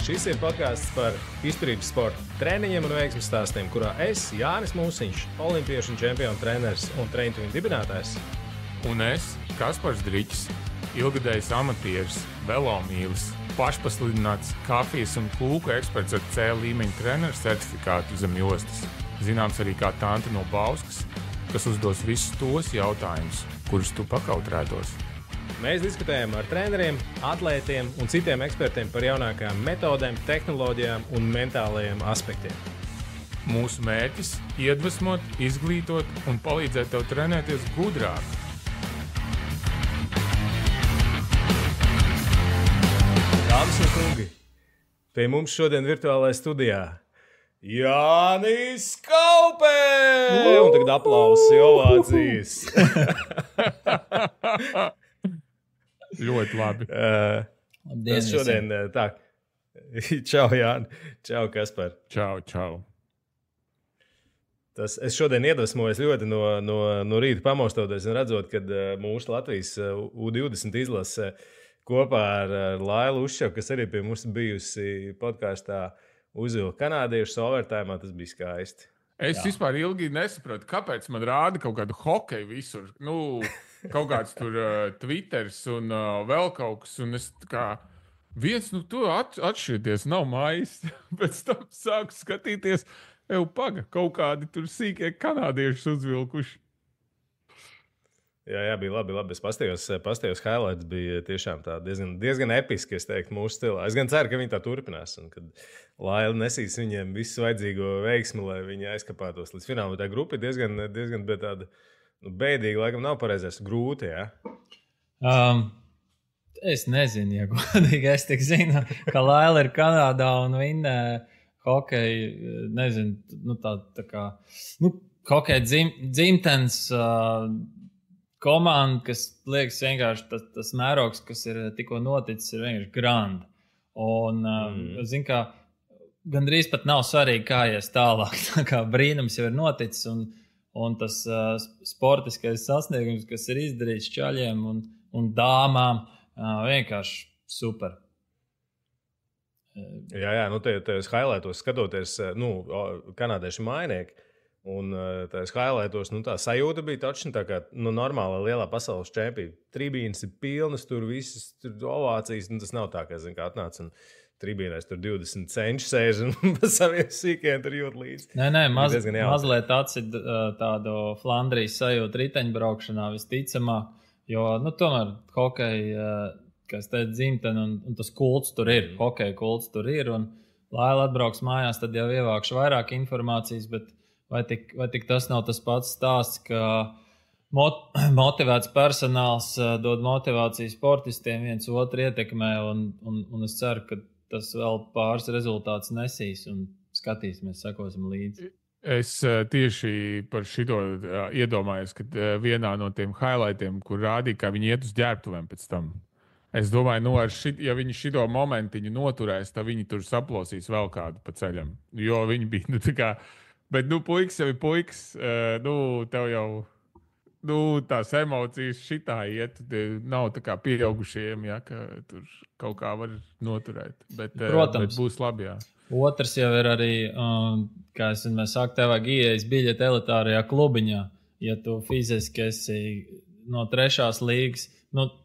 Šis ir podcasts par izturības sporta treniņiem un veiksmes stāstiem, kurā es, Jānis Mūsiņš, olimpiešu un čempionu treneris un treniņu dibinātājs. Un es, Kaspars Driķis, ilgadējs amatieris, velomīlis, pašpasludināts kafijas un kūku eksperts ar C līmeņa treneru certifikātu zem jostas. Zināms arī kā tante no Bauskas, kas uzdos visus tos jautājumus, kurus tu pakautrētos. Mēs diskutējam ar treneriem, atlētiem un citiem ekspertiem par jaunākajām metodēm, tehnoloģijām un mentālajiem aspektiem. Mūsu mērķis – iedvesmot, izglītot un palīdzēt tev trenēties gudrāk. Dāmas un kungi, pie mums šodien virtuālajā studijā Jānis Kaupē! Un tagad aplausi, ovācijas. Ļoti labi. Tas šodien tā. Čau, Jāni. Čau, Kaspar. Čau. Es šodien iedvesmojos ļoti no rīta pamostoties un redzot, kad mūsu Latvijas U20 izlase kopā ar Lailu Uzšavu, kas arī pie mums bijusi podkāstā, uzvilka kanādiešu overtājumā. Tas bija skaisti. Es vispār ilgi nesapratu, kāpēc man rāda kaut kādu hokeju visur. Kaut kāds tur Twitters un vēl kaut kas. Un es kā viens, tu atšķirties, nav mājas. Pēc tam sāku skatīties, kaut kādi tur sīkie kanādieši uzvilkuši. Jā, bija labi. Es pastījos highlights, bija tiešām tā diezgan episki, es teiktu, mūsu stilā. Es gan ceru, ka viņi tā turpinās, un kad Laila nesīs viņiem visu vajadzīgo veiksmi, lai viņi aizkapātos līdz finālam. Tā grupa ir diezgan bet tāda bēdīga, laikam nav pareizais, grūti, jā? Es nezinu, ja godīgi, es tik zinu, ka Laila ir Kanādā un viņa hokeja, nezinu, tā kā, hokeja dzimtens komanda, kas liekas vienkārši tas mērogs, kas ir tikko noticis, ir vienkārši granda. Un, zinu, kā, gandrīz pat nav svarīgi, kā ies tālāk. Tā kā brīnums jau ir noticis, un tas sportiskais sasniegums, kas ir izdarīts čaļiem un dāmām, vienkārši super. Jā, tajos highlightos skatoties, kanādieši mainieki. Un tajos highlightos, tā sajūta bija taču tā kā normāla lielā pasaules čempija. Tribīnes ir pilnas, tur visas tur ovācijas, tas nav tā, kā atnāc un tribīnēs tur 20 cenši sēž un pa saviem sīkiem tur jūt līdzi. Nē, mazliet atcid tādu Flandrijas sajūtu riteņbraukšanā visticamāk, jo, tomēr hokeja, kas te dzimteni un tas kults tur ir, hokeja kults tur ir, un Laila atbrauks mājās, tad jau ievākšu vairāk informācijas, bet vai tik tas nav tas pats stāsts, ka motivēts personāls dod motivāciju sportistiem, viens otru ietekmē, un es ceru, ka tas vēl pāris rezultātus nesīs, un skatīsimies, sekosim līdzi. Es tieši par šito iedomājos, ka vienā no tiem highlightiem, kur rādīja, kā viņi iet uz ģērbtuvēm pēc tam. Es domāju, ja viņi šito momentiņu noturēs, tad viņi tur saplosīs vēl kādu pa ceļam, jo viņi bija, tā kā. Bet, puikas jau ir puikas, tev jau, tās emocijas šitā iet, nav tā kā pieaugušiem, ja, ka tur kaut kā var noturēt. Bet, protams, bet būs labi, jā. Otrs jau ir arī, kā es vienmēr saku, tev vajag ieejas biļeti elitārajā klubiņā, ja tu fiziski esi no 3. līgas,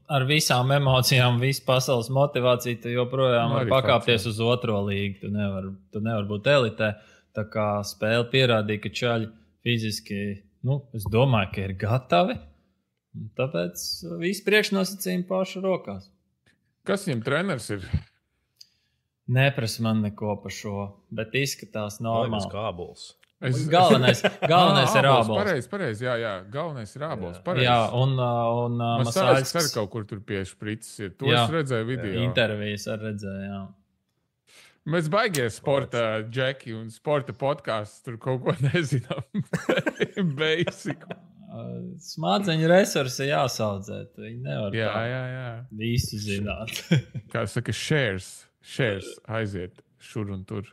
ar visām emocijām, visu pasaules motivāciju, tu joprojām var pakāpties uz 2. līgu, tu nevar būt elitē. Tā kā spēle pierādīja, ka čaļi fiziski, es domāju, ka ir gatavi. Tāpēc visi priekšnosacījumi pašu rokās. Kas viņam treneris ir? Neprasa man neko par šo, bet izskatās normāli. Kābuls. Galvenais ir ābols. Pareizi, jā. Galvenais ir ābols. Jā, un masāļs. Man kaut kur tur pie šprices ir. To es redzēju video. Intervijas ar redzēju, jā. Mēs baigies sporta džeki un sporta podkāsts, tur kaut ko nezinām. Basic. Smadzeņu resursi jāsaudzē. Viņi nevar jā. Visu zināt. Kā saka, shares aiziet šur un tur.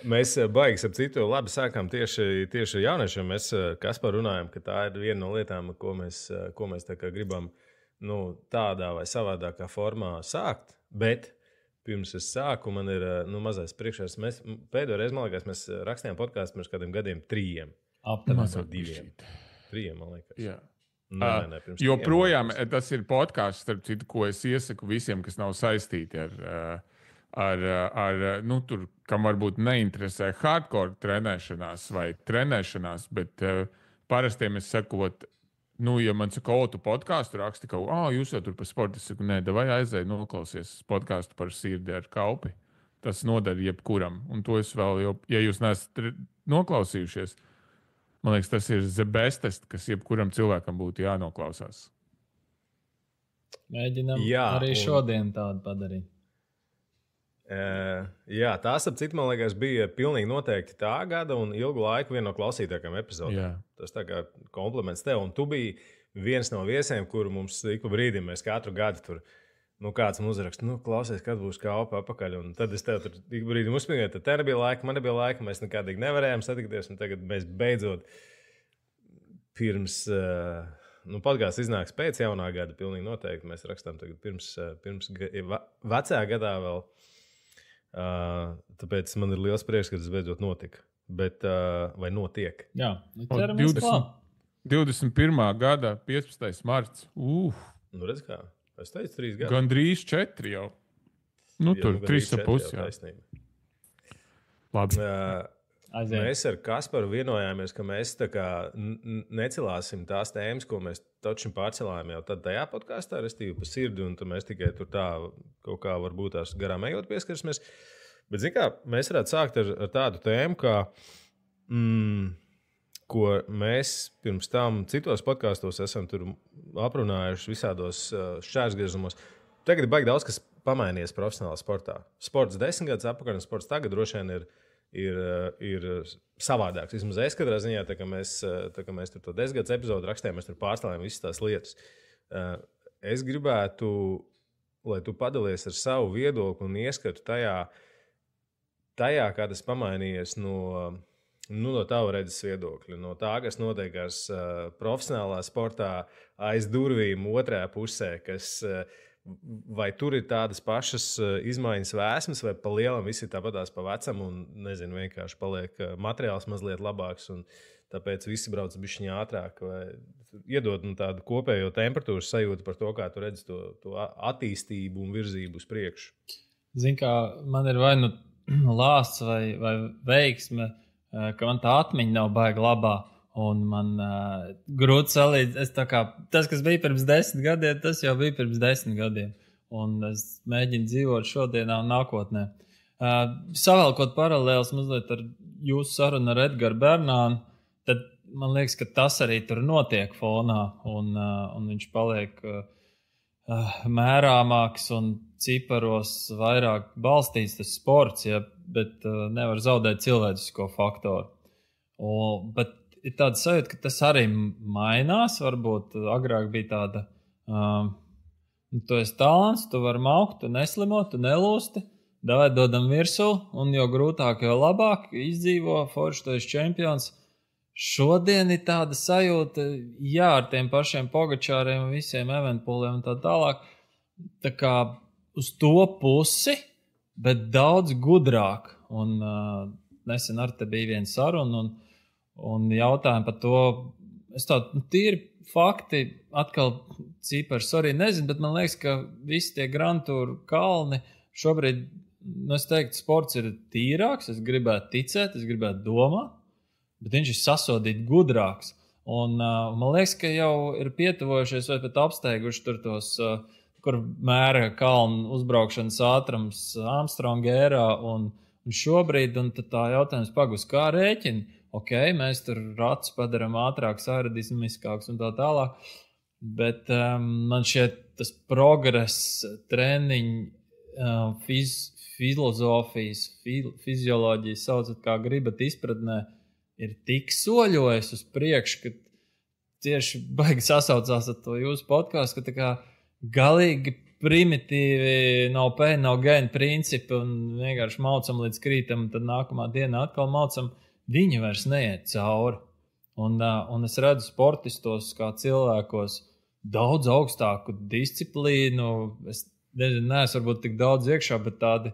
Mēs baigas ap citu labi sākām tieši jauniešiem. Mēs Kaspar runājam, ka tā ir viena no lietām, ko mēs tā kā gribam tādā vai savādākā formā sākt, bet pirms es sāku, man ir mazais priekšērs. Mēs pēdējo reizi, man liekas, mēs rakstījām podkāstu pirms kādiem gadiem 3. Aptuveni 2. 3, man liekas. Jā. Nē, joprojām tas ir podkāsts, starp citu, ko es iesaku visiem, kas nav saistīti ar tur, kam varbūt neinteresē hardcore trenēšanās vai trenēšanās, bet parastiem es sakot, ja man saka, tu podkāstu raksti, ka, jūs jau tur par sportu, es saku, nē, vai aizēj noklausies podkāstu par sirdi ar kaupi. Tas noder jebkuram, un to es vēl, ja jūs neesat noklausījušies, man liekas, tas ir the bestest, kas jebkuram cilvēkam būtu jānoklausās. Mēģinām arī šodien tādu padarīt. Jā, tās, ap citu, man liekas, bija pilnīgi noteikti tā gada un ilgu laiku viena no klausītākajām epizodēm. Tas tā kā kompliments tev. Un tu biji viens no viesiem, kuru mums ik pa brīdim mēs katru gadu tur, kāds mums uzraksta, klausies, kad būs kaupa apakaļ. Un tad es tev tur ik pa brīdim uzspīgēju, tad te nebija laika, man nebija laika, mēs nekādīgi nevarējām satikties. Un tagad mēs beidzot pirms, podkāsts iznāks pēc jaunā gada, pilnīgi noteikti. Mēs rakstām tagad pirms vecajā gadā vēl. Tāpēc man ir liels prieks, ka tas beidzot notika. Bet, vai notiek? Jā, ķeramies klāt. 21. gada 15. marts. Redz kā? Es teicu 3 gadi. Gandrīz 4 jau. Tur 3,5. Labi. Mēs ar Kasparu vienojāmies, ka mēs tā kā necelāsim tās tēmas, ko mēs taču pārcelājām jau tad tajā podkāstā, restīvi pa sirdi, un tad mēs tikai tur tā kaut kā varbūt tās garām ejot pieskarsimies. Bet, zin kā, mēs varētu sākt ar tādu tēmu, ko mēs pirms tam citos podkāstos esam tur aprunājuši visādos šķērsgriezumos. Tagad ir baigi daudz, kas pamainījies profesionālā sportā. Sports 10 gadus atpakaļ un sports tagad droši vien ir savādāks. Vismaz es katrā ziņā, tā kā mēs tur to 10 gadus epizodu rakstījām, mēs tur pārstāvjam visas tās lietas. Es gribētu, lai tu padalies ar savu viedokli un ieskatu tajā, kā tas pamainījies no tava redzes viedokļa, no tā, kas notiekās profesionālā sportā aiz durvīm otrajā pusē, vai tur ir tādas pašas izmaiņas vēsmas, vai pa lielam viss ir tāpatās pa vecam un, nezinu, vienkārši paliek materiāls mazliet labāks un tāpēc visi brauc bišķiņā ātrāk, vai iedod tādu kopējo temperatūras sajūtu par to, kā tu redzi to attīstību un virzību uz priekšu. Zin kā, man ir vai lāsts vai veiksme, ka man tā atmiņa nav baigi labā. Un man grūti salīdzināt, tas, kas bija pirms 10 gadiem, tas jau bija pirms 10 gadiem. Un es mēģinu dzīvot šodienā un nākotnē. Savēlkot paralēlus mazliet ar jūsu sarunu ar Edgars Bernānu, tad man liekas, ka tas arī tur notiek fonā. Un viņš paliek mērāmāks un ciparos vairāk balstīts tas sports, bet nevar zaudēt cilvēcisko faktoru. Bet ir tāda sajūta, ka tas arī mainās. Varbūt agrāk bija tāda, tu esi talants, tu vari maukt, tu neslimo, tu nelūsti, davai dodam virsū, un jo grūtāk, jo labāk izdzīvo, forši tu esi čempions. Šodien ir tāda sajūta, ar tiem pašiem Pogačāriem un visiem Evenpoliem un tā tālāk, tā kā uz to pusi, bet daudz gudrāk. Un nesen ar te bija viena saruna, un jautājumi par to, es tādu tīri fakti, atkal cipars arī nezinu, bet man liekas, ka visi tie Grand Tour kalni šobrīd, es teiktu, sports ir tīrāks, es gribētu ticēt, es gribētu domāt, bet viņš ir sasodīt gudrāks. Un man liekas, ka jau ir pietuvojušies vai pat apsteiguši tur tos, kur mēra kalnu uzbraukšanas ātrums Armstronga ērā un šobrīd, un tad tā jautājums pagus, kā rēķini? Ok, mēs tur ratus padaram ātrāks, aerodinamiskāks un tā tālāk, bet man šķiet tas progress, treniņi, filozofijas, fizioloģijas, saucat kā gribat izpratnē, ir tik soļojis uz priekšu, ka tieši baigi sasaucās ar to jūsu podkāstu, ka tā kā galīgi primitīvi nav pain, nav gain principi un vienkārši maucam līdz krītam, un tad nākamā dienā atkal maucam. Viņi vairs neiet cauri. Un es redzu sportistos kā cilvēkos daudz augstāku disciplīnu. Es neesmu varbūt tik daudz iekšā, bet tādi,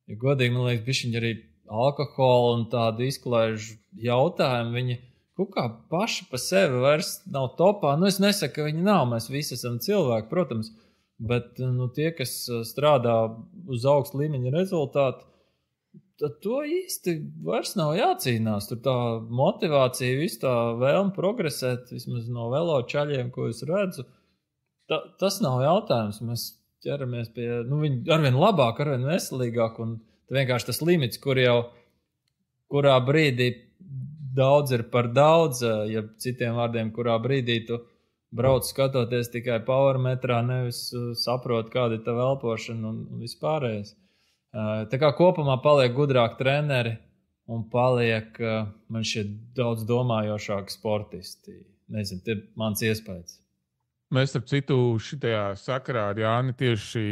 ja godīgi, man liekas, bišķiņi arī alkohola un tādu izklaižu jautājumu, viņi kaut kā paši pa sevi vairs nav topā. Nu, es nesaku, ka viņi nav, mēs visi esam cilvēki, protams, bet tie, kas strādā uz augstu līmeņa rezultātu, tad to īsti vairs nav jācīnās. Tur tā motivācija, visu tā vēlme progresēt, vismaz no velo čaļiem, ko es redzu, tas nav jautājums. Mēs ķeramies pie, viņi arvien labāk, arvien veselīgāk, un vienkārši tas limits, kurā brīdī daudz ir par daudz, ja citiem vārdiem, kurā brīdī tu brauc skatoties tikai powermetrā, nevis saprot, kāda ir tava elpošana un vispārējais. Tā kā kopumā paliek gudrāk treneri un paliek, man šķiet, daudz domājošāki sportisti. Nezinu, tie ir mans iespējas. Mēs, starp citu, šitajā sakarā ar Jāni tieši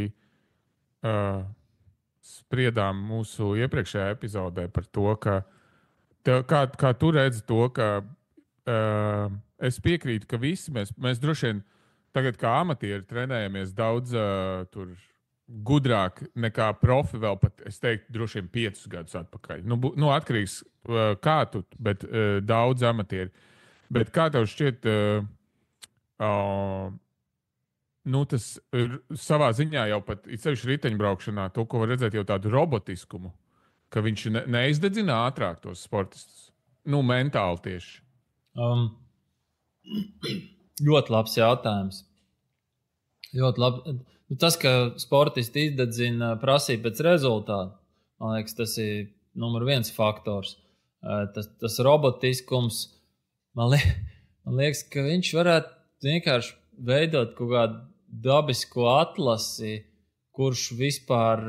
spriedām mūsu iepriekšējā epizodē par to, ka kā tu redzi to, ka es piekrītu, ka visi mēs droši vien tagad kā amatieri trenējamies daudz gudrāk nekā profi vēl pat, es teiktu, droši vien 5 gadus atpakaļ. Atkarīgs kā tu, bet daudz amatieri. Bet kā tev šķiet, tas ir savā ziņā jau pat ceļš riteņbraukšanā, to, ko var redzēt jau tādu robotiskumu, ka viņš neizdedzina ātrāk tos sportistus. Mentāli tieši. Ļoti labs jautājums. Ļoti labi. Tas, ka sportisti izdedzina prasību pēc rezultātu, man liekas, tas ir numur 1 faktors. Tas robotiskums, man liekas, ka viņš varētu vienkārši veidot kaut kādu dabisku atlasi, kurš vispār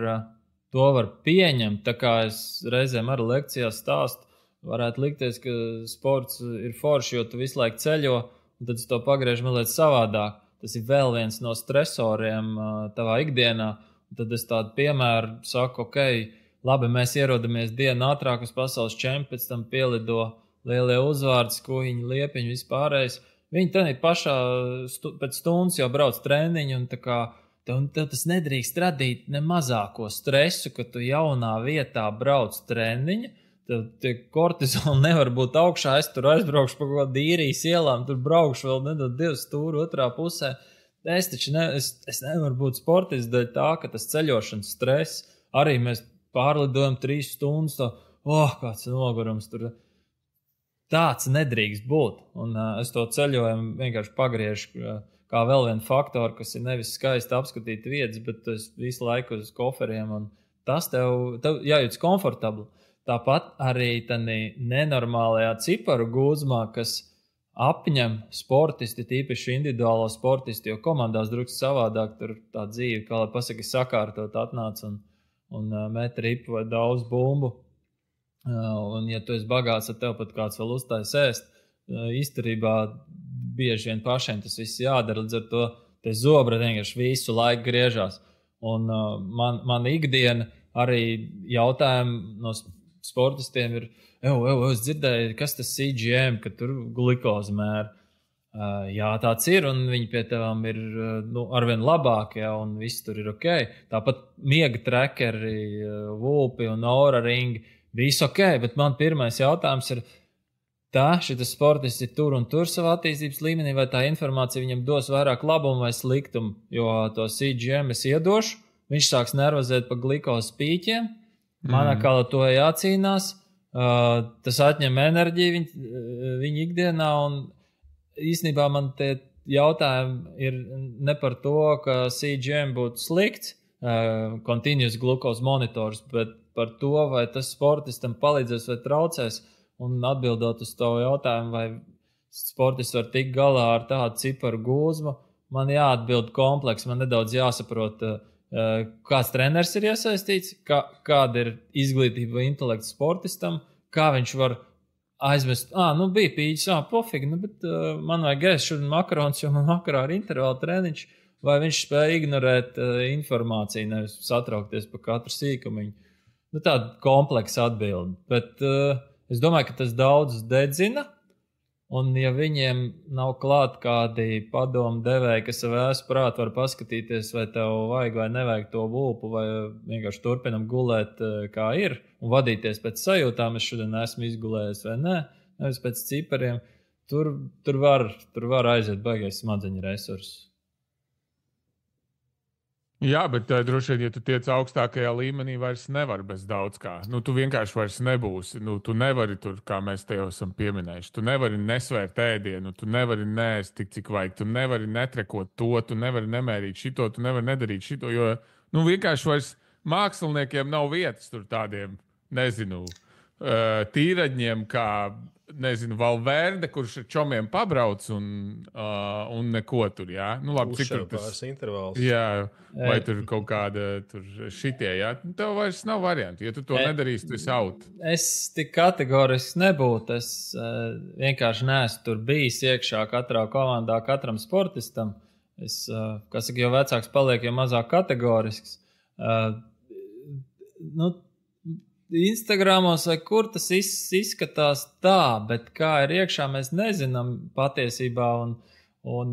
to var pieņemt. Tā kā es reizēm arī lekcijās stāstu, varētu likties, ka sports ir forši, jo tu visu laiku ceļo, un tad to pagriež mazliet savādāk. Tas ir vēl viens no stresoriem tavā ikdienā. Un tad es tādu piemēru saku, ok, labi, mēs ierodamies dienu ātrāk uz pasaules čempionu, pēc tam pielido lielie uzvārdi, skuiņi, liepiņi, vispārējais. Viņi tad pašā pēc stundas jau brauc treniņu, un tā kā tev tas nedrīkst radīt ne mazāko stresu, ka tu jaunā vietā brauc treniņu. Tev tie kortizoli nevar būt augšā, es tur aizbraukšu pa kaut kādu īrijas ielām, tur braukšu vēl nedod 2 stūri otrā pusē. Es taču es nevaru būt sportists dēļ tā, ka tas ceļošanas stress, arī mēs pārlidojam 3 stundas, kāds nogurums tur. Tāds nedrīkst būt. Un es to ceļojumu vienkārši pagriežu kā vēl vienu faktoru, kas ir nevis skaisti apskatīt vietas, bet es visu laiku uz koferiem, un tas tev jājūtas komfortabli. Tāpat arī tādā nenormālajā ciparu gūzmā, kas apņem sportisti, tīpaši individuālo sportisti, jo komandās drusku savādāk tur tā dzīve, kā lai pasaka, sakārtot atnāc un met ripu vai daudz bumbu. Un ja tu esi bagāts, tad tev pat kāds vēl uztais ēst. Īstenībā bieži vien pašiem tas viss jādara, līdz ar to te zobra vienkārši visu laiku griežās. Un man ikdiena arī jautājumi no sportistiem ir, es dzirdēju, kas tas CGM, ka tur glikozi mēra. Jā, tāds ir, un viņi pie tevām ir arvien labāk, jā, un viss tur ir ok. Tāpat miega trackeri, Vulpi un Aura ringi, viss ok, bet man pirmais jautājums ir, šitas sportists ir tur un tur savā attīstības līmenī, vai tā informācija viņam dos vairāk labumu vai sliktumu, jo to CGM es iedošu, viņš sāks nervozēt pa glikozi pīķiem, man kā to jācīnās, tas atņem enerģiju viņa ikdienā, un īstenībā man tie jautājumi ir ne par to, ka CGM būtu slikts, continuous glucose monitors, bet par to, vai tas sportistam palīdzēs vai traucēs, un atbildot uz tavu jautājumu, vai sportists var tikt galā ar tādu ciparu gūzmu, man jāatbild kompleks, man nedaudz jāsaprot, kāds treneris ir iesaistīts, kāda ir izglītība vai intelekts sportistam, kā viņš var aizmest, bija pīķis, pofīgi, bet man vajag ēst šodien makarons, jo man vakarā ir intervāla treniņš, vai viņš spēja ignorēt informāciju, nevis satraukties par katru sīkumiņu. Tāda kompleksa atbilde, bet es domāju, ka tas daudz dedzina, Un, ja viņiem nav klāt kādi padomu devēji, kas sev prāt var paskatīties, vai tev vajag vai nevajag to vulpu, vai vienkārši turpinam gulēt, kā ir, un vadīties pēc sajūtām, es šodien esmu izgulējis vai nē, nevis pēc cipariem, tur var aiziet baigais smadzeņu resursus. Jā, bet droši vien, ja tu tiec augstākajā līmenī, vairs nevar bez daudz kā. Tu vienkārši vairs nebūsi. Tu nevari tur, kā mēs te jau esam pieminējuši. Tu nevari nesvērt ēdienu, tu nevari neēst tik, cik vajag. Tu nevari netrekot to, tu nevari nemērīt šito, tu nevari nedarīt šito, jo vienkārši vairs māksliniekiem nav vietas tur tādiem, nezinu, tīraņiem, kā, nezinu, Valverde, kurš ar čomiem pabrauc un neko tur, jā. Labi, cik tur tas intervāls. Jā, vai tur kaut kāda tur šitie, jā. Tev vairs nav variantu. Ja tu to nedarīsi, tu esi out. Es tik kategoriski nebūtu. Es vienkārši neesmu tur bijis iekšā katrā komandā, katram sportistam. Es, kā saka, jo vecāks paliek, jo mazāk kategorisks. Instagramos vai kur tas izskatās tā, bet kā ir iekšā, mēs nezinām patiesībā. Un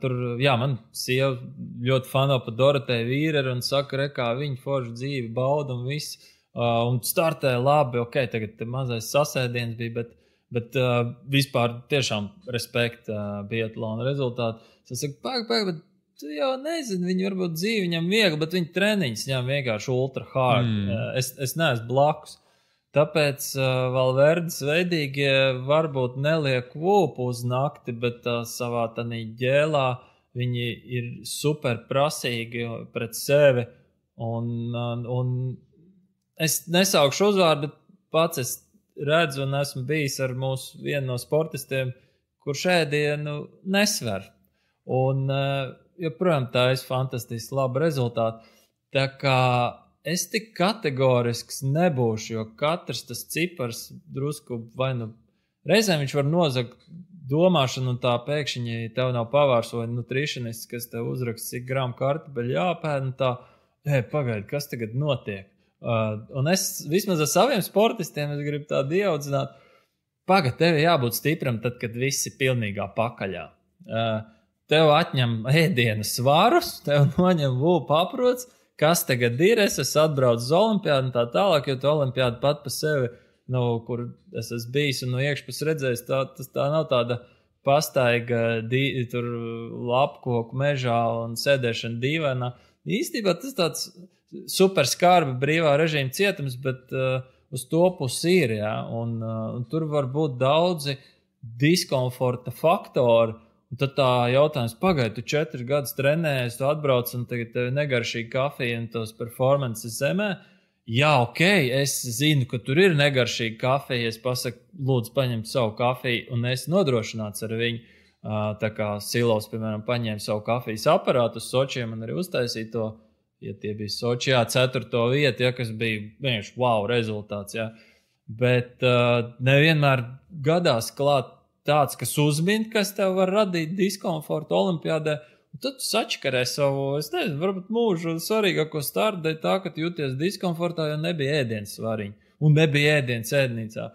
tur, jā, man sieva ļoti fano pa Doroteju Vīreru un saka, kā viņa foršu dzīvi bauda un viss. Un startē labi, ok, tagad mazais sasēdiens bija, bet vispār tiešām respekt biatlona rezultātu. Es saku, pagaid, bet tu jau nezini, viņi varbūt dzīvi viņam viegli, bet viņa treniņas viņam vienkārši ultra hard. Es neesmu blakus. Tāpēc Valverdes veidīgie varbūt neliek vulpu uz nakti, bet savā tanī ģēlā viņi ir super prasīgi pret sevi. Un es nesaukšu uzvārdu, bet pats es redzu un esmu bijis ar mūsu vienu no sportistiem, kurš ēdienu nesver. Un joprojām tā ir fantastiski laba rezultāta. Tā kā es tik kategorisks nebūšu, jo katrs tas cipars drusku vai reizēm viņš var nozagt domāšanu un tā pēkšņi tev nav pavārs vai nutritionists, kas tev uzraksta, cik gramu kartupeļu jāpēd un tā, pagaidi, kas tagad notiek? Un es vismaz ar saviem sportistiem es gribu tādu ieaudzināt, pagaidi, tev jābūt stipram tad, kad viss ir pilnīgā pakaļā. Tev atņem ēdienu svarus, tev noņem vulpu aprots, kas tagad ir, es atbraucu uz olimpiādu un tā tālāk, jo tā olimpiāda pat pa sevi, kur es esmu bijis un no iekšpus redzējis, tā nav tāda pastaiga tur lapkoku mežā un sēdēšana dīvainā. Īstībā tas tāds super skarba brīvā režīma cietums, bet uz to pusi ir, jā, un tur var būt daudzi diskomforta faktori. Un tad tā jautājums, pagaidi, tu 4 gadus trenējies, tu atbrauc un tagad tev negaršīga kafija un tos performances zemē. Jā, ok, es zinu, ka tur ir negaršīga kafija, es pasaku, lūdzu, paņemt savu kafiju un es nodrošināts ar viņu. Tā kā Silovs, piemēram, paņēma savu kafijas aparātu uz Sočiem un arī uztaisīja to, ja tie bija Soči, 4. vietu, ja, kas bija vienkārši wow rezultāts, jā. Bet nevienmēr gadās klāt tāds, kas uzmint, kas tev var radīt diskomfortu olimpiādē, un tad tu sačkarē savu, es nezinu, varbūt mūžu svarīgāko startu dēļ tā, ka tu jūties diskomfortā, jo nebija ēdienas svariņi, un nebija ēdienas ēdnīcā.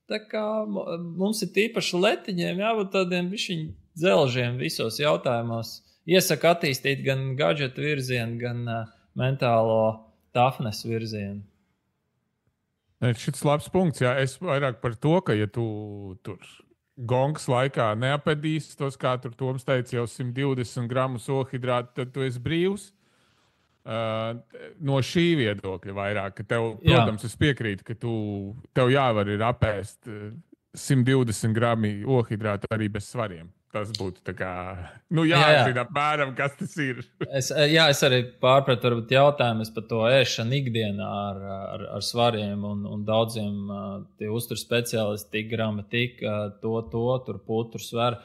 Tā kā mums ir tīpaši letiņiem jābūt tādiem bišķiņ dzelžiem visos jautājumos. Iesaka attīstīt gan gadžetu virzienu, gan mentālo toughness virzienu. Šis labs punkts, jā, es vairāk par to, ka ja tu tur gongas laikā neapēdīs tos, kā tur Toms teica, jau 120 gramus ohidrātu, tad tu esi brīvs. No šī viedokļa vairāk, ka tev, protams, es piekrītu, ka tev jāvar ir apēst 120 grami ohidrātu arī bez svariem. Tas būtu tā kā, jāzina apmēram, kas tas ir. Es arī pārpratu varbūt jautājumus par to ēšanu ikdienā ar svariem un daudziem tie uzturu speciālisti, tik grama, tik to, tur putru sver.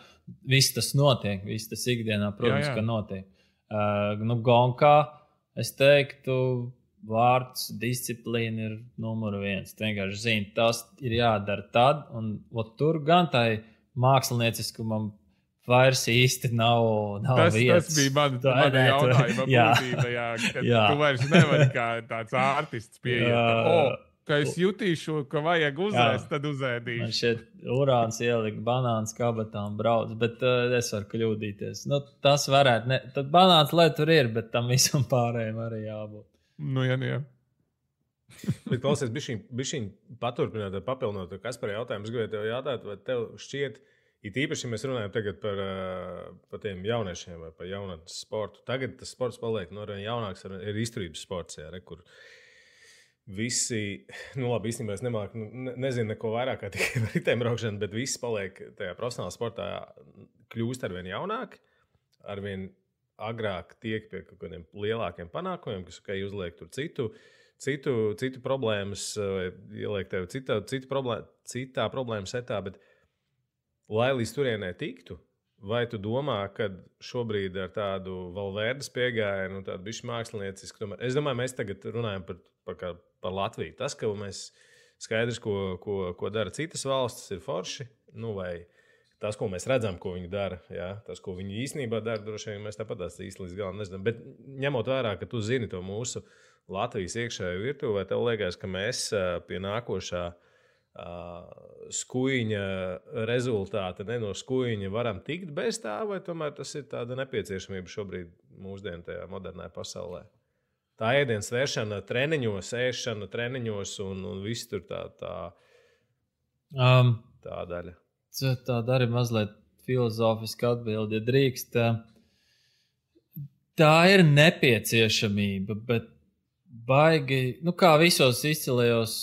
Viss tas notiek, viss tas ikdienā, protams, ka notiek. Gonkā, es teiktu, vārds, disciplīna ir numur 1. Tu vienkārši zini, tas ir jādara tad, un tur gan tai mākslinieciskumam vairs īsti nav vietas. Tas bija mana jautājuma būtība, ka tu vairs nevari kā tāds ārtists pieiet. ka es jutīšu, ka vajag uzēst, tad Man uzēdīšu. šeit urāns ielika banāns kabatā un brauc, bet es varu kļūdīties. Nu, tas varētu, tad banāns, lai tur ir, bet tam visam pārējiem arī jābūt. Nu, jā. Bet, klausies, bišķiņ paturpināt, papilnot Kaspara jautājumu. Es gribēju tev jautāt, vai tev šķiet, it īpaši mēs runājam tagad par tiem jauniešiem vai par jaunatnes sportu. Tagad tas sports paliek jaunāks, ir izturības sports, jā, kur visi, labi, īstenībā es nezinu neko vairāk kā tikai par ritēm braukšanu, bet visi paliek tajā profesionālā sportā kļūst arvien jaunāk, arvien agrāk tiek pie kaut kādiem lielākiem panākumiem, kas uzliek tur citu problēmas, ieliek tevi citā problēma setā, bet lai līdz turienē tiktu, vai tu domā, ka šobrīd ar tādu Valverdes piegājienu, tādu bišķi māksliniecisku, es domāju, mēs tagad runājam par Latviju. Tas, ka mēs skaidrs, ko dara citas valstis, ir forši, vai tas, ko mēs redzam, ko viņi dara, jā, tas, ko viņi īstenībā dara, droši vien mēs tāpat tās īsti līdz galam nezinām. Bet ņemot vērā, ka tu zini to mūsu Latvijas iekšējo virtuvi, vai tev liekas, ka mēs pie nākošā skuiņa rezultāta, no skuiņa varam tikt bez tā, vai tomēr tas ir tāda nepieciešamība šobrīd mūsdienu tajā modernajā pasaulē? Tā ēdienas vēršana treniņos, ēšana treniņos un viss tur tā daļa. Tāda arī mazliet filozofiska atbilde, ja drīkst. Tā ir nepieciešamība, bet baigi, kā visos izcilajos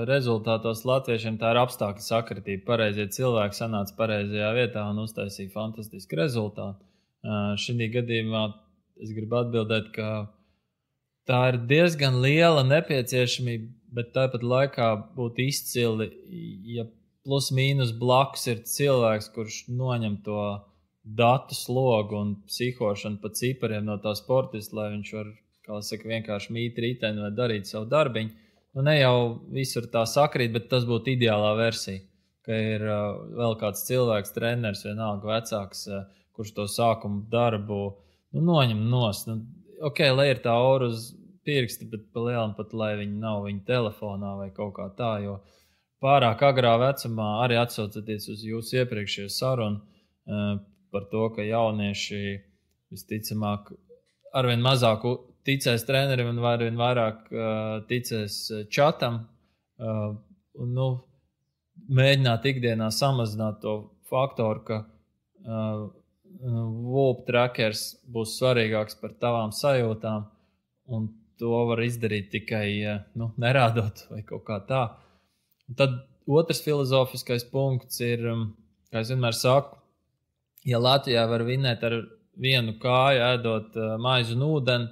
rezultātos latviešiem, tā ir apstākļu sakritība. Pareizie cilvēki sanāca pareizajā vietā un uztaisīja fantastisku rezultātu. Šī gadījumā es gribu atbildēt, ka tā ir diezgan liela nepieciešamība, bet tāpat laikā būtu izcili, ja plus mīnus blakus ir cilvēks, kurš noņem to datu slogu un psihošanu pa cipariem no tā sportista, lai viņš var, kā saka, vienkārši mīt riteni vai darīt savu darbiņu. Ne jau visur tā sakrīt, bet tas būtu ideālā versija, ka ir vēl kāds cilvēks, treneris, vienalga vecāks, kurš to sākumu darbu noņem nost. Lai ir tā aura uz pirksta, bet pa lielam pat, lai viņi nav viņa telefonā vai kaut kā tā, jo pārāk agrā vecumā arī atsaucoties uz jūsu iepriekšējo sarunu par to, ka jaunieši visticamāk arvien mazāk ticēs trenerim un arvien vairāk ticēs čatam un mēģināt ikdienā samazināt to faktoru, ka Whoop trackers būs svarīgāks par tavām sajūtām un to var izdarīt tikai nerādot vai kaut kā tā. Un tad otrs filozofiskais punkts ir, kā es vienmēr saku, ja Latvijā var vinēt ar vienu kāju, ēdot maizi un ūdeni,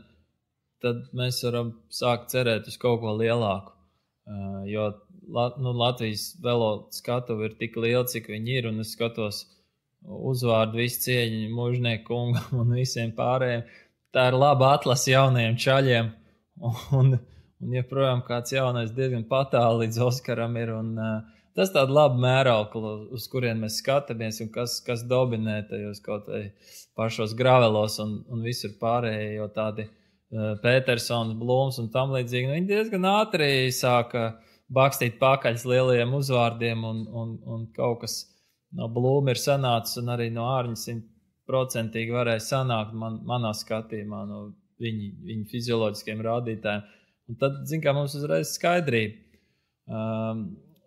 tad mēs varam sākt cerēt uz kaut ko lielāku. Jo Latvijas velo skatuve ir tik liela, cik viņi ir, un es skatos uzvārdu visu cieņu Mužnieku kungam un visiem pārējiem. Tā ir laba atlase jaunajiem čaļiem, un joprojām kāds jaunais diezgan patāli līdz Oskaram ir, un tas tāda laba mēraukla, uz kurien mēs skatāmies, un kas dominē tajos kaut vai pašos gravelos un visur pārējie, jo tādi Petersons, Blūms un tam līdzīgi, viņi diezgan ātri sāka bakstīt pakaļs lielajiem uzvārdiem, un kaut kas no Blūma ir sanācis, un arī no Ārņa 100% varēja sanākt manā skatījumā no viņu fizioloģiskiem rādītājiem. Un tad, kā mums uzreiz skaidrība.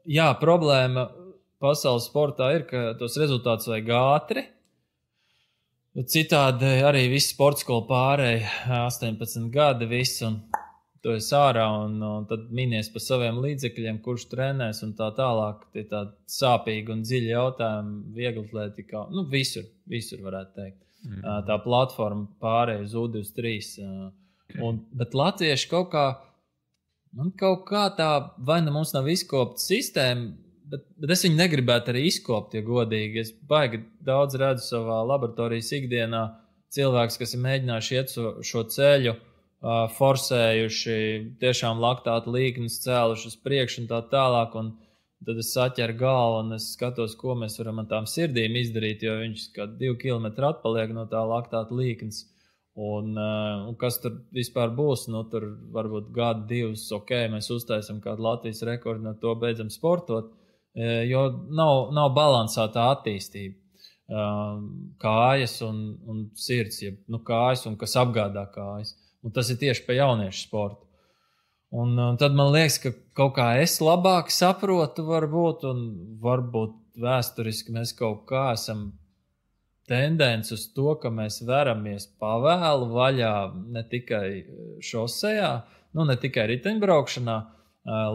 Jā, problēma pasaules sportā ir, ka tos rezultātus vajag ātri. Citādi arī visi sporta skolu pārēja 18 gadi, viss, un to es ārā, un tad minies par saviem līdzekļiem, kurš trenēs un tā tālāk. Tie tādi sāpīgi un dziļi jautājumi, viegli atletikā, visur varētu teikt. Tā platforma pārēja uz U23. Bet latvieši kaut kā tā, vai mums nav izkopta sistēma, bet es viņu negribētu arī izkopt, ja godīgi. Es baigi daudz redzu savā laboratorijas ikdienā cilvēks, kas ir mēģinājuši iet šo ceļu, forsējuši, tiešām laktātu līknes cēluši uz priekšu un tā tālāk, un tad es saķeru galvu un es skatos, ko mēs varam ar tām sirdīm izdarīt, jo viņš kā 2 kilometri atpaliek no tā laktātu līknes. Un kas tur vispār būs? Nu, tur varbūt gadu, divus, mēs uztaisam kādu Latvijas rekordu, no to beidzam sportot, jo nav balansēta attīstība. Kājas un sirds, kājas un kas apgādā kājas. Un tas ir tieši pie jauniešu sporta. Un tad man liekas, ka kaut kā es labāk saprotu varbūt, un varbūt vēsturiski mēs kaut kā esam tendence uz to, ka mēs veramies pavēlu vaļā ne tikai šosejā, ne tikai riteņbraukšanā,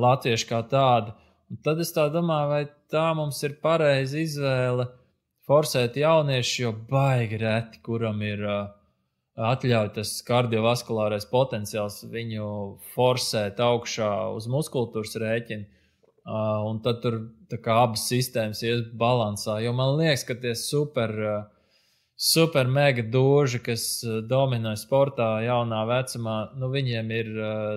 latvieši kā tādi. Un tad es tā domāju, vai tā mums ir pareiza izvēle forsēt jaunieši, jo baigi reti, kuram ir atļauj tas kardiovaskulārais potenciāls viņu forsēt augšā uz muskultūras rēķina. Un tad tur tā kā abas sistēmas ies balansā. Jo man liekas, ka tie super mega dūži, kas dominē sportā jaunā vecumā, viņiem ir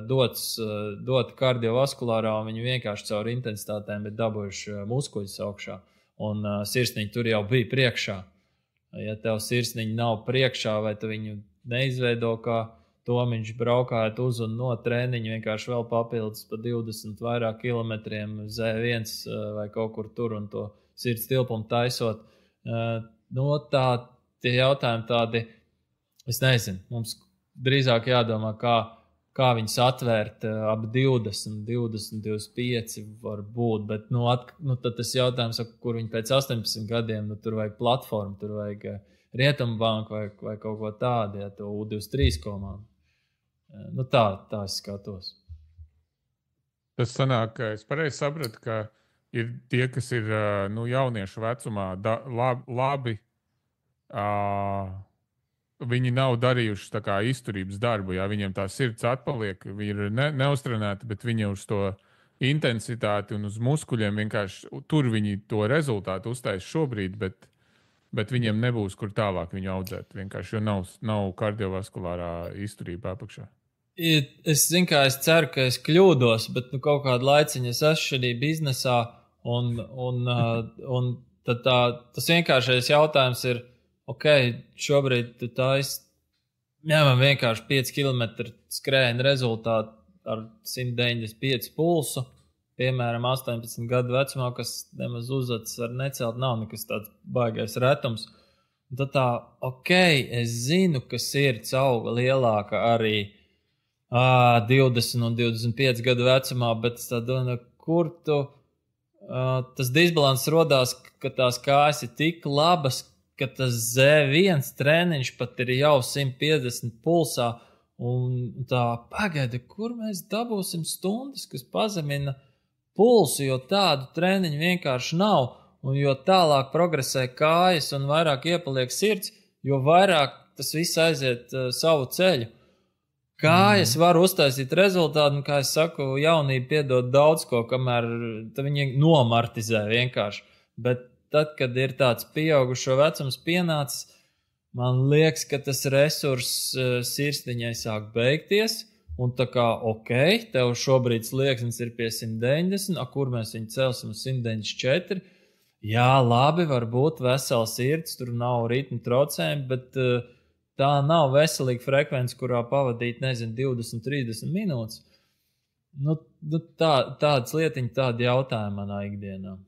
dota kardiovaskulārā, un viņi vienkārši caur intensitātēm ir dabūjuši muskuļus augšā. Un sirsniņi tur jau bija priekšā. Ja tev sirsniņi nav priekšā, vai tu viņu neizveido kā Tomiņš braukājot uz un no treniņa, vienkārši vēl papildus pa 20 vairāk kilometriem Z1 vai kaut kur tur un to sirds tilpumu taisot. Tie jautājumi tādi, es nezinu, mums drīzāk jādomā, kā viņus atvērt ap 20, 25 var būt, bet tad tas jautājums, kur viņi pēc 18 gadiem, tur vajag platformu, tur vajag Rietumbanku vai kaut ko tādu, ja to U23 komandu. Tā es skatos. Tas sanāk, ka es pareizi sapratu, ka ir tie, kas ir jauniešu vecumā labi, viņi nav darījuši tā kā izturības darbu, ja viņiem tā sirds atpaliek, viņi ir neuztrenēti, bet viņi uz to intensitāti un uz muskuļiem vienkārši tur viņi to rezultātu uztais šobrīd, bet viņiem nebūs kur tālāk viņu audzēt, vienkārši, jo nav kardiovaskulārā izturība apakšā. Es ceru, ka es kļūdos, bet kaut kādu laiciņu es esmu šajā biznesā, un tad tas vienkāršais jautājums ir, šobrīd tu ņemam vienkārši 5 km skrējienu rezultātu ar 195 pulsu, piemēram, 18 gadu vecumā, kas nemaz uzacis var necelt, nav nekas tāds baigais retums. Un tad es zinu, ka sirds auga lielāka arī 20 un 25 gadu vecumā, bet es tā domāju, kur tas disbalans rodās, ka tās kājas ir tik labas, ka tas Z1 treniņš pat ir jau 150 pulsā, un pagaida, kur mēs dabūsim stundas, kas pazemina pulsu, jo tādu treniņu vienkārši nav, un jo tālāk progresē kājas un vairāk iepaliek sirds, jo vairāk tas viss aiziet savu ceļu. Kājas var uztaisīt rezultātu, un, kā es saku, jaunība piedod daudz ko, kamēr viņi nomartizē vienkārši. Bet tad, kad ir tāds pieaugušo vecums pienācis, man liekas, ka tas resurss sirsniņai sāk beigties, un tev šobrīd slieksnis ir pie 190, kur mēs viņu celsim uz 194. Jā, labi, varbūt vesela sirds, tur nav ritmu traucējumi, bet tā nav veselīga frekvence, kurā pavadīt, 20, 30 minūtes. Tādas lietiņas, tādi jautājumi manā ikdienā.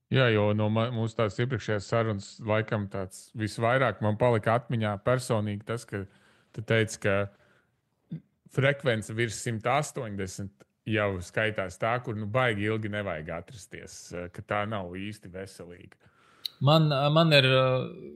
Jā, jo no mūsu tās iepriekšējās sarunas laikam tāds visvairāk man palika atmiņā personīgi tas, ka tu teici, ka frekvence virs 180 jau skaitās tā, kur baigi ilgi nevajag atrasties, ka tā nav īsti veselīga. Man ir,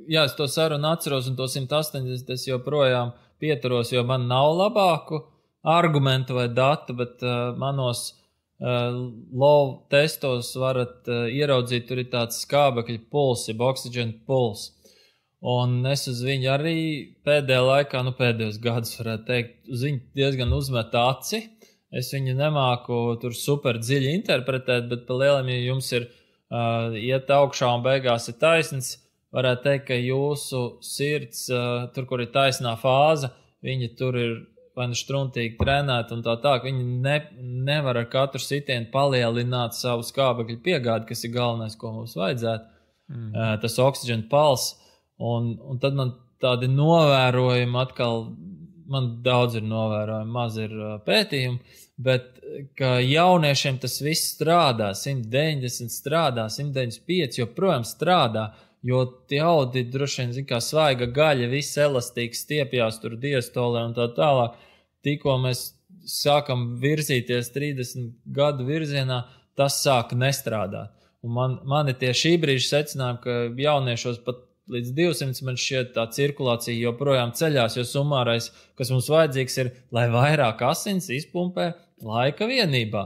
es to sarunu atceros, un to 180 es joprojām pieturos, jo man nav labāku argumentu vai datu, bet manos low testos varat ieraudzīt, tur ir tāds skābekļa puls, jeb oxygen puls. Un es uz viņu arī pēdējā laikā, pēdējos gadus varētu teikt, uz viņu diezgan uzmet aci. Es viņu nemāku tur super dziļi interpretēt, bet pa lielam, ja jums ir iet augšā un beigās ir taisns, varētu teikt, ka jūsu sirds, tur, kur ir taisnā fāze, viņa tur ir vai štruntīgi trenēta un tā, ka viņi nevar ar katru sitienu palielināt savu skābekļu piegādi, kas ir galvenais, ko mums vajadzētu. Tas oxygen puls. Un tad man tādi novērojumi atkal, man daudz ir novērojumi, maz ir pētījumi, bet ka jauniešiem tas viss strādā, 190 strādā, 195 joprojām strādā, jo tie audi droši vien, kā svaiga gaļa, viss elastīgs stiepjās tur diastolē un tā tālāk. Tikko mēs sākam virzīties 30 gadu virzienā, tas sāka nestrādāt. Un man ir tie šī brīža secinājumi, ka jauniešos pat līdz 200 man šķiet tā cirkulācija joprojām ceļās, jo sumārais, kas mums vajadzīgs ir, lai vairāk asins izpumpē laika vienībā.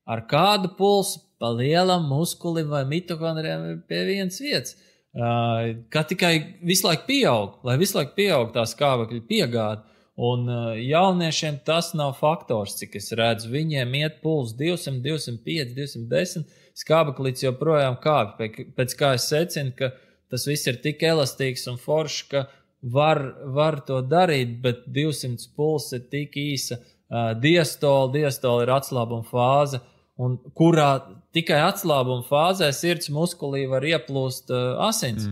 Ar kādu pulsu, pa lielam muskulim vai mitohondrijām pie vienas vietas. Kā tikai visu laiku pieaug, lai visu laiku pieaug tā skābekļa piegāde. Un jauniešiem tas nav faktors, cik es redzu. Viņiem iet puls 200, 205, 210, skābeklīts joprojām kāpj. Pēc kā es secinu, ka tas viss ir tik elastīgs un foršs, ka var to darīt, bet 200 puls ir tik īsa diastola ir atslābuma fāze, un kurā tikai atslābuma fāzē sirds muskulī var ieplūst asins.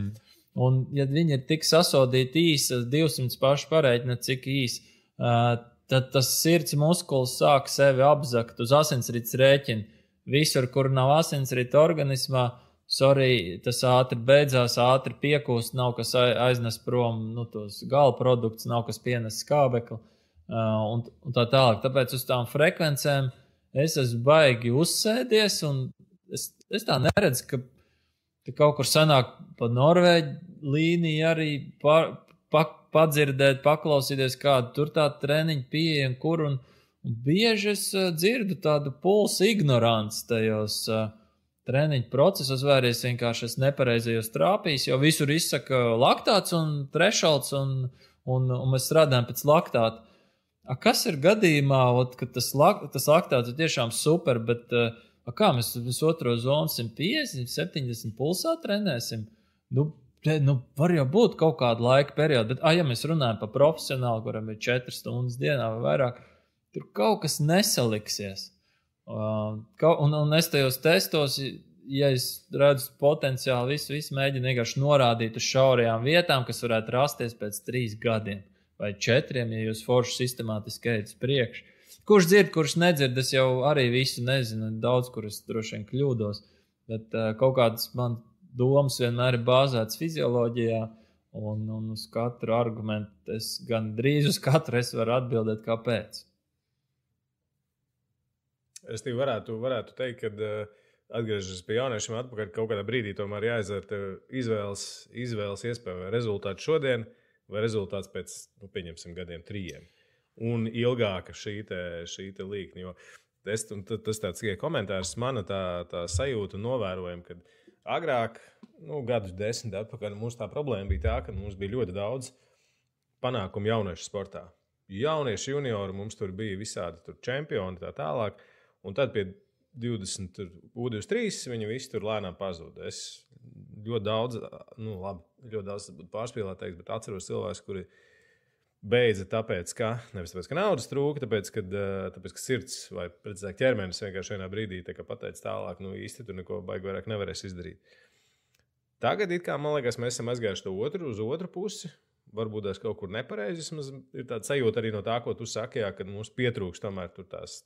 Un, ja viņi ir tik sasodīti īsi, 200 paši pareiķina, cik īsi, tad tas sirds muskulis sāk sevi apzakt uz asinsrites rēķinu. Visur, kur nav asinsrite organismā, tas ātri beidzās, ātri piekūst, nav kas aiznes prom tos gala produktus, nav kas pienes skābekli un tā tālāk. Tāpēc uz tām frekvencēm es esmu baigi uzsēdies, un es tā neredzu, ka kaut kur sanāk pa Norvēģu līniju arī padzirdēt, paklausīties, kāda tur tā treniņa pieeja un kur. Un bieži es dzirdu tādu pulsu ignoranci tajos treniņu procesos, vairs vienkārši es nepareizajos trāpījis, jo visur izsaka laktāts un trešalds un mēs strādājam pēc laktāta. Kas ir gadījumā, ka tas laktāts ir tiešām super, bet kā mēs otro zonu 150, 70 pulsā trenēsim? Var jau būt kaut kāda laika perioda, bet ja mēs runājam par profesionālu, kuram ir 4 stundas dienā vai vairāk, tur kaut kas nesaliksies. Un es tajos testos, ja es redzu potenciāli visu mēģinu vienkārši norādīt uz šaurajām vietām, kas varētu rasties pēc 3 gadiem vai 4, ja jūs forši sistemātiski ejat uz priekšu. Kurš dzird, kurš nedzird, es jau arī visu nezinu, daudz, kur es droši vien kļūdos, bet kaut kādas man domas vienmēr ir bāzētas fizioloģijā, un uz katru argumentu gan drīz uz katru es varu atbildēt, kāpēc. Es tev varētu teikt, ka atgriežas pie jauniešiem atpakaļ, kaut kādā brīdī tomēr jāizdara tev izvēles iespēja vai rezultāts šodien, vai rezultāts pēc, pieņemsim, gadiem 3. Un ilgāka šī te līkne. Jo tas tāds tikai komentārs, mana tā sajūta un novērojuma, kad agrāk, gadus 10 atpakaļ, mums tā problēma bija tā, ka mums bija ļoti daudz panākumu jauniešu sportā. Jaunieši juniori, mums tur bija visādi tur čempioni tā tālāk, un tad pie 20, U23 viņi visi tur lēnām pazuda. Es ļoti daudz, ļoti daudz būtu pārspīlēteiks, bet atceros cilvēkus, kuri beidza tāpēc, nevis tāpēc, ka naudas trūka, tāpēc, ka sirds vai precīzāk ķermenis vienkārši vienā brīdī pateica tālāk, īsti tur neko baigi vairāk nevarēs izdarīt. Tagad, man liekas, mēs esam aizgājuši uz otru pusi. Varbūt tas kaut kur nepareizi. Ir tāda sajūta arī no tā, ko tu saki, ka mums pietrūks tomēr tur tās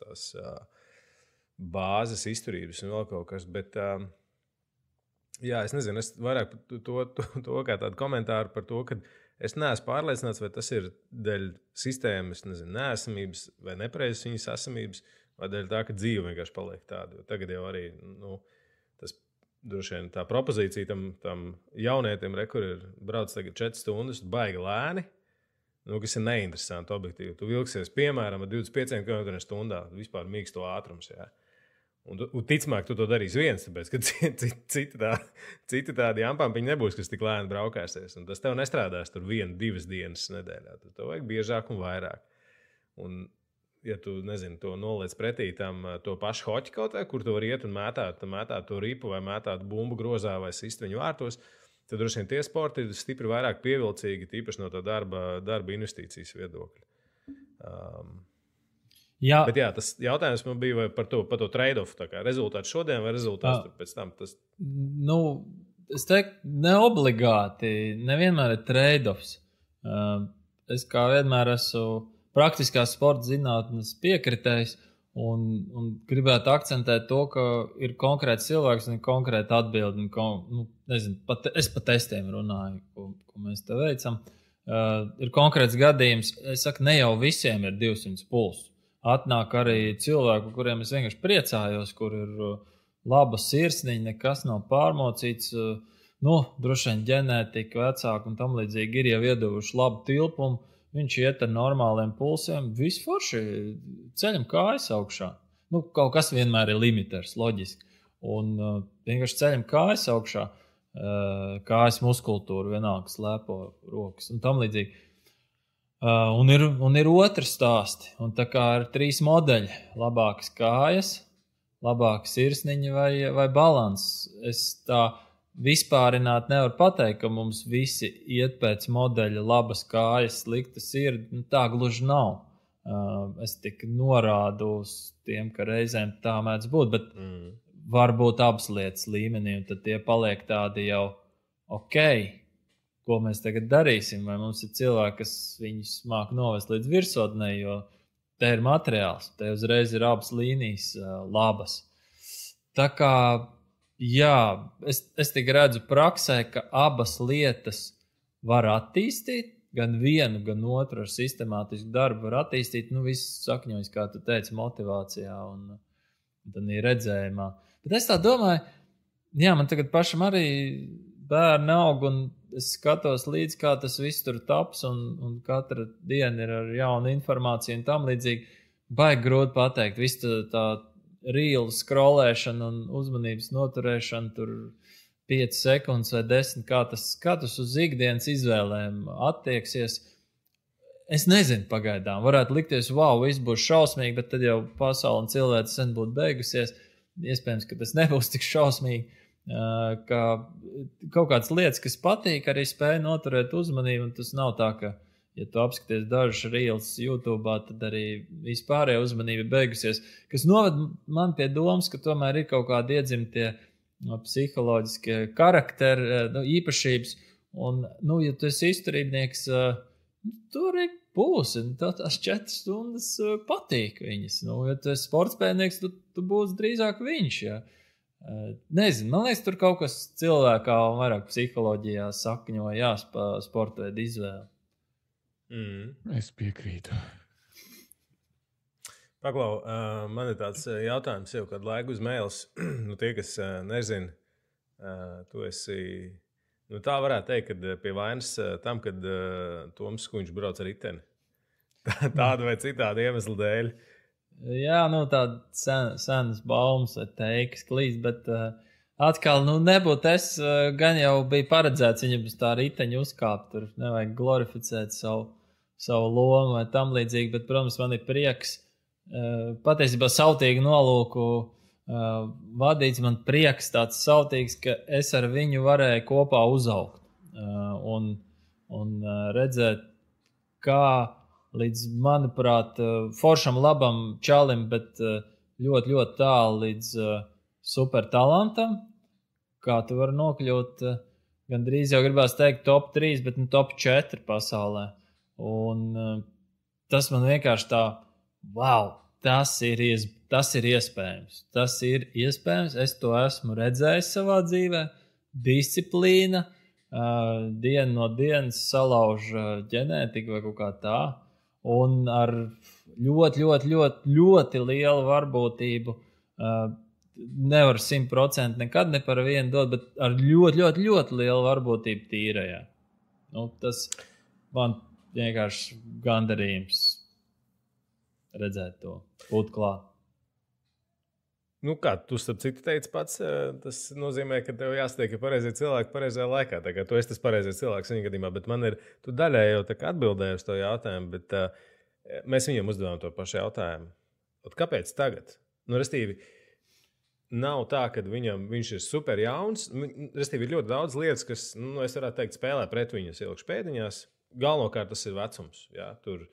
bāzes izturības un vēl kaut kas. Bet, es nezinu, es vairāk to kā tādu komentāru par to, ka es neesmu pārliecināts, vai tas ir dēļ sistēmas, neesamības vai nepareizas viņas esamības, vai dēļ tā, ka dzīve vienkārši paliek tāda. Tagad jau arī tas droši vien tā propozīcija tam jaunietim, kur ir brauc tagad 4 stundas, baigi lēni, kas ir neinteresanti objektīvi. Tu vilksies, piemēram, ar 25 km/h, vispār mīksto ātrums. Jā. Un ticamāk, tu to darīsi viens, tāpēc, ka citi tādi jampampiņi nebūs, kas tik lēni braukāsies. Un tas tev nestrādās tur 1-2 dienas nedēļā. Tev vajag biežāk un vairāk. Un, ja tu, to noliec pretī tam to pašu hoķi kaut kā, kur tu vari iet un mētāt to ripu vai mētāt bumbu grozā vai sist viņu vārtos, tad droši vien tie sporti ir stipri vairāk pievilcīgi, tīpaši no tā darba investīcijas viedokļa. Jā. Bet tas jautājums man bija par to trade-off. Rezultāts šodien vai rezultāts pēc tam? Es teiktu, neobligāti, nevienmēr ir trade-offs. Es kā vienmēr esmu praktiskās sporta zinātnes piekritējis un gribētu akcentēt to, ka ir konkrēts cilvēks un ir konkrēta atbilde. Nezinu, es pa testiem runāju, ko mēs te veicam. Ir konkrēts gadījums, es saku, ne jau visiem ir 200 pulsu. Atnāk arī cilvēku, kuriem es vienkārši priecājos, kur ir laba sirsniņa, nekas nav pārmocīts, droši vien ģenētika, vecāki un tam līdzīgi ir jau iedevuši labu tilpumu. Viņš iet ar normāliem pulsiem, viss forši ceļam kājas augšā. Kaut kas vienmēr ir limiters, loģiski. Un vienkārši ceļam kājas augšā, kājas muskultūra, vienalga slēpo rokas un tam līdzīgi. Un ir otrs stāsti. Un tā kā ir 3 modeļi. Labākas kājas, labāka sirsniņa vai balanss. Es tā vispārināt nevaru pateikt, ka mums visi iet pēc modeļa labas kājas, slikta sirds. Tā gluži nav. Es tikai norādu uz tiem, ka reizēm tā mēdz būt, bet varbūt abas lietas līmenī, un tad tie paliek tādi jau ok, ko mēs tagad darīsim, vai mums ir cilvēki, kas viņus māk novest līdz virsotnē, jo te ir materiāls, te uzreiz ir abas līnijas labas. Tā kā jā, es tik redzu praksē, ka abas lietas var attīstīt, gan vienu, gan otru ar sistemātisku darbu var attīstīt, viss sakņojas, kā tu teici, motivācijā un tad ir redzējumā. Bet es tā domāju, jā, man tagad pašam arī bērni aug, un es skatos līdz, kā tas viss tur taps, un katra diena ir ar jaunu informāciju un tam līdzīgi. Baigi grūti pateikt, viss tā rīlu skrolēšana un uzmanības noturēšana tur 5 sekundes vai 10, kā tas uz ikdienas izvēlēm attieksies. Es nezinu pagaidām. Varētu likties, wow, viss būs šausmīgi, bet tad jau pasaule un cilvēks sen būtu beigusies. Iespējams, ka tas nebūs tik šausmīgi, ka kaut kādas lietas, kas patīk, arī spēja noturēt uzmanību, un tas nav tā, ka, ja tu apskaties dažas reels YouTube, tad arī vispārējā uzmanība beigusies, kas noved man pie domas, ka tomēr ir kaut kādi iedzimtie psiholoģiskie karakteri, īpašības, un, ja tu esi izturībnieks, tu arī būsi, tās 4 stundas patīk viņas, ja tu esi sportspējnieks, tu būsi drīzāk viņš, ja. Nezinu, man liekas, tur kaut kas cilvēkā un vairāk psiholoģijā sakņojās pa sporta veidu izvēli. Es piekrītu. Paklau, man ir tāds jautājums jau kādu laiku uz mēles. Tie, kas nezina, tu esi, tā varētu teikt, kad pie vainas tam, kad Toms Skuņš brauc ar riteni. Tādu vai citādu iemeslu dēļ. Jā, tāda senas baumas vai teikas klīst, bet atkal, nebūtu es, gan jau bija paredzēts viņam uz tā riteņa uzkāpt, tur nevajag glorificēt savu lomu vai tam līdzīgi, bet, protams, man ir prieks, patiesībā sautīgu nolūku vadīts, man prieks tāds sautīgs, ka es ar viņu varēju kopā uzaugt un redzēt, kā līdz, manuprāt, foršam labam čalim, bet ļoti, ļoti tālu līdz super talantam, kā tu vari nokļūt, gandrīz jau gribās teikt top 3, bet top 4 pasaulē. Un tas man vienkārši tā, wow, tas ir iespējams. Tas ir iespējams, es to esmu redzējis savā dzīvē, disciplīna, diena no dienas salauž ģenētiku vai kaut kā tā. Un ar ļoti, ļoti, ļoti, ļoti lielu varbūtību, nevar 100% nekad ne par vienu dot, bet ar ļoti, ļoti, ļoti lielu varbūtību tīrajā. Tas man vienkārši gandarījums redzēt to, būt klāt. Kā tu starp citu teici pats, tas nozīmē, ka tev jāsatiek pareizie cilvēki pareizajā laikā. Tā kā tu esi tas pareizais cilvēks viņa gadījumā, bet man ir, tu daļai jau tā kā atbildēji uz to jautājumu, bet mēs viņam uzdevām to pašu jautājumu. Kāpēc tagad? Restīvi, nav tā, ka viņš ir super jauns. Restīvi, ir ļoti daudz lietas, kas, es varētu teikt, spēlē pret viņus ielikšu pēdiņās. Galvenokārt tas ir vecums, jā, tur.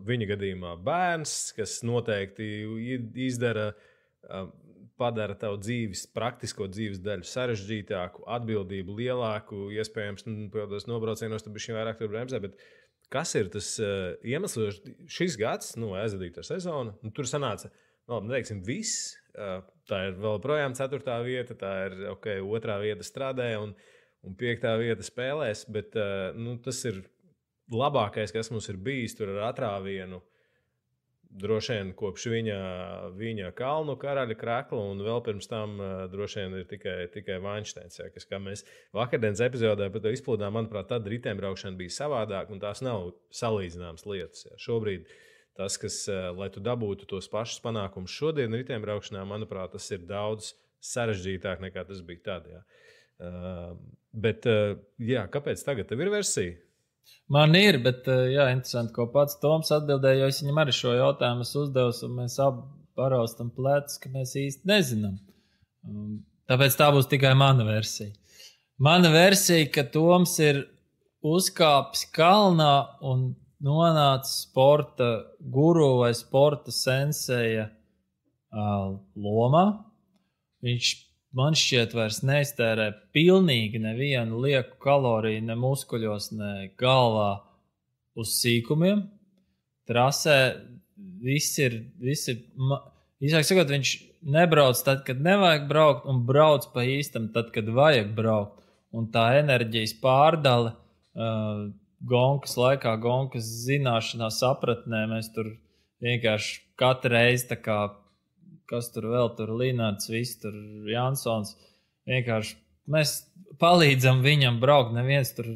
Viņa gadījumā bērns, kas noteikti izdara padara tavu praktisko dzīves daļu sarežģītāku, atbildību lielāku, iespējams, nobraucienos tu bišķi vairāk tur bremzē, bet kas ir tas iemesls, šis gads, aizvadīta sezona, tur sanāca, teiksim, viss, tā ir vēl projām 4. vieta, tā ir, 2. vieta strādē un 5. vieta spēlēs, bet tas ir labākais, kas mums ir bijis tur ar atrāvienu, droši vien kopš viņa kalnu karaļa krekla, un vēl pirms tam droši vien ir tikai Vainšteins. Kas, kā mēs vakardienas epizodē par to izplūdām, manuprāt, tad riteņbraukšana bija savādāk, un tās nav salīdzināmas lietas. Jā. Šobrīd tas, kas, lai tu dabūtu tos pašus panākumus šodien riteņbraukšanā, manuprāt, tas ir daudz sarežģītāk nekā tas bija tad. Jā. Bet, kāpēc tagad tev ir versija? Man ir, bet interesanti, ko pats Toms atbildēja, jo es viņam arī šo jautājumu uzdevu, un mēs abi paraustam plecus, ka mēs īsti nezinām. Tāpēc tā būs tikai mana versija. Mana versija, ka Toms ir uzkāpis kalnā un nonācis sporta guru vai sporta senseja lomā. Viņš man šķiet vairs neiztērē pilnīgi nevienu lieku kaloriju, ne muskuļos, ne galvā uz sīkumiem. Trasē viss ir īsāk sakot, viņš nebrauc tad, kad nevajag braukt, un brauc pa īstam tad, kad vajag braukt. Un tā enerģijas pārdale gonkas laikā, gonkas zināšanā, sapratnē, mēs tur vienkārši katru reizi tā kā kas tur vēl, tur Linards, viss tur Jansons. Vienkārši mēs palīdzam viņam braukt, neviens tur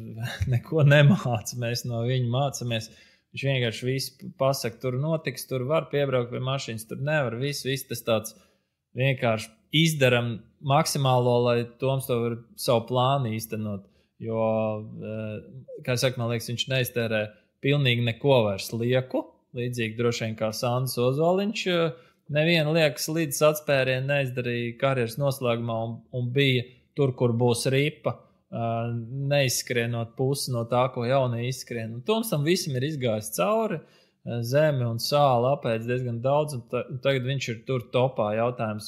neko nemāca, mēs no viņa mācamies. Viņš vienkārši visu pasaka, tur notiks, tur var piebraukt pie mašīnas, tur nevar, viss tas tāds vienkārši izdaram maksimālo, lai Toms to var savu plānu īstenot. Jo, kā saka, man liekas, viņš neiztērē pilnīgi neko vairs lieku, līdzīgi droši vien kā Sandis Ozoliņš, neviena liekas līdz atspērienu neizdarīja karjeras noslēgumā un bija tur, kur būs ripa, neizskrienot pusi no tā, ko jaunie izskrien. Un Toms tam visam ir izgājis cauri, zemi un sāli apēdis diezgan daudz, un tagad viņš ir tur topā. Jautājums,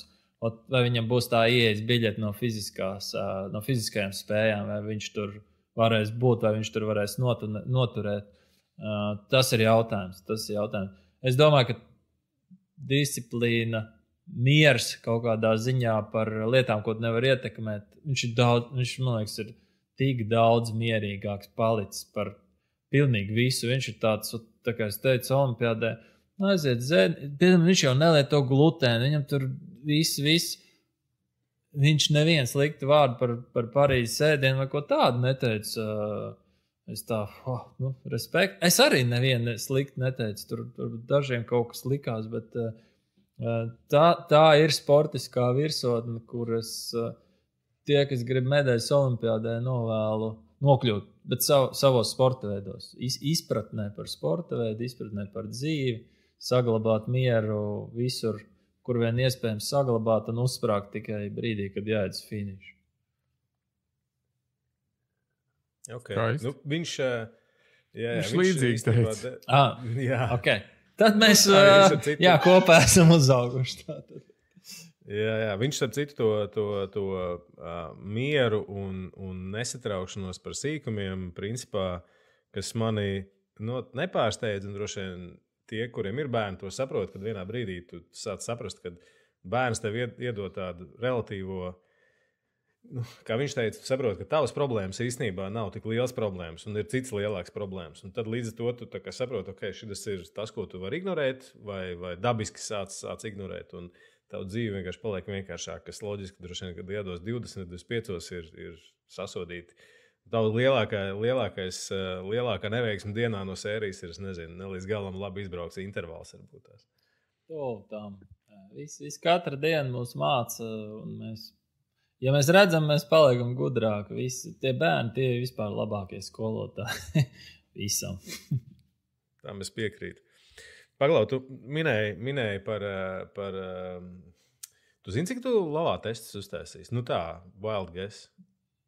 vai viņam būs tā ieejas biļete no fiziskajām spējām, vai viņš tur varēs būt, vai viņš tur varēs noturēt. Tas ir jautājums. Es domāju, ka disciplīna, miers kaut kādā ziņā par lietām, ko nevar ietekmēt. Viņš, man liekas, ir tik daudz mierīgāks palicis par pilnīgi visu. Viņš ir tāds, tā kā es teicu, olimpiādē, aiziet viņš jau nelieto glutēnu, viņam tur viss. Viņš neviens sliktu vārdu par Parīzes ēdienu vai ko tādu neteica. Es tā, respekt. Es arī nevienu slikti neteicu, tur dažiem kaut kas likās, bet tā ir sportiskā virsotne, kuras tie, kas grib medaļas olimpiādē, novēlu nokļūt, bet savos sporta veidos. Izpratnē par sporta veidu, izpratnē par dzīvi, saglabāt mieru visur, kur vien iespējams saglabāt un uzsprāgt tikai brīdī, kad jāiet uz finišu. Okay. Viņš līdzīgs teica. Okay. Tad mēs kopā esam uzauguši. Jā, viņš ar citu to mieru un nesatraukšanos par sīkumiem, principā, kas mani nepārsteidz, un droši vien tie, kuriem ir bērni, to saprot, kad vienā brīdī tu sāc saprast, ka bērns tev iedod tādu relatīvo, kā viņš teica, saprot, ka tavas problēmas īstenībā nav tik liels problēmas un ir cits lielāks problēmas. Un tad līdz ar to tu saproti, šis ir tas, ko tu vari ignorēt vai dabiski sāc ignorēt. Un tavu dzīvi vienkārši paliek vienkāršāk, kas loģiski, droši vien, kad iedos 20, 25 ir sasodīti. Tavu lielākā neveiksme dienā no sērijas ir, es nezinu, ne līdz galam labi izbraukts intervāls varbūt tās. Viss katra diena mūs māca un mēs. Ja mēs redzam, mēs paliekam gudrāki. Visi tie bērni, tie ir vispār labākie skolotāji visam. Tam es piekrītu. Paglau, tu minēji par tu zini, cik tu lavā testus uztaisīs? Tā, wild guess.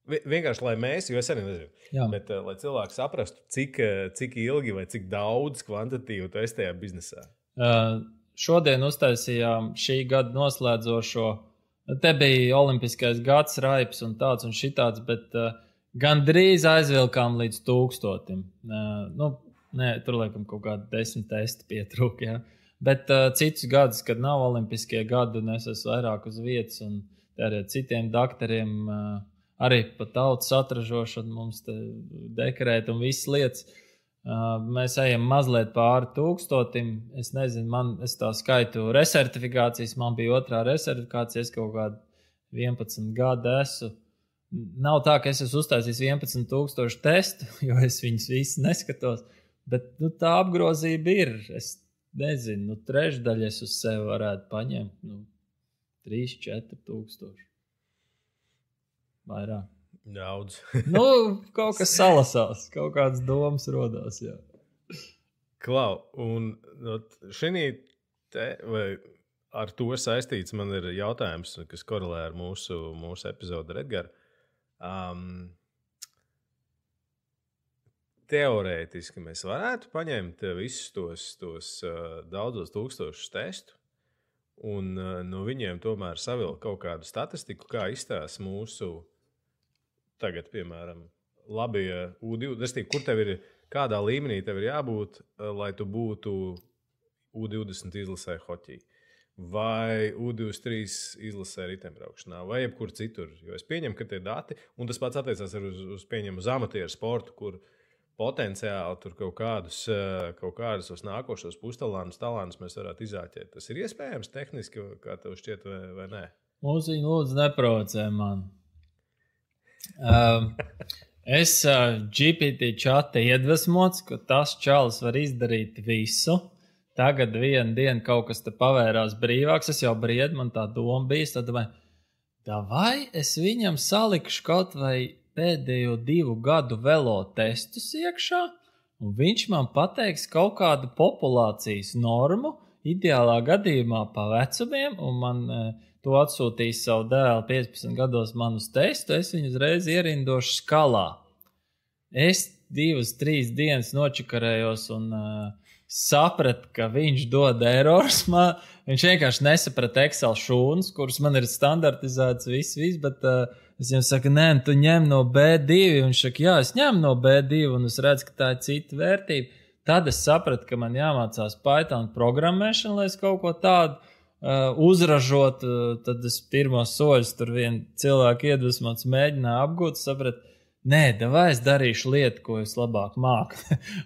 Vienkārši, lai mēs, jo es arī nezinu, bet lai cilvēki saprastu, cik ilgi vai cik daudz kvantitīvu tu esi tajā biznesā. Šodien uztaisījām šī gada noslēdzošo Te bija olimpiskais gads, raips un tāds un šitāds, bet gandrīz aizvilkām līdz 1000. Nē, tur laikam kaut kādi 10 testi pietrūk, jā. Bet citus gadus, kad nav olimpiskie gadi un es esmu vairāk uz vietas un arī citiem doktoriem arī pa tautas atražošanu mums te dekrēt un visas lietas. Mēs ejam mazliet pāri 1000. Es nezinu, es tā skaitu resertifikācijas, man bija otrā resertifikācija, es kaut kādu 11 gadu esmu. Nav tā, ka es esmu uztaisījis 11,000 testu, jo es viņus visus neskatos, bet tā apgrozība ir. Es nezinu, trešdaļa es uz sevi varētu paņemt, 3-4 tūkstoši. Vairāk. Daudz. Kaut kas salasās, kaut kādas domas rodās, jā. Klau, un šī vai ar to saistīts man ir jautājums, kas korelē ar mūsu epizodu ar Edgaru. Teorētiski mēs varētu paņemt visus tos daudzos tūkstošus testu un no viņiem tomēr savilkt kaut kādu statistiku, kā izstās mūsu tagad, piemēram, labie U20, kur tev ir, kādā līmenī tev ir jābūt, lai tu būtu U20 izlasē hoķī, vai U23 izlasē ritembraukšanā, vai jebkur citur. Jo es pieņemu, ka tie dati, un tas pats attiecās uz pieņemu uz amatieru sportu, kur potenciāli tur kaut kādus tos nākošos talānus mēs varētu izāķēt. Tas ir iespējams tehniski, kā tev šķiet, vai nē? Mums viņi lūdzu neprovocē man. Es GPT čata iedvesmots, ka tas čalis var izdarīt visu. Tagad vienu dienu kaut kas te pavērās brīvāks, es jau briedu, man tā doma bija, tad vai es viņam salikšu kaut vai pēdējo 2 gadu velo testus iekšā, un viņš man pateiks kaut kādu populācijas normu, ideālā gadījumā pa vecumiem, un man to atsūtīs savu dēlu 15 gados man uz testu, es viņu uzreiz ierindošu skalā. Es 2-3 dienas nočakarējos un sapratu, ka viņš dod errors. Viņš vienkārši nesaprata Excel šūnas, kuras man ir standartizētas viss, bet es viņam saku, nē, tu ņem no B2, un viņš saka, jā, es ņemu no B2, un es redzu, ka tā ir cita vērtība. Tad es sapratu, ka man jāmācās Python programmēšana, lai es kaut ko tādu uzražot, tad es pirmos soļus tur vienu cilvēku iedvesmots mēģināju apgūt, sapratu, nē, davai es darīšu lietu, ko es labāk māku,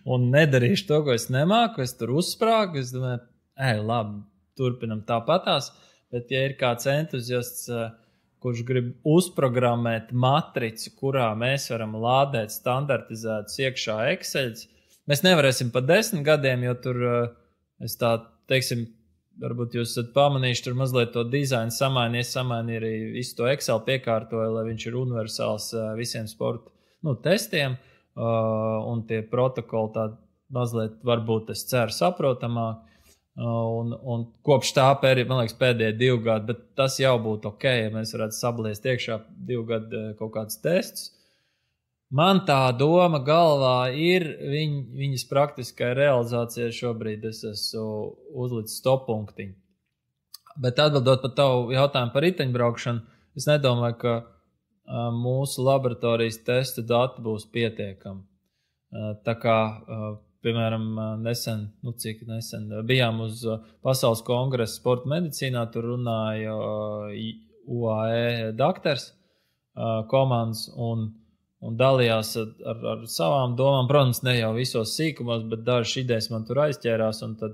un nedarīšu to, ko es nemāku, es tur uzsprāgu, es domāju, labi, turpinam tāpatās, bet ja ir kāds entuziasts, kurš grib uzprogrammēt matricu, kurā mēs varam lādēt standartizētus iekšā Exceļus, mēs nevarēsim pa 10 gadiem, jo tur es tā, teiksim, varbūt jūs esat pamanījuši, tur mazliet to dizainu samaini arī visu to Excel piekārtoju, lai viņš ir universāls visiem sporta testiem, un tie protokoli tādi mazliet, varbūt es ceru, saprotamāk. Un kopš tā perioda, man liekas, pēdējie 2 gadi, bet tas jau būtu ok, ja mēs varētu sabliest iekšā 2 gadu kaut kādus testus. Man tā doma galvā ir, viņas praktiskai realizācijai šobrīd es esmu uzlicis stoppunktiņu. Bet atbildot par tavu jautājumu par riteņbraukšanu, es nedomāju, ka mūsu laboratorijas testu dati būs pietiekami. Tā kā, piemēram, nesen bijām uz Pasaules kongresa sporta medicīnā, tur runāja UAE doktors komandas un dalījās ar savām domām. Protams, ne jau visos sīkumos, bet dažas idejas man tur aizķērās, un tad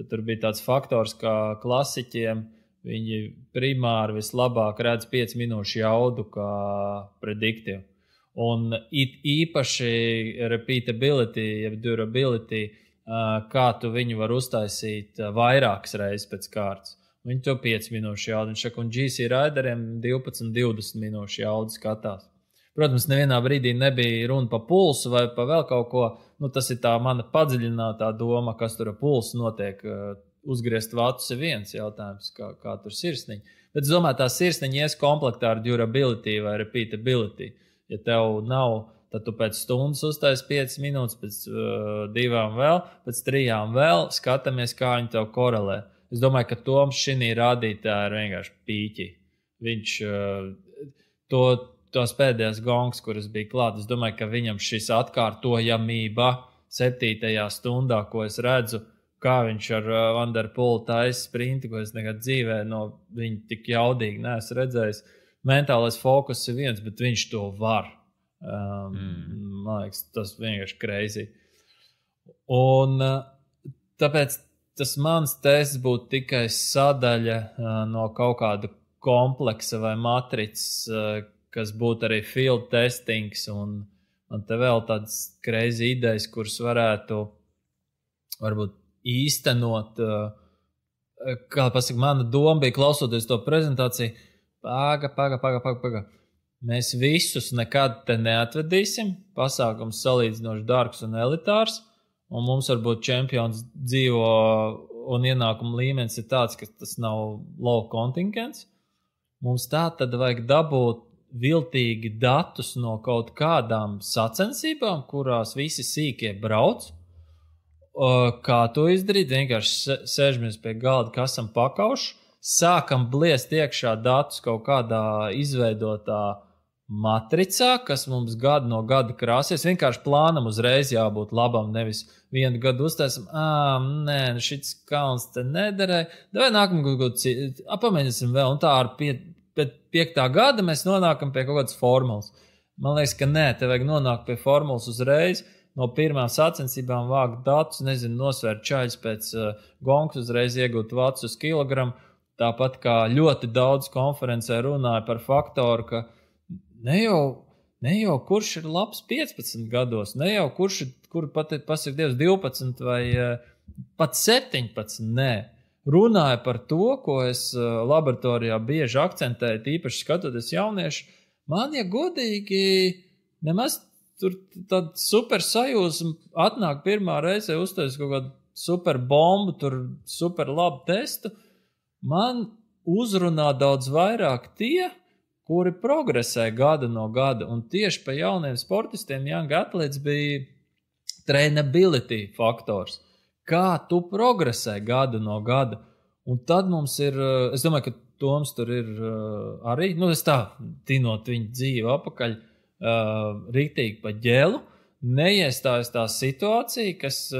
tur bija tāds faktors, kā klasiķiem viņi primāri vislabāk redz 5 minūšu jaudu kā prediktīvu. Un īpaši repeatability, jeb durability, kā tu viņu var uztaisīt vairākas reizes pēc kārtas. Viņi to 5 minūšu jaudu, un GC rideriem 12-20 minūšu jaudu skatās. Protams, nevienā brīdī nebija runa par pulsu vai par vēl kaut ko. Tas ir tā mana padziļinātā doma, kas tur ar pulsu notiek. Uzgriezt vatus ir viens jautājums, kā tur sirsniņa. Bet es domāju, tā sirsniņa ies komplektā ar durability vai repeatability. Ja tev nav, tad tu pēc stundas uztaisi 5 minūtes, pēc 2 vēl, pēc 3 vēl, skatāmies, kā viņi tev korelē. Es domāju, ka Toms šī rādītā ir vienkārši pīķi. viņš tos pēdējās gongs, kuras bija klāt, es domāju, ka viņam šis atkārtojamība 7. stundā, ko es redzu, kā viņš ar Van der Poelu taisa sprinti, ko es nekad dzīvē no viņa tik jaudīgi neesmu redzējis. Mentālais fokus ir viens, bet viņš to var. Man liekas, tas vienkārši crazy. Un tāpēc tas mans tests būtu tikai sadaļa no kaut kāda kompleksa vai matricas, kas būtu arī field testings, un te vēl tādas crazy idejas, kuras varētu varbūt īstenot. Kā pasaka, mana doma bija klausoties to prezentāciju, paga. Mēs visus nekad te neatvedīsim. Pasākums salīdzinoši dārgs un elitārs. Un mums varbūt čempions dzīvo un ienākuma līmenis ir tāds, ka tas nav low contingents. Mums tā tad vajag dabūt viltīgi datus no kaut kādām sacensībām, kurās visi sīkie brauc. Kā to izdarīt? Vienkārši sēžamies pie galda, kasam pakaušu, sākam bliest iekšā datus kaut kādā izveidotā matricā, kas mums gadu no gada krāsies. Vienkārši plānam uzreiz jābūt labam, nevis vienu gadu uztaisam, nē, šis kalns te nederēja, vai nākamā gadu pamēģināsim vēl, un tā ar pēc 5. gada mēs nonākam pie kaut kādas formulas. Man liekas, ka nē, te vajag nonākt pie formulas uzreiz, no pirmām sacensībām vākt datus, nosvērt čaļus pēc gongs, uzreiz iegūt vats uz kilogramu, tāpat kā ļoti daudz konferencē runāja par faktoru, ka ne jau kurš ir labs 15 gados, ne jau kur pasaka Dievs 12 vai pat 17, nē. Runāja par to, ko es laboratorijā bieži akcentēju, tīpaši skatoties jaunieši. Man, ja godīgi, nemaz tur tāda super sajūsma atnāk pirmā reize, uztais kaut kādu super bombu, tur super labu testu. Man uzrunā daudz vairāk tie, kuri progresē gadu no gada. Un tieši pa jauniem sportistiem young athletes bija trainability faktors. Kā tu progresē gadu no gada. Un tad mums ir, es domāju, ka Toms tur ir arī, es tā tinot viņu dzīvi apakaļ, riktīgi pa ģelu, neiestājas tā situācija, kas,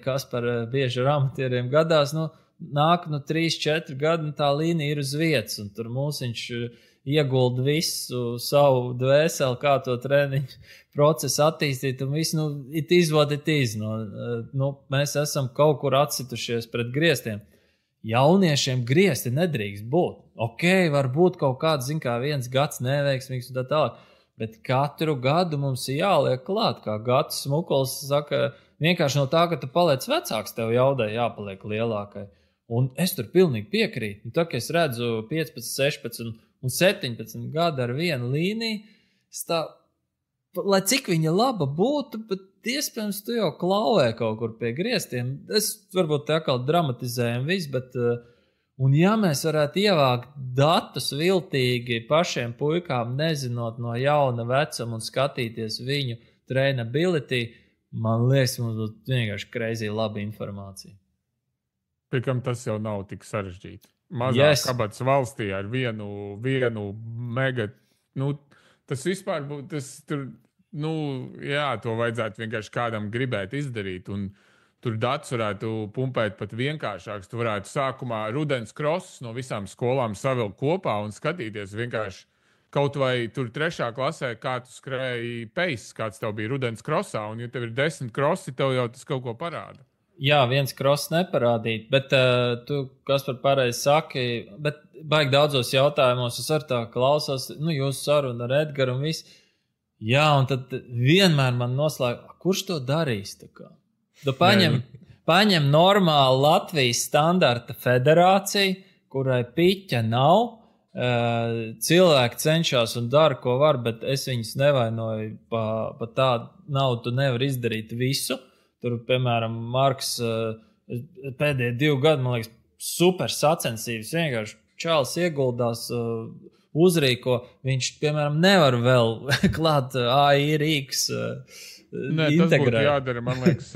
kas par bieži ar amatieriem gadās, nāk 3-4 gadi, un tā līnija ir uz vietas, un tur mūsiņš iegulda visu savu dvēseli, kā to treniņu procesu attīstīt, un visu, it is what it is. Mēs esam kaut kur atsitušies pret griestiem. Jauniešiem griesti nedrīkst būt. Ok, varbūt kaut kāds, viens gads neveiksmīgs un tā tālāk, bet katru gadu mums ir jāliek klāt, kā Gatis Smukuls saka, vienkārši no tā, ka tu paliec vecāks, tev jaudai jāpaliek lielākai. Un es tur pilnīgi piekrītu. Un tā, ka es redzu 15, 16 un 17 gadu ar vienu līniju, lai cik viņa laba būtu, bet iespējams tu jau klauvē kaut kur pie griestiem. Es varbūt tā kā dramatizējam visu, bet un ja mēs varētu ievākt datus viltīgi pašiem puikām, nezinot no jauna vecuma un skatīties viņu trainability, man liekas, mums būtu vienkārši crazy laba informācija. Pirkam tas jau nav tik sarežģīti. Mazāk kabatas valstī ar vienu mega, tas vispār būtu, to vajadzētu vienkārši kādam gribēt izdarīt, un tur datus varētu pumpēt pat vienkāršāks. Tu varētu sākumā rudens crosses no visām skolām savilkt kopā un skatīties vienkārši kaut vai tur 3. klasē, kā tu skrēji pace, kāds tev bija rudens crossā, un ja tev ir 10 crossi, tev jau tas kaut ko parāda. Jā, viens cross neparādīt, bet tu, kas par pareizi saki, bet baigi daudzos jautājumos es ar tā klausos, jūsu sarunu ar Edgaru un visu. Jā, un tad vienmēr man noslēg, kurš to darīs? Tu paņem normālu Latvijas standarta federāciju, kurai piķa nav, cilvēki cenšas un dara, ko var, bet es viņus nevainoju pa tādu naudu, tu nevari izdarīt visu. Tur, piemēram, Marks pēdējie 2 gadi, man liekas, super sacensības. Vienkārši čāls ieguldās, uzrīko. Viņš, piemēram, nevar vēl klāt AI rīks integrēt. Tas būtu jādara, man liekas,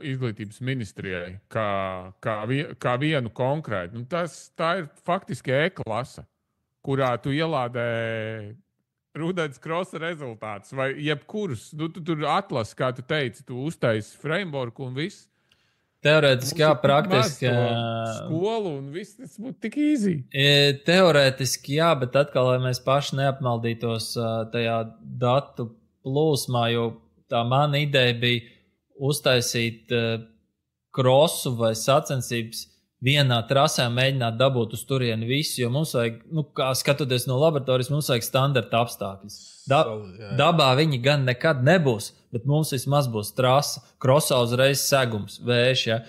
izglītības ministrijai kā vienu konkrētu. Tā ir faktiski E-klase, kurā tu ielādē rudens krosa rezultātus vai jebkurus. Tu tur atlasi, kā tu teici, tu uztaisi framework un viss. Teorētiski, jā, praktiski. Skolu un viss, tas būtu tik easy. Teorētiski, jā, bet atkal, lai mēs paši neapmaldītos tajā datu plūsmā, jo tā mana ideja bija uztaisīt krosu vai sacensības vienā trasē, mēģināt dabūt uz turieni visu, jo mums vajag, kā skatoties no laboratorijas, mums vajag standarta apstākļus. Dabā viņi gan nekad nebūs, bet mums vismaz būs trasa, krosā uzreiz segums, vējš, ja.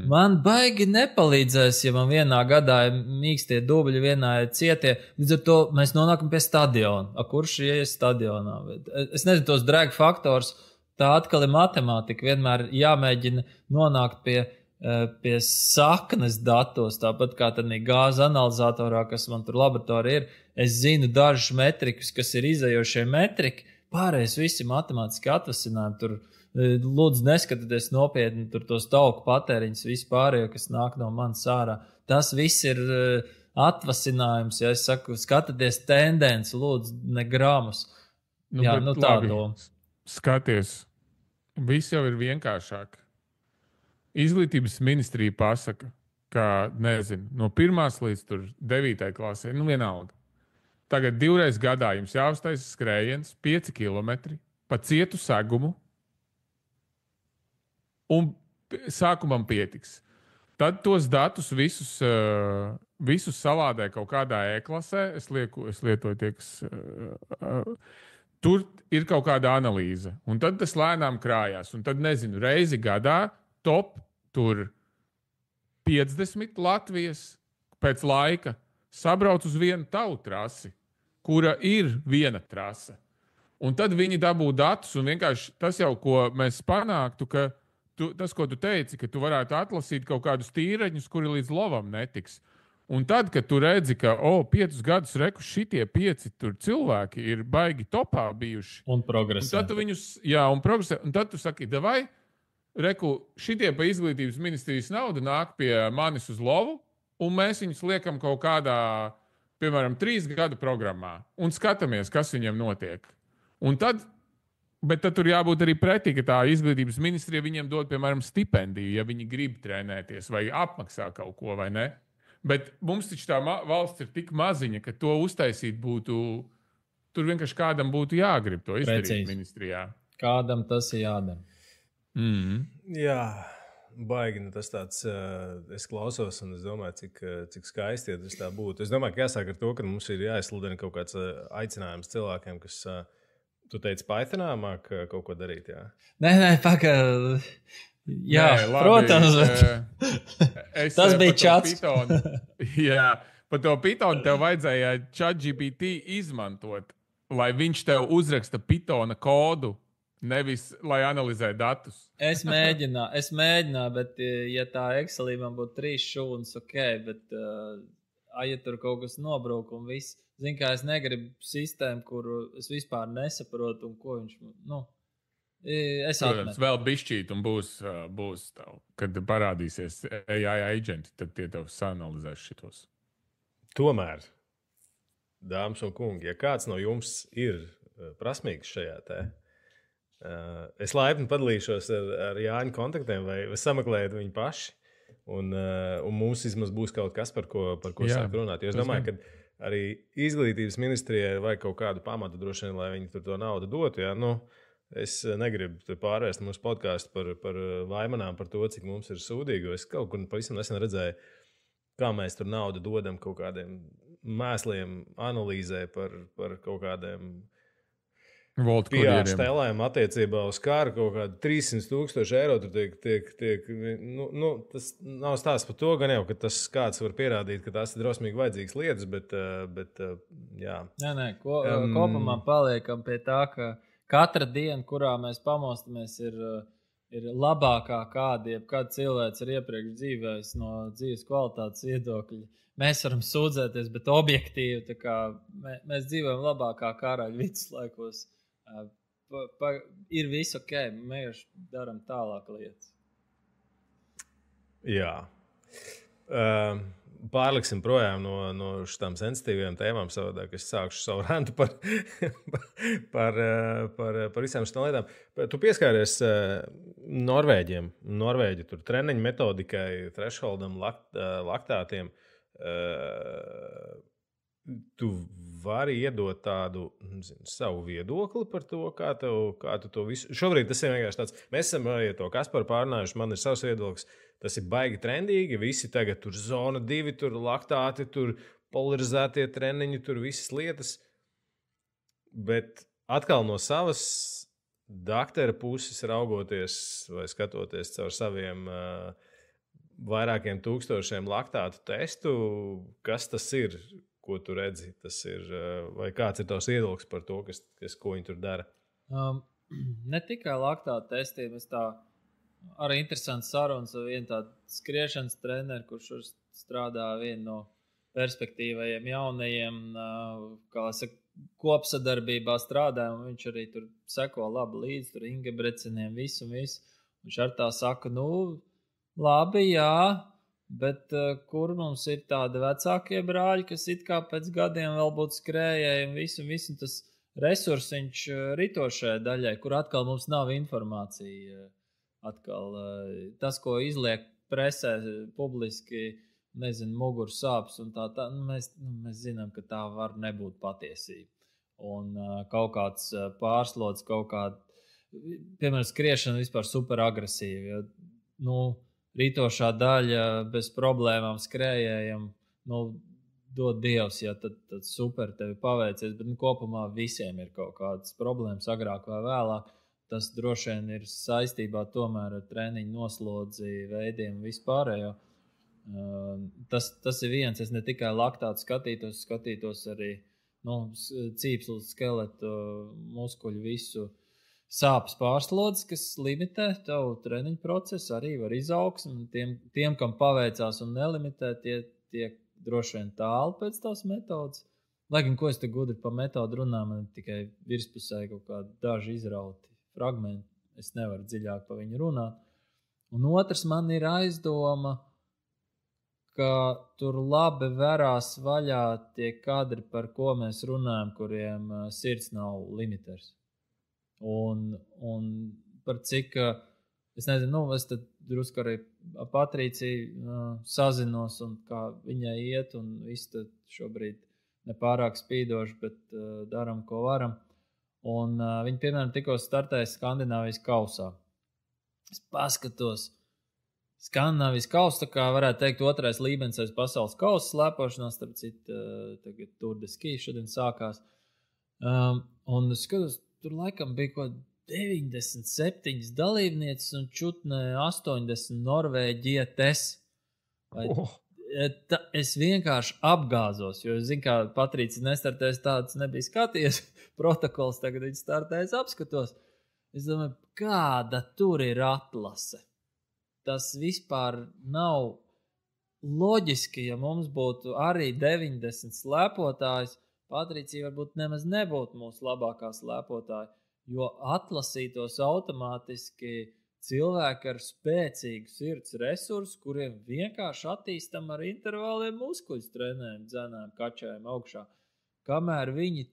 Man baigi nepalīdzēs, ja man vienā gadā ir mīkstie dubļi, vienā ir cietie, līdz ar to mēs nonākam pie stadiona. Kurš ies stadionā? Es nezinu, tos drag faktors, tā atkal ir matemātika, vienmēr jāmēģina nonākt pie saknes datos, tāpat kā tad gāzes analizatorā, kas man tur laboratorija ir. Es zinu dažus metrikus, kas ir izējošie metriki, pārējais visi matemātiski atvasinājumi. Tur lūdzu neskatieties nopietni, tur tos tauku patēriņus, vispārējo, kas nāk no manas ārā. Tas viss ir atvasinājums, ja es saku, skatieties tendenci, lūdzu, ne gramus. Jā, tā doma. Skaties, viss jau ir vienkāršāk. Izglītības ministrija pasaka, ka, nezinu, no 1. līdz 9. klasē, vienalga. Tagad 2 reizes gadā jums jāuztaisa skrējiens 5 kilometri pa cietu segumu un sākumam pietiks. Tad tos datus visus salādē kaut kādā E-klasē. Es lietoju tie, kas... Tur ir kaut kāda analīze, un tad tas lēnām krājās. Un tad, nezinu, reizi gadā top tur 50 Latvijas pēc laika sabrauc uz vienu tavu trasi, kura ir viena trasa. Un tad viņi dabū datus, un vienkārši tas jau, ko mēs panāktu, ka tas, ko tu teici, ka tu varētu atlasīt kaut kādus tīreņus, kuri līdz lovam netiks. Un tad, kad tu redzi, ka 5 gadus šitie 5 cilvēki ir baigi topā bijuši. Un progresē. Un tad tu viņus, un progresē. Un tad tu saki, davai, šitie pa izglītības ministrijas naudu nāk pie manis uz lovu, un mēs viņus liekam kaut kādā, piemēram, 3 gadu programmā. Un skatāmies, kas viņam notiek. Bet tad tur jābūt arī pretī, ka tā izglītības ministrija viņiem dod, piemēram, stipendiju, ja viņi grib trenēties vai apmaksā kaut ko, vai ne? Bet mums taču tā valsts ir tik maziņa, ka to uztaisīt būtu, tur vienkārši kādam būtu jāgrib to izdarīt ministrijā. Kādam tas ir jādara. Jā, baigi, tas tāds, es klausos un es domāju, cik skaisti tas tā būtu. Es domāju, ka jāsāk ar to, ka mums ir jāizsludina kaut kāds aicinājums cilvēkiem, kas, tu teici, Pythonā māk kaut ko darīt, jā? Nē, pagaid. Jā, nē, protams. Tas bija čats. Jā, par to Pythonu tev vajadzēja ChatGPT izmantot, lai viņš tev uzraksta Pythona kodu, nevis lai analizē datus. Es mēģināju, bet ja tā Excelī man būtu 3 šūnas, ok, bet ja tur kaut kas nobrauc un viss, zin kā es negribu sistēmu, kuru es vispār nesaprotu un ko viņš, es atmetu. Vēl bišķīt un būs tev, kad parādīsies AI agenti, tad tie tev sanalizēs šitos. Tomēr, dāmas un kungi, ja kāds no jums ir prasmīgs šajā te, es laipni padalīšos ar Jāņa kontaktiem vai sameklējiet viņu paši, un mums vismaz būs kaut kas, par ko sāk runāt. Jo es domāju, ka arī izglītības ministrijai vajag kaut kādu pamatu droši vien, lai viņi tur to naudu dotu, jā, Es negribu pārvērst mūsu podkāstu par vaimanām par to, cik mums ir sūdīgi. Es kaut kur pavisam nesen redzēju, kā mēs tur naudu dodam kaut kādiem mēsliem, analīzē par kaut kādiem PR stelēm attiecībā uz kāru. Kaut kādi 300,000 eiro tur tiek tas nav stāsts par to, gan jau, ka tas kāds var pierādīt, ka tās ir drausmīgi vajadzīgas lietas, bet jā. Nē, kopumā paliekam pie tā, ka katra diena, kurā mēs pamostamies, ir labākā kāda cilvēks ir iepriekš dzīvējis no dzīves kvalitātes viedokļa. Mēs varam sūdzēties, bet objektīvi tā kā, mēs dzīvojam labākā karaļa viduslaikos. Ir viss ok, mēs darām tālāk lietas. Jā. Pārliksim projām no šitām sensitīvajām tēmām savādāk. Es sākšu savu rantu par visām šitām lietām. Tu pieskāries Norvēģiem. Norvēģi tur treniņu metodikai, thresholdam, laktātiem. Tu vari iedot tādu savu viedokli par to, kā tu to visu. Šobrīd tas ir vienkārši tāds. Mēs esam arī to Kasparu pārnājuši. Man ir savs viedoklis. Tas ir baigi trendīgi. Visi tagad tur zona 2, tur laktāti, tur polarizētie treniņi, tur visas lietas. Bet atkal no savas daktera puses raugoties vai skatoties caur saviem vairākiem tūkstošiem laktātu testu, kas tas ir, ko tu redzi? Tas ir, vai kāds ir tavs viedoklis par to, ko viņi tur dara? Ne tikai laktātu testiem, es tā arī interesants sarunas ar vienu tādu skriešanas treneru, kurš strādā vienu no perspektīvajiem jaunajiem, kā saka, kopsadarbībā strādājam, un viņš arī tur seko labi līdzi, tur Ingebretseniem, visu. Viņš ar tā saka, labi, jā, bet kur mums ir tādi vecākie brāļi, kas it kā pēc gadiem vēl būtu skrējēji un visu, tas resursiņš ritošajai daļai, kur atkal mums nav informācija. Atkal tas, ko izliek presē publiski, nezinu, muguras sāpes un tā, mēs zinām, ka tā var nebūt patiesība. Un kaut kāds pārslods, kaut kāda, piemēram, skriešana vispār super agresīva. Rītošā daļa bez problēmām skrējējam, dod Dievs, ja tad super tevi paveicies, bet kopumā visiem ir kaut kādas problēmas agrāk vai vēlāk. Tas droši vien ir saistībā tomēr ar treniņu noslodzi veidiem vispārējo. Tas ir viens. Es ne tikai laktātu skatītos arī cīpslu, skeletu, muskuļu, visu sāpes pārslodzes, kas limitē tavu treniņu procesu, arī var izaugsmi. Tiem, kam paveicās un nelimitē, tie droši vien tālu pēc tās metodas. Lai gan, ko es te gudri pa metodu runāju, man tikai virspusē kaut kādi daži izrauti fragmenti. Es nevaru dziļāk par viņu runāt. Un otrs man ir aizdoma, ka tur labi verās vaļā tie kadri, par ko mēs runājam, kuriem sirds nav limiters. Un par cik, es nezinu, es tad drusku arī Patrīciju sazinos un kā viņai iet un viss tad šobrīd nepārāk spīdoši, bet daram, ko varam. Un viņi, piemēram, tikko startēja Skandināvijas kausā. Es paskatos, Skandināvijas kausa, tā kā varētu teikt, otrais līmenis aiz pasaules kausa slēpošanās, starp citu, tagad Tour de Ski šodien sākās. Un es skatos, tur laikam bija kaut 97 dalībnieces un čutne 80 norvēģietes. Es vienkārši apgāzos, jo es zinu, kā Patrīcija nestartēs tāds nebija skaties protokols, tagad viņi startēs apskatos. Es domāju, kāda tur ir atlase. Tas vispār nav loģiski, ja mums būtu arī 90 slēpotājs, Patrīcija varbūt nemaz nebūtu mūsu labākā slēpotāja, jo atlasītos automātiski cilvēki ar spēcīgu sirds resursu, kuriem vienkārši attīstam ar intervāliem muskuļus trenējam, dzenām, kačējam augšā. Kamēr viņi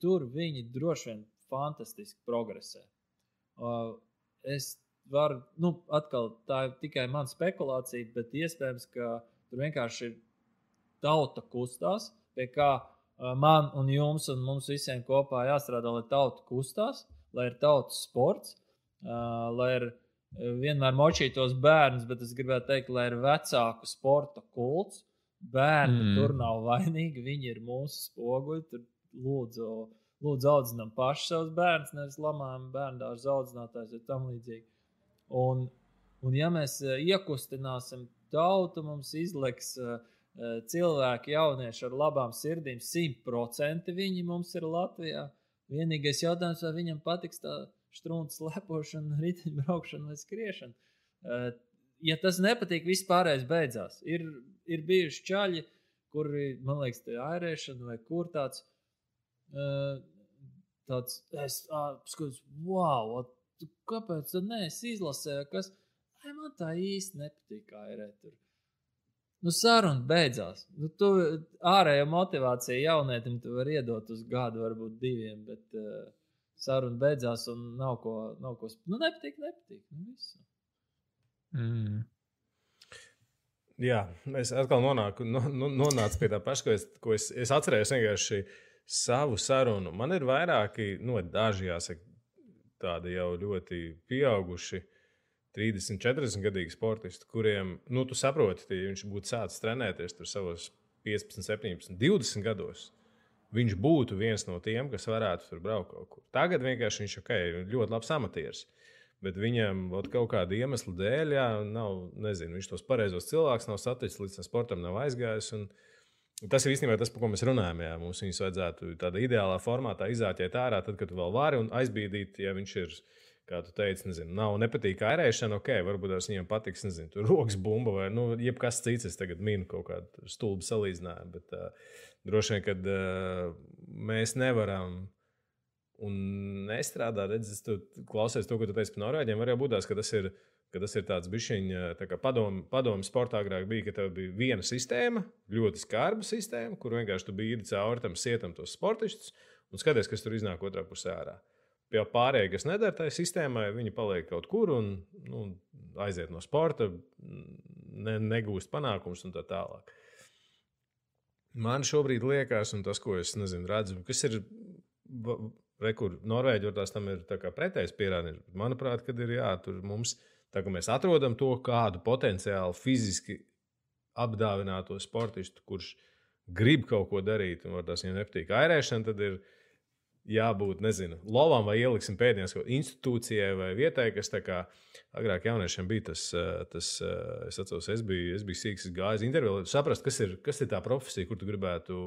droši vien fantastiski progresē. Es varu, atkal tā ir tikai mana spekulācija, bet iespējams, ka tur vienkārši ir tauta kustās, pie kā man un jums un mums visiem kopā jāstrādā, lai tauta kustās, lai ir tautas sports, lai ir vienmēr močītos bērns, bet es gribētu teikt, lai ir vecāku sporta kults. Bērni tur nav vainīgi, viņi ir mūsu spoguļi. Tur lūdzu audzinām paši savus bērnus, nevis lamājam bērndārza audzinātājs vai tam līdzīgi. Un ja mēs iekustināsim tautu, mums izliks cilvēki jaunieši ar labām sirdīm, 100% viņi mums ir Latvijā. Vienīgais jautājums, vai viņam patiks tā štruntas lepošana, riteņbraukšana vai skriešana. Ja tas nepatīk, viss pārējais beidzās. Ir bijuši čaļi, kuri, man liekas, te airēšana vai kur tāds, es skatos, wow, kāpēc tad ne, es izlasēju, kas, man tā īsti nepatīk airēt tur. saruna beidzās. Tu ārējo motivāciju jaunietim tu var iedot uz gadu, varbūt 2, bet saruna beidzās un nav ko nepatīk. Visu. Jā, es atkal nonācu pie tā paša, ko es atcerējos vienkārši savu sarunu. Man ir vairāki, daži jāsaka, tādi jau ļoti pieauguši 30, 40 gadīgi sportisti, kuriem, tu saproti, ja viņš būtu sācis trenēties tur savos 15, 17, 20 gados, viņš būtu viens no tiem, kas varētu tur braukt kaut kur. Tagad vienkārši viņš ir ļoti labs amatieris. Bet viņam kaut kāda iemesla dēļ, viņš tos pareizos cilvēkus nav saticis, līdz tam sportam nav aizgājis. Tas ir īstenībā tas, par ko mēs runājam. Jā. Mums viņus vajadzētu tādā ideālā formātā izāķēt ārā, tad, kad tu vēl vari un aizbīdīt, ja viņš ir, kā tu teici, nepatīk ērēšana, varbūt tās viņam patiks, tur rokas bumba vai jebkas cits. Es tagad minu kaut kādu stulbu salīdzinājumu, bet droši vien, kad mēs nevaram. Un nestrādā, es klausies to, ko tu teici par Norvēģiem. Var jau būt tās, ka tas ir tāds bišķiņa, tā kā padomu sportā agrāk bija, ka tev bija viena sistēma, ļoti skarba sistēma, kur vienkārši tu bīdi cauri tam sietam tos sportistus un skaties, kas tur iznāk otrā pusē ārā. Pie pārējie, kas nedara tai sistēmai, viņi paliek kaut kur un aiziet no sporta, negūst panākumus un tā tālāk. Man šobrīd liekas, un tas, ko es redzu, kas ir... Kur Norvēģi tam ir pretējs pierādījums. Manuprāt, kad ir tur mums, ka mēs atrodam to kādu potenciāli fiziski apdāvināto sportistu, kurš grib kaut ko darīt, un tas viņam nepatīk ērēšana, tad ir jābūt, lovam vai ieliksim pēdējās kaut institūcijai vai vietai, kas agrāk jauniešiem bija tas es atceros, es biju sīks, es gāju interviju, lai saprast, kas ir tā profesija, kur tu gribētu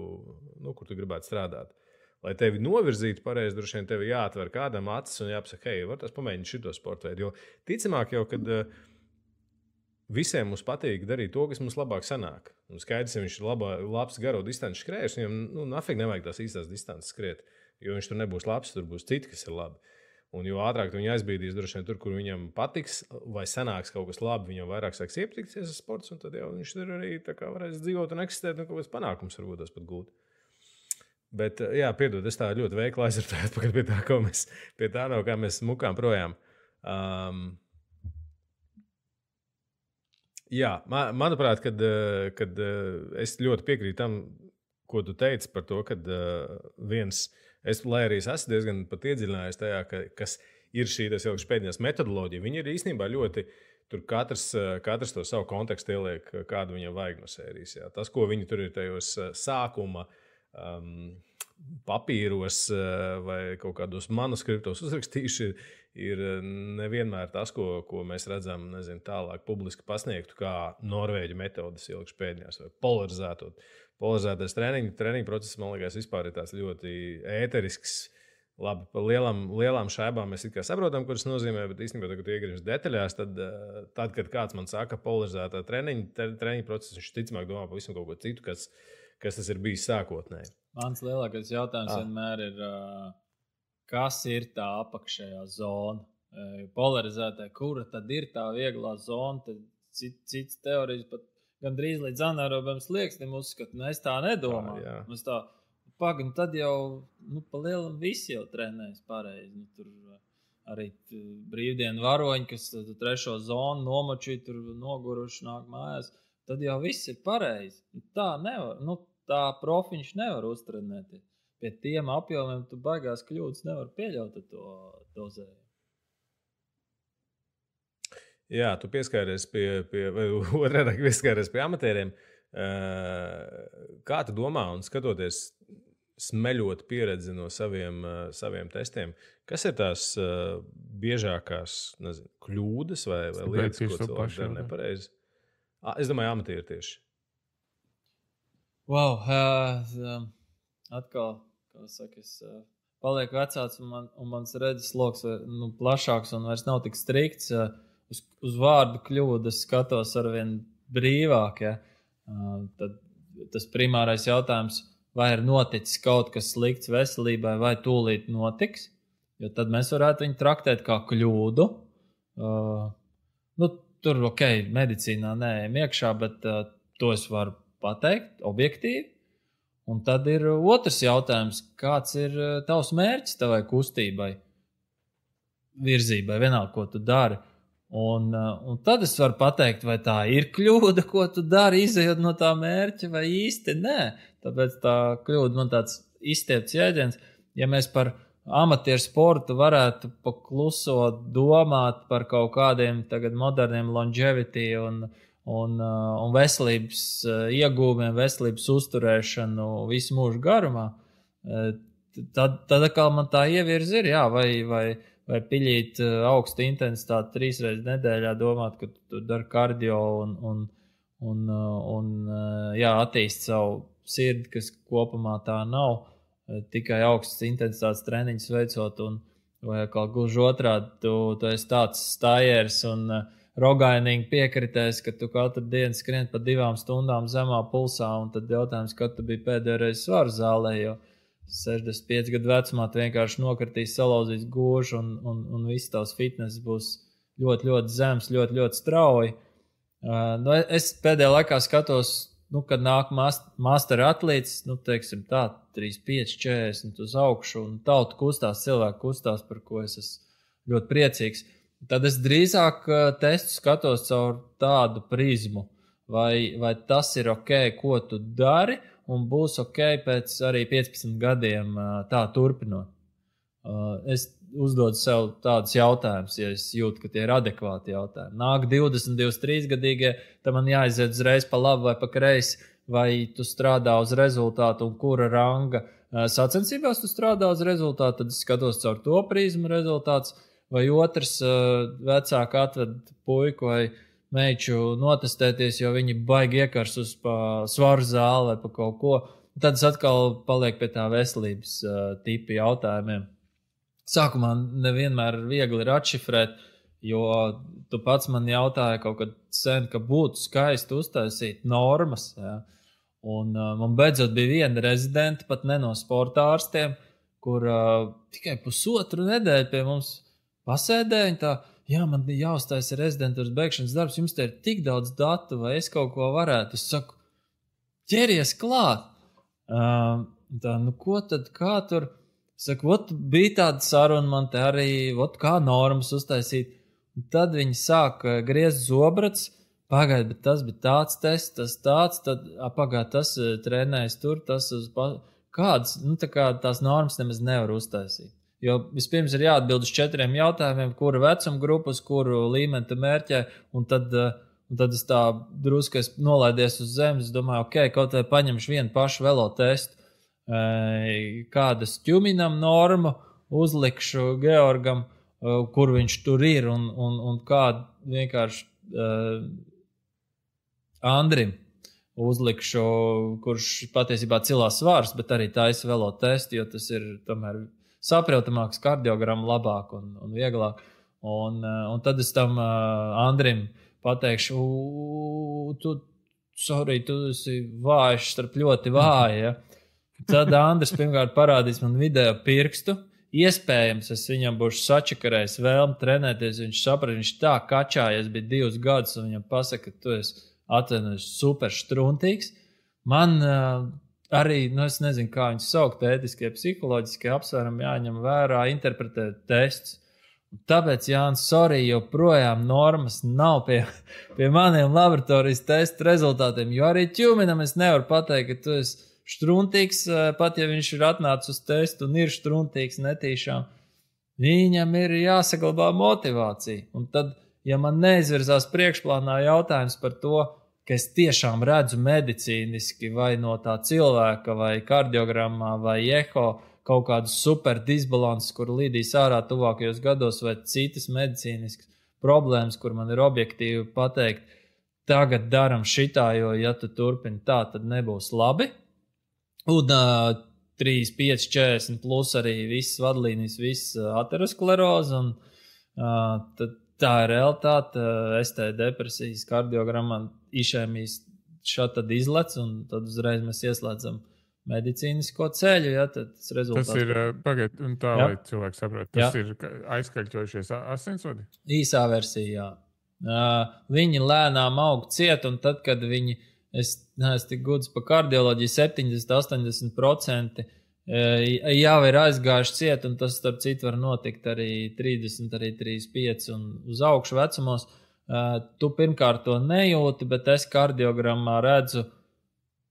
strādāt. Lai tevi novirzītu pareizi, droši vien tevi jāatver kādam acis un jāpasaka, var tas pamēģināt šito sporta veidu. Jo ticamāk jau, kad visiem mums patīk darīt to, kas mums labāk sanāk. Un skaidrs, ja viņš ir labs garo distanci skrējējs, viņam nafig nevajag tās īstās distances skriet, jo viņš tur nebūs labs, tur būs citi, kas ir labi. Un jo ātrāk tu viņu aizbīdīs, droši vien tur, kur viņam patiks vai sanāks kaut kas labi, viņam vairāk sāks iepatikties ar sports, un tad jau viņš tur arī varēs dzīvot un eksistēt, un kaut kāds panākums varbūt tas pat gūt. Bet, jā, piedod, es tā ļoti veikli aizvērtēju atpakaļ pie tā, pie tā, no kā mēs mukām projām. Jā, manuprāt, kad es ļoti piekrītu tam, ko tu teici par to, kad lai arī es esmu diezgan pat iedziļinājies tajā, kas ir šī pēdējās metodoloģija, viņi ir īstenībā ļoti, tur katrs to savu kontekstu ieliek, kādu viņam vajag no sērijas. Jā. Tas, ko viņi tur ir tajos sākuma papīros vai kaut kādos manuskriptos uzrakstījuši, ir nevienmēr tas, ko mēs redzam, tālāk publiski pasniegtu, kā Norvēģu metodas ilgšpēdņās vai polarizētais treniņu process, man liekas, vispār ir tāds ļoti ēterisks. Labi, par lielām šaibām mēs saprotam, ko tas nozīmē, bet īstenībā, kad iegrims detaļās, tad, kad kāds man saka polarizētā treniņu process, viņš ticamāk domā pavisam kaut ko citu, kas tas ir bijis sākotnēji. Mans lielākais jautājums vienmēr ir, kas ir tā apakšējā zona? Polarizētā, kura tad ir tā vieglā zona? Tad cits teorijas pat gandrīz līdz anaerobiem slieksnim uzskata, mēs tā nedomājam. Mēs tā, tad jau pa lielam visi jau trenējas pareizi. Tur arī brīvdienu varoņi, kas trešo zonu nomočīja, tur noguruši nāk mājās. Tad jau viss ir pareizi. Tā nevar. Tā profiņš nevar uztrenēties. Pie tiem apjomiem tu baigās kļūdas nevar pieļaut ar to dozēju. Jā, tu pieskāries pie amatieriem. Kā tu domā un skatoties, smeļot pieredzi no saviem testiem, kas ir tās biežākās kļūdas vai lietas, ko cilvēki dara nepareizi? Es domāju, amatieri tieši. Wow, atkal, kā saka, es palieku vecāks un mans redzes loks plašāks un vairs nav tik strikts. Uz vārdu kļūdas skatos arvien brīvāk. Ja? Tad tas primārais jautājums, vai ir noticis kaut kas slikts veselībai, vai tūlīt notiks, jo tad mēs varētu viņu traktēt kā kļūdu. Tur, medicīnā neejam iekšā, bet To es varu pateikt objektīvi. Un tad ir otrs jautājums, kāds ir tavs mērķis tavai kustībai, virzībai, vienalga, ko tu dari. Un tad es varu pateikt, vai tā ir kļūda, ko tu dari, izejot no tā mērķa, vai īsti nē. Tāpēc tā kļūda man tāds izstiepts jēdziens. Ja mēs par amatieru sportu varētu pakluso domāt par kaut kādiem tagad moderniem longevity un veselības iegūmiem, veselības uzturēšanu visu mūžu garumā, tad atkal man tā ievirza ir, jā, vai piļīt augstu intensitāti 3 reizes nedēļā, domāt, ka tu dari kardio un jā, attīst savu sirdi, kas kopumā tā nav, tikai augstas intensitātes treniņus veicot, vai atkal gluži otrādi, tu esi tāds stājērs un rogainīgi piekritēs, ka tu katru dienu skrien pa 2 stundām zemā pulsā, un tad jautājums, kad tu biji pēdējo reizi svaru zālē, jo 65 gadu vecumā tu vienkārši nokritīs, salauzīs gožu, un viss tavs fitness būs ļoti, ļoti zems, ļoti, ļoti strauji. Es pēdējā laikā skatos, kad nāk master atlīts, teiksim tā, 35, 40 uz augšu, un tauta kustās, cilvēki kustās, par ko es esmu ļoti priecīgs. Tad es drīzāk testu skatos caur tādu prizmu, vai tas ir ok, ko tu dari, un būs ok pēc arī 15 gadiem tā turpinot. Es uzdodu sev tādus jautājumus, ja es jūtu, ka tie ir adekvāti jautājumi. Nāk 20, 23 gadīgie, tad man jāiziet uzreiz pa labi vai pa kreisi, vai tu strādā uz rezultātu un kura ranga sacensībās tu strādā uz rezultātu, tad es skatos caur to prizmu rezultāts. Vai otrs vecāki atved puiku vai meiču notestēties, jo viņi baigi iekarsus pa svaru zāli vai pa kaut ko. Tad es atkal paliek pie tā veselības tipa jautājumiem. Sākumā nevienmēr viegli ir atšifrēt, jo tu pats man jautāji kaut kad sen, ka būtu skaisti uztaisīt normas. Ja? Un man beidzot bija viena rezidenta, pat ne no sporta ārstiem, kur tikai pusotru nedēļu pie mums pasēdēja, tā, jā, man jāuztaisa rezidentūras beigšanas darbs, jums te ir tik daudz datu, vai es kaut ko varētu. Es saku, ķeries klāt. Tā, ko tad, kā tur? Es saku, bija tāda saruna man te arī, kā normas uztaisīt. Un tad viņi sāk griezt zobrats, pagaid, bet tas bija tāds tests, tas tāds, tad pagaid, tas trenējas tur, tas uz kādas, tā kā tās normas nemaz nevar uztaisīt. Jo vispirms ir jāatbild uz 4 jautājumiem, kura vecuma grupas, kuru līmeni tu mērķē, un tad es tā drusku nolaidies uz zemes, domāju, ok, kaut vai paņemšu vienu pašu velo testu, kādas ķuminam normu uzlikšu Georgam, kur viņš tur ir, un kādu vienkārši Andrim uzlikšu, kurš patiesībā cilās svārs, bet arī taisa velo testu, jo tas ir tomēr saprotamāks, kardiogramu labāk un vieglāk. Un tad es tam Andrim pateikšu, tu esi vājš starp ļoti vāji. Ja? Tad Andris pirmkārt parādīs man video pirkstu. Iespējams, es viņam būšu sačakarējis vēlmi trenēties. Viņš saprata, viņš tā kačājies, bija 2 gadus, un viņam pasaka, ka tu esi atvainojis super štruntīgs. Man arī, es nezinu, kā viņus saukt, ētiskie, psiholoģiskie apsvērumi jāņem vērā, interpretēt tests. Tāpēc, Jānis, sorry, joprojām normas nav pie maniem laboratorijas testu rezultātiem, jo arī ķuminam es nevaru pateikt, ka tu esi štruntīgs, pat ja viņš ir atnācis uz testu un ir štruntīgs netīšām. Viņam ir jāsaglabā motivācija. Un tad, ja man neizvirzās priekšplānā jautājums par to, ka es tiešām redzu medicīniski vai no tā cilvēka vai kardiogrammā vai eho kaut kādus super disbalansus, kur lidīs ārā tuvākajos gados vai citas medicīniskas problēmas, kur man ir objektīvi pateikt, tagad daram šitā, jo ja tu turpini tā, tad nebūs labi. Un 3, 5, 40 plus arī visas vadlīnijas, visas ateroskleroza un tad tā ir realitāte, ST depresijas, kardiogramma, išēmijas šādi tad izlec, un tad uzreiz mēs ieslēdzam medicīnisko ceļu, ja, tad tas rezultāts. Tas ir, pagaid, un tā, jā. Lai cilvēki saprot, tas jā. Ir aizkaļķojušies asinsvadi? Īsā versija, jā. Viņi lēnām aug ciet, un tad, kad viņi es neesmu tik gudrs par kardioloģiju, 70–80% jau ir aizgājuši ciet, un tas, starp citu, var notikt arī 30, arī 35 un uz augšu vecumos. Tu pirmkārt to nejūti, bet es kardiogrammā redzu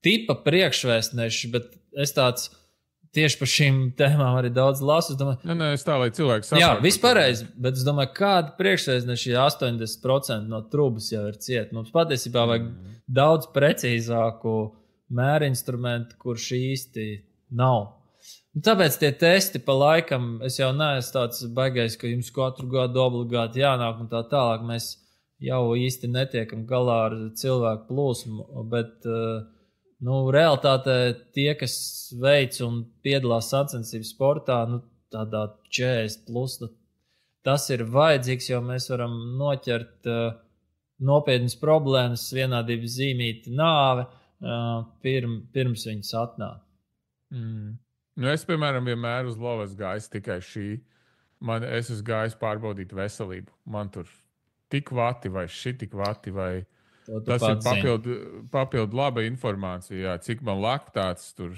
tipa priekšvēstnešus, bet es tāds tieši par šīm tēmām arī daudz lasu. Es domāju, es tā, lai cilvēki saprot. Jā, vispārreiz, bet es domāju, kāda priekšvēstneša 80% no trūbas jau ir ciet. Mums patiesībā vajag daudz precīzāku mērinstrumentu, kurš īsti nav. Un tāpēc tie testi pa laikam, es jau neesmu tāds baigais, ka jums katru gadu obligāti jānāk un tā tālāk. Mēs jau īsti netiekam galā ar cilvēku plūsmu, bet realitātē tie, kas veic un piedalās sacensības sportā, tādā 40+, tas ir vajadzīgs, jo mēs varam noķert nopietnas problēmas, vienādības zīmīti nāve, pirms viņas atnāk. Es, piemēram, vienmēr uz lovas gājis tikai šī. Es esmu gājis pārbaudīt veselību. Man tur tik vati vai šitik vati vai... Tas ir papildu laba informācija, jā, cik man laktāts tur,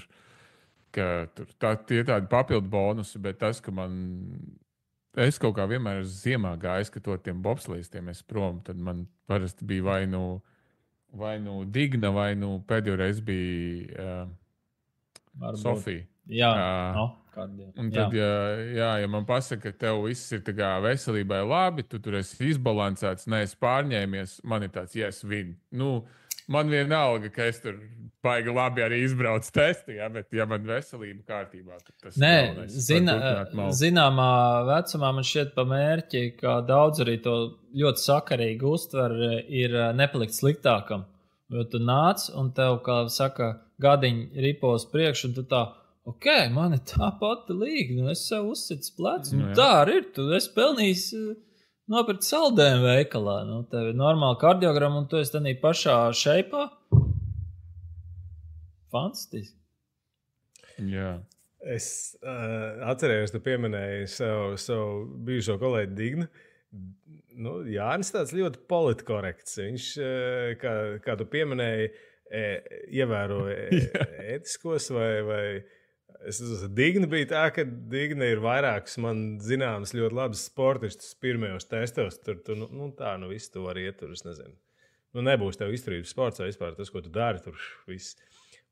tie tādi papildu bonusi, bet tas, ka es kaut kā vienmēr ziemā gājis, ka to tiem bobslīstiem es prom, tad man parasti bija vai nu Digna, vai nu pēdējo reizi bija Sofija. Jā, un tad, ja man pasaka, ka tev viss ir tā kā veselībai labi, tu tur esi izbalansēts, neesi pārņēmies, man ir tāds, man vienalga, ka es tur baigi labi arī izbraucu testi, bet ja man veselība kārtībā, tad tas zināmā vecumā man šķiet pa mērķi, kā daudz arī to ļoti sakarīgi uztver, ir nepalikt sliktākam. Jo tu nāc un tev, kā saka, gadiņi ripos priekš, un tu tā, man ir tā pati līga, es sev uzsicu plecu, tā arī ir, es pelnīju nopirkt saldējumu veikalā, tev ir normāla kardiogramma, un tu esi tādā pašā šeipā. Fantastiski. Jā. Es atcerējos, tu pieminēji savu bijušo kolēģi Dignu. Jānis tāds ļoti politkorekts. Viņš, kā tu pieminēji, ievēroja ētiskos vai Digna bija tā, ka Digna ir vairākus man zināmas ļoti labas sportistus pirmajos testos. Tur viss tu vari iet tur, es nezinu. Nebūs tev izturības sports vai vispār tas, ko tu dari tur viss.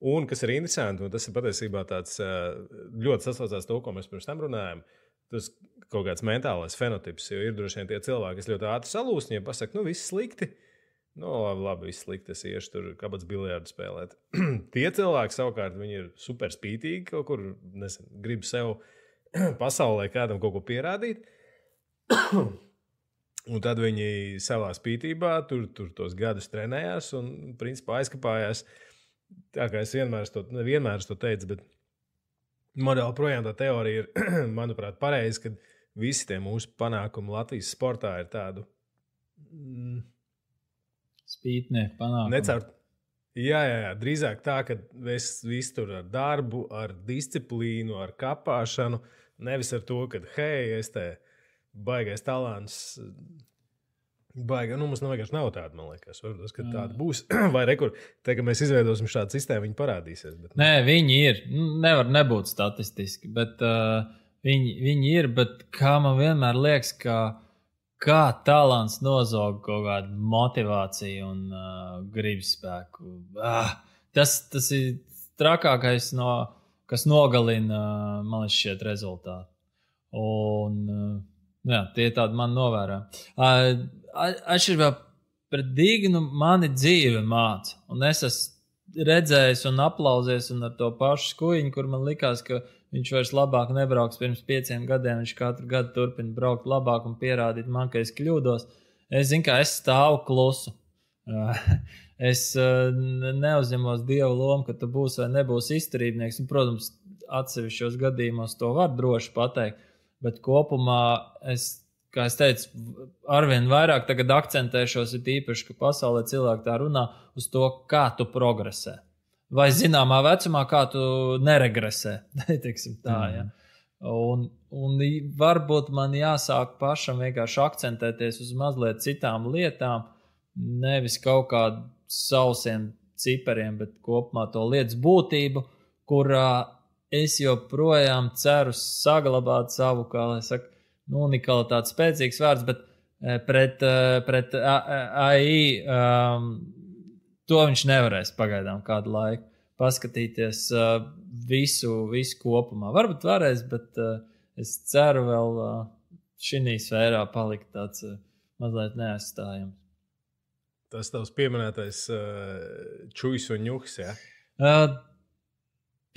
Un kas ir interesanti, un tas ir patiesībā tāds ļoti sasaucās to, ko mēs pirms tam runājam, tas kaut kāds mentālais fenotips, jo ir droši vien tie cilvēki, kas ļoti ātri salūst, viņiem pasaka, viss slikti. Labi, viss slikti, es iešu tur kabats biljārdu spēlēt. Tie cilvēki savukārt, viņi ir super spītīgi kaut kur, grib sev pasaulē kādam kaut ko pierādīt. Un tad viņi savā spītībā tur tos gadus trenējās un principā aizkapājās. Tā kā es nevienmēr to teicu, bet man joprojām tā teorija ir, manuprāt, pareizi, ka visi tie mūsu panākumi Latvijas sportā ir tādu... Spītnieku panākumu. Jā, drīzāk tā, ka es visu tur ar darbu, ar disciplīnu, ar kapāšanu, nevis ar to, ka, es te baigais talants, mums vienkārši nav tāda, man liekas, varbūt, ka tāda būs, vai ka mēs izveidosim šādu sistēmu, viņi parādīsies. Bet... Nē, viņi ir, nevar nebūt statistiski, bet viņi ir, bet kā man vienmēr liekas, kā talants nozog kaut kādu motivāciju un gribas spēku. Tas ir trakākais, kas nogalina, man liekas, šķiet rezultāti. Un, tie tādi man novērā. Atšķirībā pret Dignu mani dzīve māca. Un es esmu redzējis un aplauzies un ar to pašu skuiņu, kur man likās, ka viņš vairs labāk nebrauks pirms 5 gadiem. Viņš katru gadu turpina braukt labāk un pierādīt man, ka es kļūdos. Es zinu, ka es stāvu klusu. Es neuzņemos dievu lomu, ka tu būsi vai nebūsi izturībnieks. Un, protams, atsevišķos gadījumos to var droši pateikt. Bet kopumā kā es teicu, arvien vairāk tagad akcentēšos, ir īpaši, ka pasaulē cilvēki tā runā uz to, kā tu progresē. Vai zināmā vecumā, kā tu neregresē. Teiksim tā, ja. Un varbūt man jāsāk pašam vienkārši akcentēties uz mazliet citām lietām, nevis kaut kādu sausiem cipariem, bet kopumā to lietas būtību, kurā es joprojām ceru saglabāt savu, kā lai saka, unikalitāti spēcīgs vārds, bet pret AI to viņš nevarēs pagaidām kādu laiku paskatīties visu kopumā. Varbūt varēs, bet es ceru vēl šī sfērā palikt tāds mazliet neaizstājams. Tas tavs pieminētais čujs un ņuks, ja?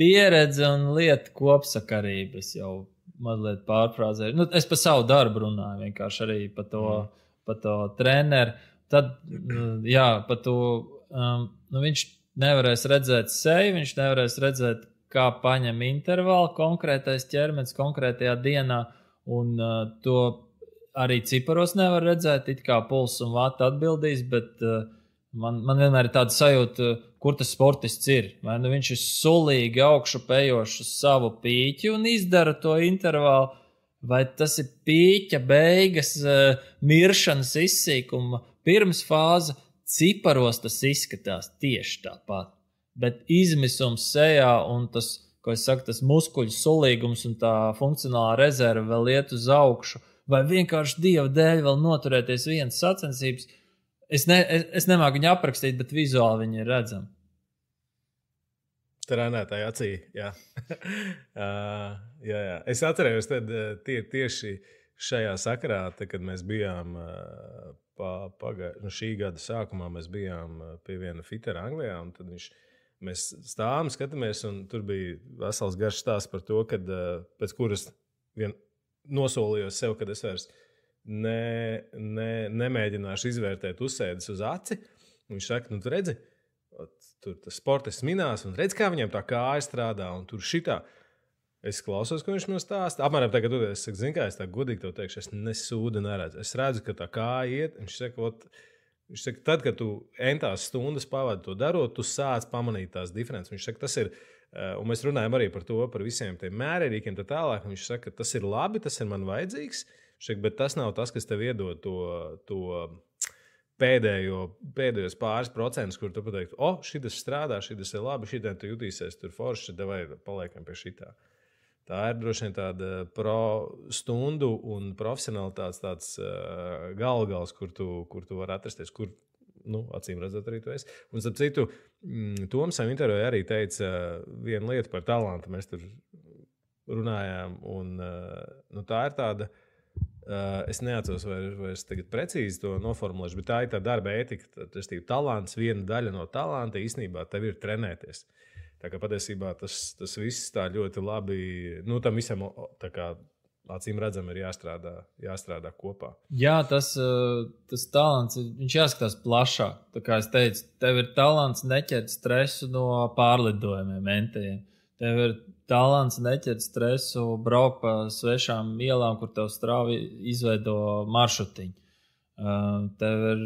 Pieredze un lietu kopsakarības jau mazliet pārfrāzēju. Es par savu darbu runāju, vienkārši arī par to treneru. Tad, jā, par to, viņš nevarēs redzēt seju, viņš nevarēs redzēt, kā paņem intervālu konkrētais ķermenis konkrētajā dienā, un to arī ciparos nevar redzēt, it kā puls un vata atbildīs, bet man vienmēr ir tāda sajūta, kur tas sportists ir. Vai nu viņš ir sulīgi augšu pejošs uz savu pīķi un izdara to intervālu, vai tas ir pīķa beigas, miršanas izsīkuma pirms fāze. Ciparos tas izskatās tieši tāpat. Bet izmisums sejā un tas, ko es saku, tas muskuļu sulīgums un tā funkcionālā rezerve vēl iet uz augšu, vai vienkārši Dieva dēļ vēl noturēties vienas sacensības. Es nemāku viņu aprakstīt, bet vizuāli viņi ir redzami. Trenētāji acī, jā. Jā. Es atcerējos tieši šajā sakarā, kad mēs bijām šī gada sākumā, mēs bijām pie viena fitera Anglijā, un tad mēs stāvam, skatāmies, un tur bija vesels garš stāsts par to, kad pēc kuras nosolījos sev, kad es vairs nemēģināšu izvērtēt uzsēdes uz aci. Viņš saka, tu redzi, tur tas sportists minās, un redz, kā viņam tā kāja strādā, un tur šitā. Es klausos, ko viņš man stāsta. Apmēram tagad, es saku, zini kā, es tā godīgi tev teikšu, es nesūdu neredzu. Es redzu, ka tā kāja iet, viņš saka, tad, kad tu entās stundas pavadi to darot, tu sāc pamanīt tās diferences. Viņš saka, tas ir, un mēs runājam arī par to, par visiem tiem mērērīkiem tā tālāk, viņš saka, tas ir labi, tas ir man vajadzīgs, bet tas nav tas, kas tev iedod to pēdējos pāris procentus, kur tu pateiktu, šitas strādā, šitas ir labi, šitā tu jutīsies tur forši, vai paliekam pie šitā. Tā ir droši vien tāda stundu un profesionālitātes tāds galvgals, kur tu vari atrasties, kur, acīm redzot, arī tu esi. Un, starp citu, Toms savā intervijā arī teica vienu lietu par talantu. Mēs tur runājām, un tā ir tāda, es neatceros, vai es tagad precīzi to noformulēšu, bet tā ir tā darba ētika. Talants, viena daļa no talanta īstenībā tev ir trenēties. Tā kā patiesībā tas viss tā ļoti labi, tam visam tā kā acīm redzam ir jāstrādā kopā. Jā, tas talants, viņš jāskatās plašāk. Tā kā es teicu, tev ir talants neķert stresu no pārlidojumiem, mentajiem. Tev ir talants neķert stresu, braukt pa svešām ielām, kur tev strauji izveido maršrutiņu. Tev ir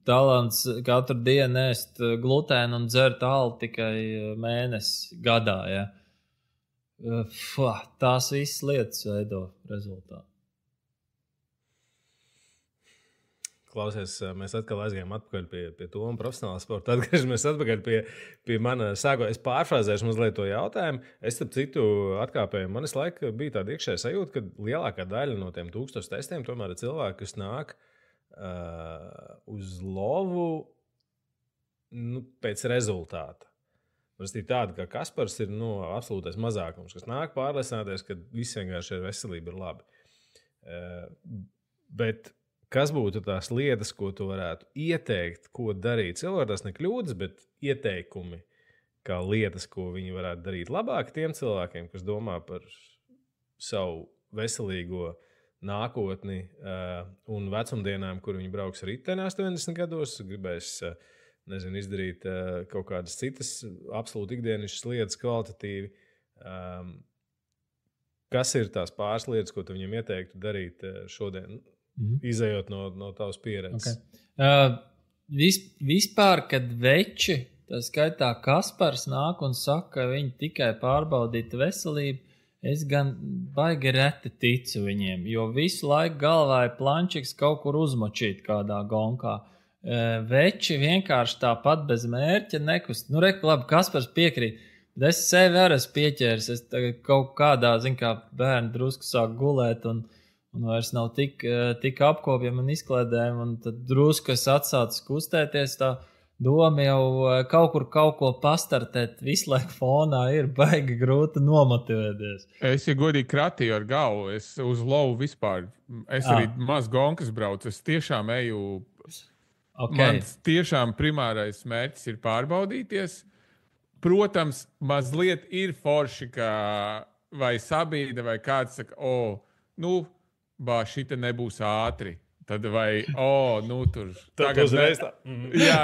talants katru dienu ēst glutēnu un dzert alu tikai mēnesi gadā. Ja? Tās visas lietas veido rezultātu. Klausies, mēs atkal aizgājām atpakaļ pie Toma profesionālā sporta. Atgriežamies atpakaļ pie mana sākuma. Es pārfrāzēšu mazliet to jautājumu. Es starp citu atkāpēju. Man visu laiku bija tāda iekšējā sajūta, ka lielākā daļa no tiem 1000 testiem tomēr ir cilvēki, kas nāk uz lovu pēc rezultāta. Tas ir tāda, ka Kaspars ir absolūtais mazākums, kas nāk pārliecināties, ka viss vienkārši ir veselība ir labi. Bet kas būtu tās lietas, ko tu varētu ieteikt, ko darīt? Cilvēki tās ne kļūdas, bet ieteikumi, kā lietas, ko viņi varētu darīt labāk tiem cilvēkiem, kas domā par savu veselīgo nākotni un vecumdienām, kur viņi brauks riteni 80 gados, gribēs izdarīt kaut kādas citas absolūti ikdienišķas lietas kvalitatīvi. Kas ir tās pāris lietas, ko tu viņam ieteiktu darīt šodien, izējot no tavas pieredzes? Okay. Vispār, kad veči, tā skaitā Kaspars nāk un saka, ka viņi tikai pārbaudītu veselību, es gan baigi reti ticu viņiem, jo visu laiku galvā ir plančiks kaut kur uzmočīt kādā gonkā. veči vienkārši tāpat bez mērķa nekust. Nu, labi, Kaspars piekrīt. Bet es sevi arī esmu pieķēris. Es tagad kaut kādā, kā bērni drusku sāk gulēt un vairs nav tik apkopjam un izklēdēm. Un tad drusku es atsācu kustēties. Tā doma jau kaut ko pastartēt visu laiku fonā ir baigi grūti nomotivēties. Es, ja godīgi kratīju ar galvu, es uz lovu vispār. Es arī maz gonkas braucu. Es tiešām eju... Mans tiešām primārais mērķis ir pārbaudīties. Protams, mazliet ir forši, ka vai sabīda, vai kāds saka, šita nebūs ātri. Tad vai, tur. Tagad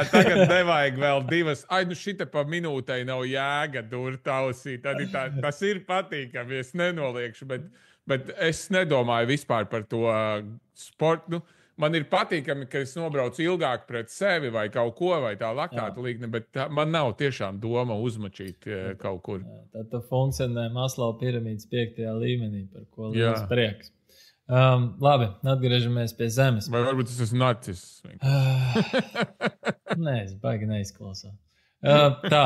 tagad nevajag vēl 2. Šita pa minūtei nav jēga tausīt. Tas ir patīkami, es nenoliekšu, bet es nedomāju vispār par to sportu. Man ir patīkami, ka es nobraucu ilgāk pret sevi vai kaut ko, vai tā laktātu līkne, bet man nav tiešām doma uzmačīt kaut kur. Tad tu funkcionē Maslow piramīdas 5. līmenī, par ko liels prieks. Labi, atgriežamies pie zemes. Vai varbūt es esmu narciss? Nē, es baigi neizklausās. Tā.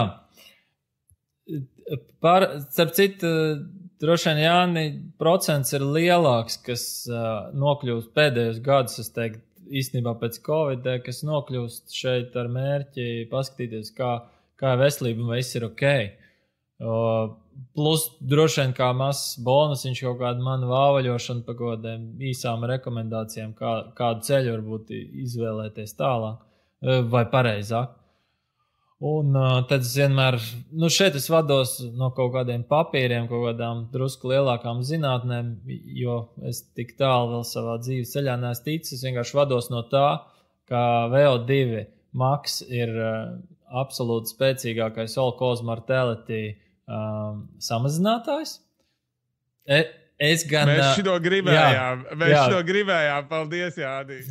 Starp citu, droši vien, Jāni, procents ir lielāks, kas nokļūst pēdējos gadus, es teiktu, īstenībā pēc Covid, kas nokļūst šeit ar mērķi paskatīties, kā veselība un viss ir ok. Plus, droši vien, kā mazs bonus, viņš kaut kādu manu vāvaļošanu pa godiem īsām rekomendācijām, kādu ceļu varbūt izvēlēties tālāk vai pareizāk. Un tad es vienmēr, šeit es vados no kaut kādiem papīriem, kaut kādām drusku lielākām zinātnēm, jo es tik tālu vēl savā dzīves ceļā neesmu ticis. Es vienkārši vados no tā, ka VO2 max ir absolūti spēcīgākais all-cause mortality samazinātājs. Mēs šito gribējām, paldies, Jāni.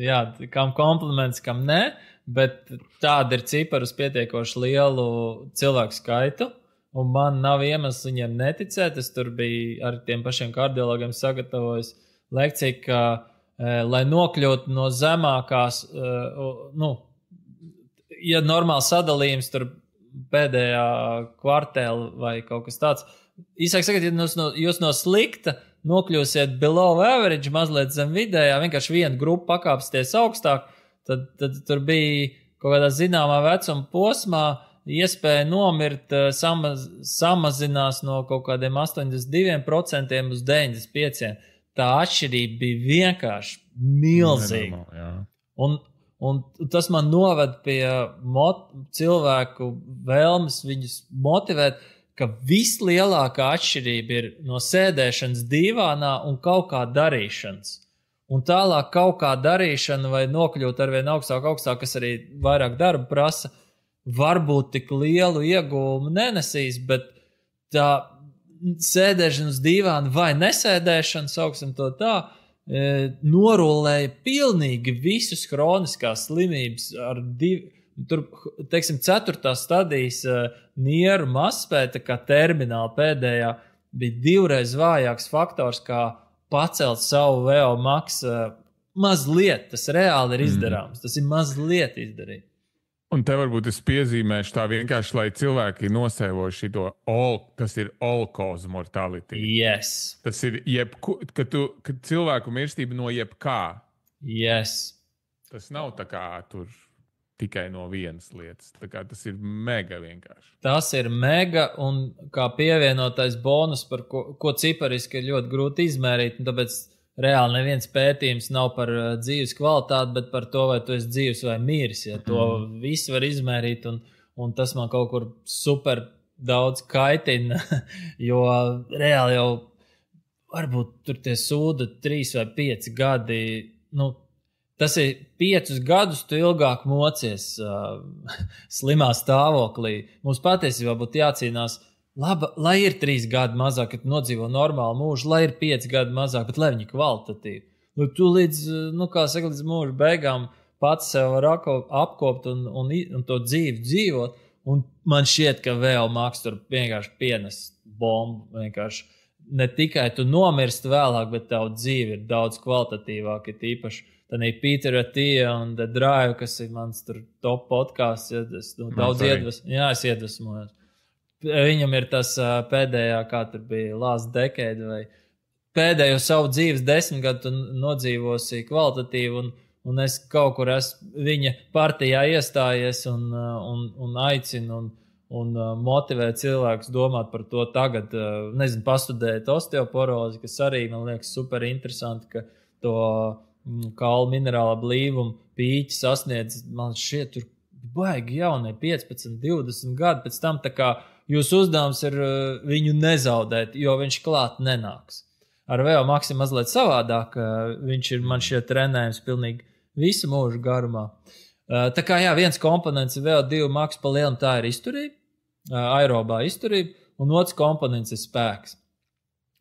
Jā, kam kompliments, kam ne. Bet tāda ir cipara uz pietiekoši lielu cilvēku skaitu, un man nav iemesls viņiem neticēt. Es tur biju ar tiem pašiem kardiologiem sagatavojis lekciju, ka, lai nokļūtu no zemākās, ja normāls sadalījums tur pēdējā kvartēla vai kaut kas tāds, īsāk sakot, ja jūs no slikta nokļūsiet below average, mazliet zem vidējā, vienkārši vienu grupu pakāpsties augstāk, Tad tur bija kaut kādā zināmā vecuma posmā iespēja nomirt samazinās no kaut kādiem 82% uz 95%. Tā atšķirība bija vienkārši milzīga. Un tas man noved pie cilvēku vēlmes viņus motivēt, ka vislielākā atšķirība ir no sēdēšanas divānā un kaut kā darīšanas. Un tālāk kaut kā darīšana vai nokļūt arvien augstāk, kas arī vairāk darba prasa, varbūt tik lielu ieguvumu nenesīs, bet tā sēdēšana uz divāna vai nesēdēšana, sauksim to tā, norulēja pilnīgi visus kroniskās slimības ar tur, teiksim, 4. stadijas nieru mazspēja, kā termināla pēdējā, bija 2 reiz vājāks faktors, kā pacelt savu VO max mazliet. Tas reāli ir izdarāms. Tas ir mazliet izdarīt. Un te varbūt es piezīmēšu tā vienkārši, lai cilvēki nosēvo šito tas ir all-cause mortality. Yes. Tas ir kad cilvēku mirstība no jebkā. Yes. Tas nav tā kā tur tikai no vienas lietas. Tā kā tas ir mega vienkārši. Tas ir mega un kā pievienotais bonus, par ko cipariski ir ļoti grūti izmērīt. Un tāpēc reāli neviens pētījums nav par dzīves kvalitāti, bet par to, vai tu esi dzīves vai miris. Ja to visu var izmērīt un tas man kaut kur super daudz kaitina, jo reāli jau varbūt tur tie sūda 3 vai 5 gadi, tas ir 5 gadus, tu ilgāk mocies slimā stāvoklī. Mums patiesībā būtu jācīnās, lai ir 3 gadi mazāk, kad nodzīvo normālu mūžu, lai ir 5 gadi mazāk, bet lai viņi kvalitatīvi. Tu līdz mūža beigām pats sev var apkopt un to dzīvi dzīvot, un man šķiet, ka vēl māks tur vienkārši pienes bombu, vienkārši ne tikai tu nomirsti vēlāk, bet tavu dzīvi ir daudz kvalitatīvāk, ir īpaši Tādī Peter Atija un The Drive, kas ir mans tur top podcasts. Ja, es daudz iedvesmojos. Viņam ir tas pēdējā, kā tur bija, last decade vai pēdējo savu dzīves 10 gadu nodzīvosi kvalitatīvi un es kaut kur esmu viņa partijā iestājies un aicinu un motivē cilvēkus domāt par to tagad, pastudēt osteoporozi, kas arī, man liekas, super interesanti, ka to kaulu minerālā blīvumu pīķi sasniedz, man šķiet, tur baigi jaunie 15, 20 gadi, pēc tam tā kā jūsu uzdevums ir viņu nezaudēt, jo viņš klāt nenāks. Ar VO Maxi mazliet savādāk, viņš ir man šie trenējums pilnīgi visu mūžu garumā. Tā kā jā, viens komponents ir VO2 Max pa lielam, tā ir izturība, aerobā izturība, un otrs komponents ir spēks,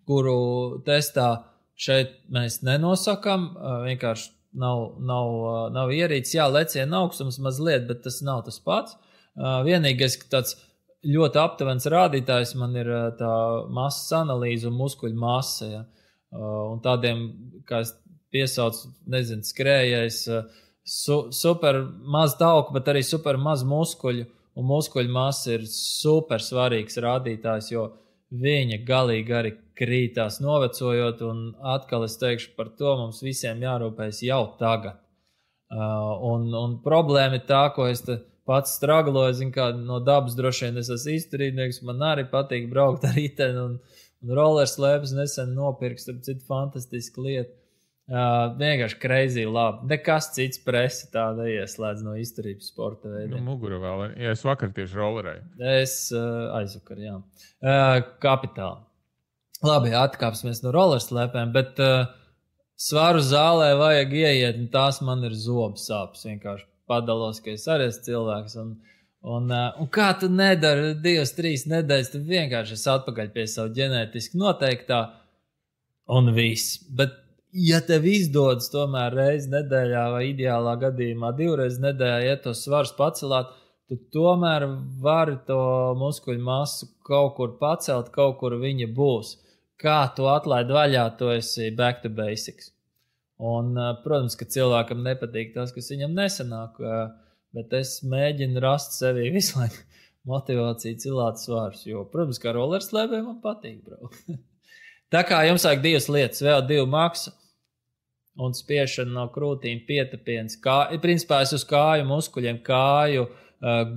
kuru testā šeit mēs nenosakam, vienkārši nav ierīces, jā, leciena augstums mazliet, bet tas nav tas pats. Vienīgais, ka tāds ļoti aptuvens rādītājs man ir tā masas analīze un muskuļu masa, ja. Un tādiem, kā es piesaucu, skrējais, super maz tauku, bet arī super maz muskuļu, un muskuļu masa ir super svarīgs rādītājs, jo viņa galīgi arī krītās novecojot, un atkal es teikšu par to, mums visiem jārūpējas jau tagad. Un problēma ir tā, ko es te pats stragloju, kā no dabas droši vien es esmu izturībnieks, man arī patīk braukt ar riteni un rollerslēpes nesen nopirks, tad citu fantastiska lieta. Vienkārši crazy labi. Nekas cits presi tā neieslēdz no izturības sporta veidiem. Mugura vēl. Ja es vakar tieši rollerēju. Es aizvakar, jā. Kapitāli. Labi, atkāpsimies no rollerslēpēm, bet svaru zālē vajag ieiet, un tās man ir zobu sāpes. Vienkārši padalos, ka es arī esmu cilvēks. Un kā tu nedari 2-3 nedēļas, tu vienkārši esi atpakaļ pie savu ģenētiski noteiktā un viss. Bet ja tev izdodas tomēr reizi nedēļā vai ideālā gadījumā 2 reizes nedēļā, ja tos svarus pacelāt, tu tomēr vari to muskuļu masu kaut kur pacelt, kaut kur viņa būs. Kā tu atlaid vaļā, to esi back to basics. Un, protams, ka cilvēkam nepatīk tas, kas viņam nesanāk, bet es mēģinu rast sevī visu laiku motivāciju cilāt svarus, jo, protams, kā rollerslēpēm man patīk, bro. Tā kā jums vajag 2 lietas, VO2 Max un spiešana no krūtīm, pietapiens, principā es uz kāju muskuļiem, kāju,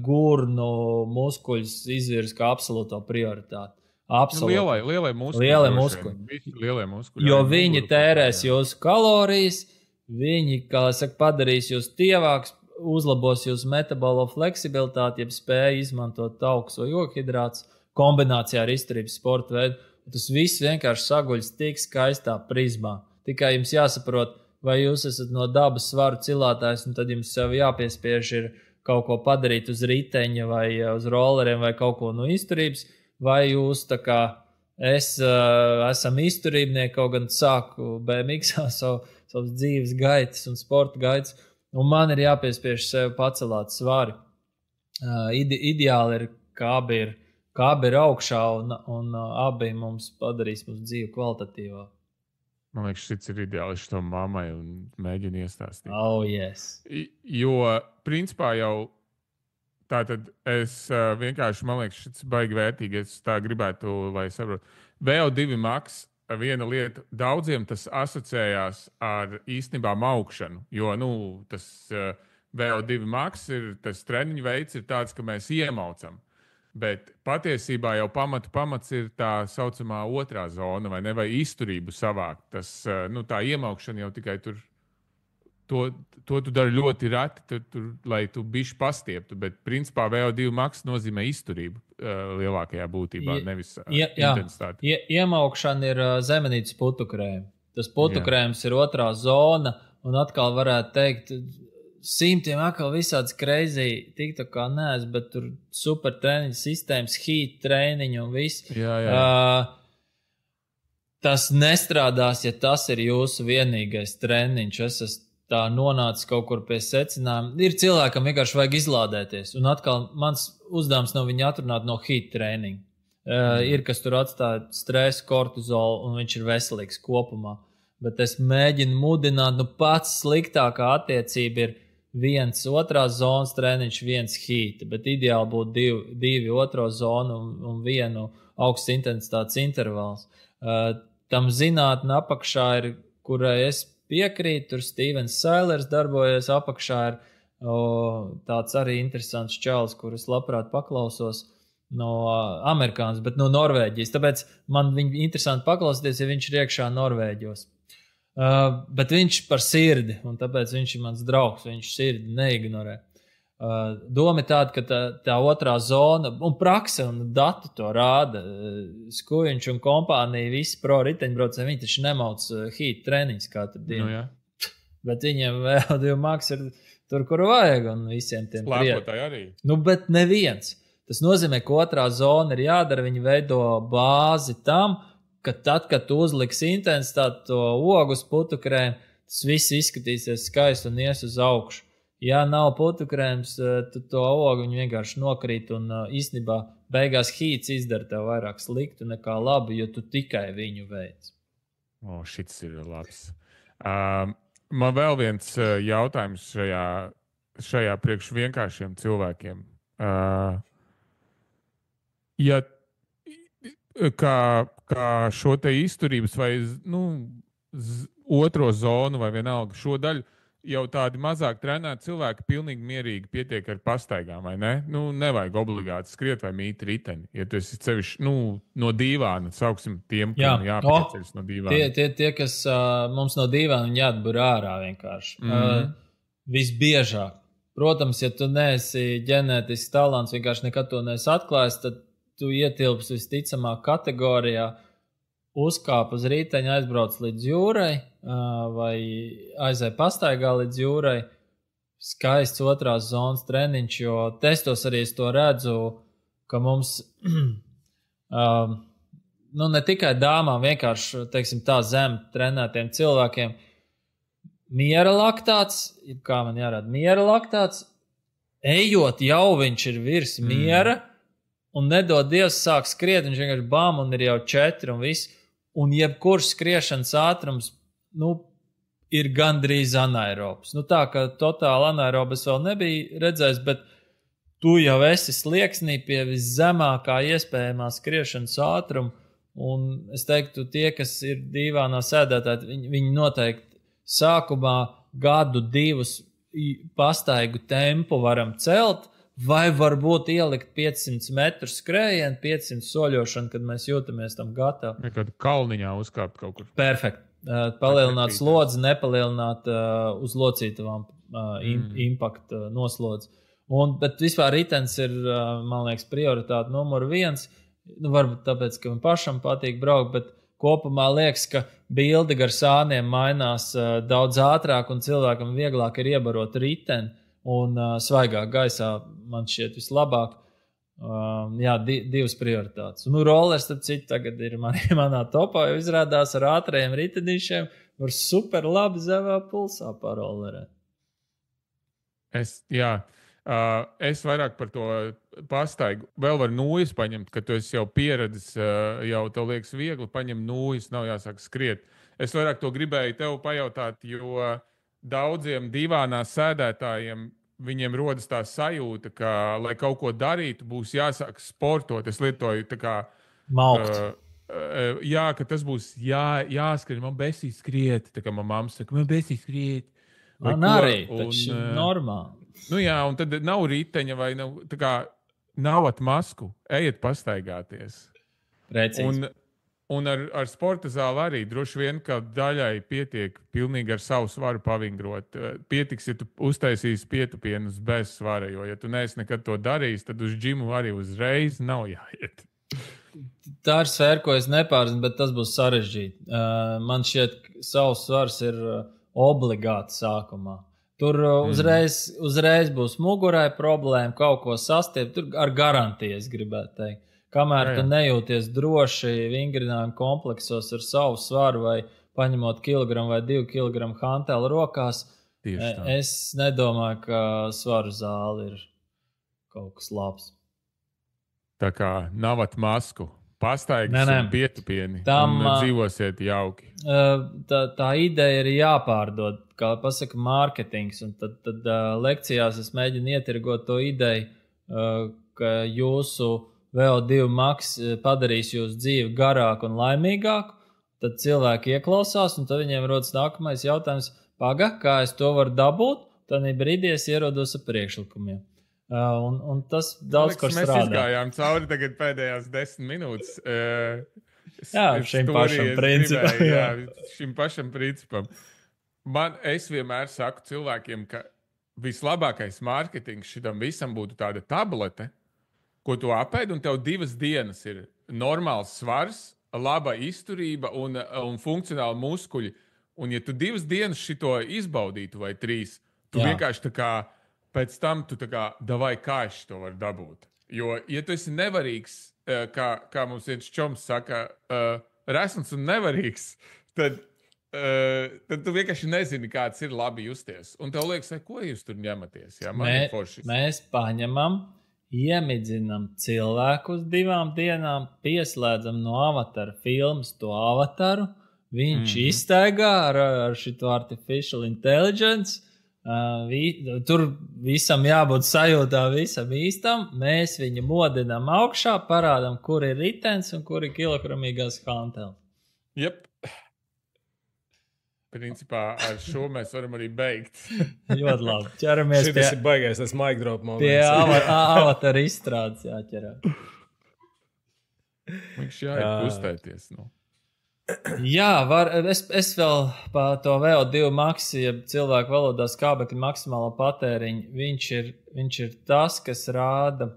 gurnu muskuļus izvirs kā absolūto prioritāti. Lielie muskuļi. Lielie muskuļi. Jo viņi tērēs jūsu kalorijas, viņi, kā es saku, padarīs jūs tievāks, uzlabos jūsu metabolo fleksibilitāti, jeb spēju izmantot taukus vai joghidrātus kombinācijā ar izturības sporta veidu. Tas viss vienkārši saguļas tik skaistā prizmā. Tikai jums jāsaprot, vai jūs esat no dabas svaru cilātājs, un tad jums sev jāpiespiež ir kaut ko padarīt uz riteņa vai uz rolleriem vai kaut ko no izturības, vai jūs tā kā esam izturībnieki, kaut gan sāku BMX-ā savas dzīves gaitas un sporta gaitas, un man ir jāpiespiež sev pacelāt svari. Ideāli ir, kā abi ir augšā, un abi mums padarīs mūsu dzīvi kvalitatīvā. Man liekas, šis ir ideāli šo mammai un mēģinu iestāstīt. Oh, yes. Jo, principā jau tātad es vienkārši, man liekas, šis baigi vērtīgi, es tā gribētu, lai saprotu. VO2 Max, viena lieta, daudziem tas asociējās ar īstenībā maukšanu, jo, tas VO2 Max ir, tas treniņu veids ir tāds, ka mēs iemaucam. Bet patiesībā jau pamats ir tā saucamā otrā zona, vai ne, vai izturību savākt. Tas, tā iemaukšana jau tikai tur, to tu dari ļoti reti, lai tu bišķi pastieptu, bet principā VO2 Max nozīmē izturību lielākajā būtībā, nevis intensitāti. Iemaukšana ir zemenītes putukrējumi. Tas putukrējums ir otrā zona, un atkal varētu teikt, simtiem atkal visāds crazy, tik tā kā neesmu, bet tur super treniņu sistēmas, heat treniņu un viss. Tas nestrādās, ja tas ir jūsu vienīgais treniņš. Es esmu tā nonācis kaut kur pie secinājuma. Ir cilvēkam vienkārši vajag izlādēties, un atkal mans uzdevums nav viņu atrunāt no heat treniņa. Ir, kas tur atstāja stresu, kortizolu, un viņš ir veselīgs kopumā. bet es mēģinu mudināt, pats sliktākā attiecība ir viens otrās zonas treniņš, viens heat, bet ideāli būtu divi otro zonu un vienu augsts intensitātes intervāls. Tam zinātne apakšā ir, kurai es piekrītu, tur Stevens Sailers darbojas, apakšā ir tāds arī interesants čalis, kurus labprāt paklausos no amerikānas, bet no Norvēģijas. Tāpēc man viņu interesanti paklausīties, ja viņš ir iekšā Norvēģos. Bet viņš par sirdi, un tāpēc viņš ir mans draugs, viņš sirdi neignorē. Doma ir tāda, ka tā otrā zona, un prakse un dati to rāda, Skujiņš un kompānija, visi pro riteņbraucēji, viņi taču nemauc heat treniņus katru dienu. Jā. Bet viņiem vēl maks ir tur, kur vajag, un visiem tiem slēpotāji arī. Bet neviens. Tas nozīmē, ka otrā zona ir jādara, viņi veido bāzi tam, ka tad, kad tu uzliksi intensitāti to ogus putukrēm, tas viss izskatīsies skaisti un ies uz augšu. Ja nav putukrēms, tad to ogu viņi vienkārši nokrīt un īstenībā beigās heats izdara tev vairāk sliktu nekā labu, jo tu tikai viņu veic. Šits ir labs. Man vēl viens jautājums šajā priekš vienkāršiem cilvēkiem. Ja kā šo te izturības vai otro zonu vai vienalga šo daļu jau tādi mazāk trenēti cilvēki pilnīgi mierīgi pietiek ar pastaigām, vai ne? Nevajag obligāti skriet vai mīt riteni. Ja tu esi sevišķi no dīvāna, sauksim tiem, kam jāpieceļas no dīvāna. Tie, kas mums no dīvāna, viņi jāatbur ārā vienkārši. Visbiežāk. Protams, ja tu neesi ģenētisks talants, vienkārši nekad to neesi atklājis, tad tu ietilps visticamāk kategorijā, uzkāp uz rīteņa, aizbrauc līdz jūrai vai aizēj pastaigā līdz jūrai. Skaists otrās zonas treniņš, jo testos arī es to redzu, ka mums ne tikai dāmām, vienkārši, teiksim, tā zem trenētiem cilvēkiem miera laktāts, kā man jārāda, miera laktāts, ejot jau viņš ir virs miera, un nedod Dievs sāk skriet, viņš vienkārši bām un ir jau 4 un viss. Un jebkurš skriešanas ātrums, ir gandrīz anaerobs. Tā, ka totāli anaerobs vēl nebija redzējis, bet tu jau esi slieksnī pie viszemākā iespējamā skriešanas ātruma. Un es teiktu, tie, kas ir dīvānā sēdētāji, viņi noteikti sākumā 1-2 pastaigu tempu varam celt, vai varbūt ielikt 500 metru skrējienu, 500 soļošanu, kad mēs jūtamies tam gatavi. Kad kalniņā uzkāpt kaut kur. Perfekt. Palielināt slodzi, nepalielināt uz locītavām impaktu noslodzi. Bet vispār ritens ir, man liekas, prioritāte numur 1. Varbūt tāpēc, ka man pašam patīk braukt, bet kopumā liekas, ka bilde gar sāniem mainās daudz ātrāk un cilvēkam vieglāk ir iebarot riteni. Un svaigā gaisā man šķiet vislabāk. Divas prioritātes. Rollers, starp citu, tagad ir manā topā, jo izrādās ar ātrajiem ritenīšiem var super labi zemā pulsā parollerēt. Es vairāk par to pastaigu. Vēl var nūjas paņemt, ka tu esi jau pieredzis, jau tev liekas viegli paņemt nūjas, nav jāsāk skriet. Es vairāk to gribēju tev pajautāt, jo daudziem divānā sēdētājiem viņiem rodas tā sajūta, ka, lai kaut ko darītu, būs jāsāk sportot. Es lietoju tā kā maukt. Ka tas būs jāskrien, man besī skriet. Tā kā man mamma saka, man besī skriet. Man arī, taču normāli. Un tad nav riteņa vai nav, tā kā nav atmasku. Ejiet pastaigāties. Precīzi. Un ar sporta zāli arī droši vien, ka daļai pietiek pilnīgi ar savu svaru pavingrot. Pietiks, ja tu uztaisīsi pietupienus bez svara, jo, ja tu neesi nekad to darījis, tad uz džimu arī uzreiz nav jāiet. Tā ir sfēra, ko es nepārzinu, bet tas būs sarežģīti. Man šķiet, savs svars ir obligāti sākumā. Tur uzreiz būs mugurai problēma, kaut ko sastiept, tur ar garantiju, es gribētu teikt. Kamēr tu nejūties droši vingrinājumu kompleksos ar savu svaru vai paņemot 1 vai 2 kilogramu hanteli rokās, es nedomāju, ka svaru zāle ir kaut kas labs. Tā kā nav atmasku. pastaigas un pietupieni un dzīvosiet jauki. Tā ideja ir jāpārdod, kā pasaka mārketings, un tad lekcijās es mēģinu ietirgot to ideju, ka jūsu VO2 max padarīs jūsu dzīvi garāku un laimīgāku, tad cilvēki ieklausās, un tad viņiem rodas nākamais jautājums, kā es to varu dabūt, tad brīdī es ierodos ar priekšlikumiem. Un tas daudz kur strādā. Mēs izgājām cauri tagad pēdējās 10 minūtes. Šim pašam principam. Šim pašam principam. Es vienmēr saku cilvēkiem, ka vislabākais mārketings šitam visam būtu tāda tablete, ko tu apēd, un tev 2 dienas ir normāls svars, laba izturība un funkcionāli muskuļi. Un ja tu 2 dienas šito izbaudītu vai 3, tu vienkārši tā kā pēc tam tu tā kā davai kā es to varu dabūt. Jo, ja tu esi nevarīgs, kā mums viens čoms saka, resns un nevarīgs, tad tu vienkārši nezini, kāds ir labi justies. Un tev liekas, ko jūs tur ņematies? Jā, mēs paņemam, iemidzinam cilvēku uz 2 dienām, pieslēdzam no avatara filmas to avataru, viņš iztaigā ar šito artificial intelligence. Tur visam jābūt sajūtā, visam īstam. Mēs viņu modinām augšā, parādām, kur ir ritens un kur ir kilogramīgās hanteles. Jep. Principā ar šo mēs varam arī beigt. Ļoti labi. Ķeramies Šitas ir baigais, tas mic drop moments. Pie avatara izstrādes jāķerā. Viņš jāiet kustēties, Jā, es vēl par to VO2 max, ja cilvēku valodā skābekļa maksimālo patēriņu, viņš ir tas, kas rāda,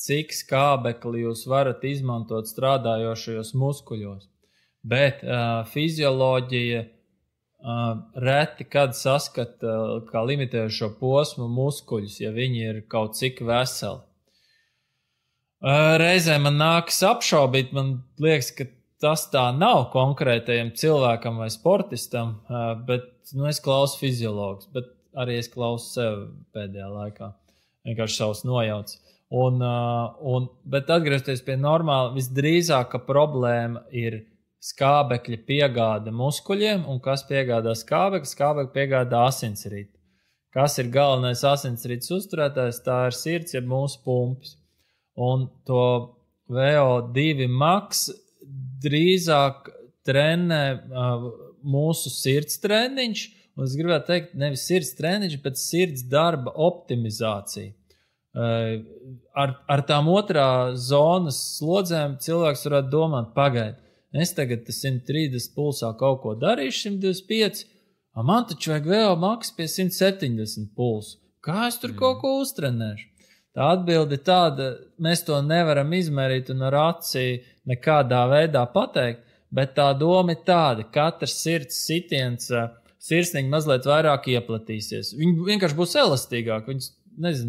cik skābekli jūs varat izmantot strādājošajos muskuļos. Bet fizioloģija reti kad saskata kā limitējošo posmu muskuļus, ja viņi ir kaut cik veseli. Reizē man nākas apšaubīt, man liekas, ka tas tā nav konkrētajam cilvēkam vai sportistam, bet es klausu fiziologus, bet arī es klausu sev pēdējā laikā. Vienkārši savus nojauts. Bet atgriezties pie normāla, visdrīzāka problēma ir skābekļa piegāde muskuļiem, un kas piegādā skābekļa? Skābekļa piegādā asinsriti. Kas ir galvenais asinsrites uzturētājs? Tā ir sirds, jeb mūsu pumpis. Un to VO2 max drīzāk trenē mūsu sirds treniņš, un es gribētu teikt, nevis sirds treniņš, bet sirds darba optimizācija. Ar tām otrā zonas slodzēm cilvēks varētu domāt, pagaid, es tagad 130 pulsā kaut ko darīšu, 125, man taču vajag vēl maks pie 170 pulsu. Kā es tur kaut ko uztrenēšu? Tā atbilde tāda, mēs to nevaram izmērīt un ar aci nekādā veidā pateikt, bet tā doma ir tāda, katrs sirds sitiens, sirsniņi mazliet vairāk ieplatīsies. Viņi vienkārši būs elastīgāki. Viņas,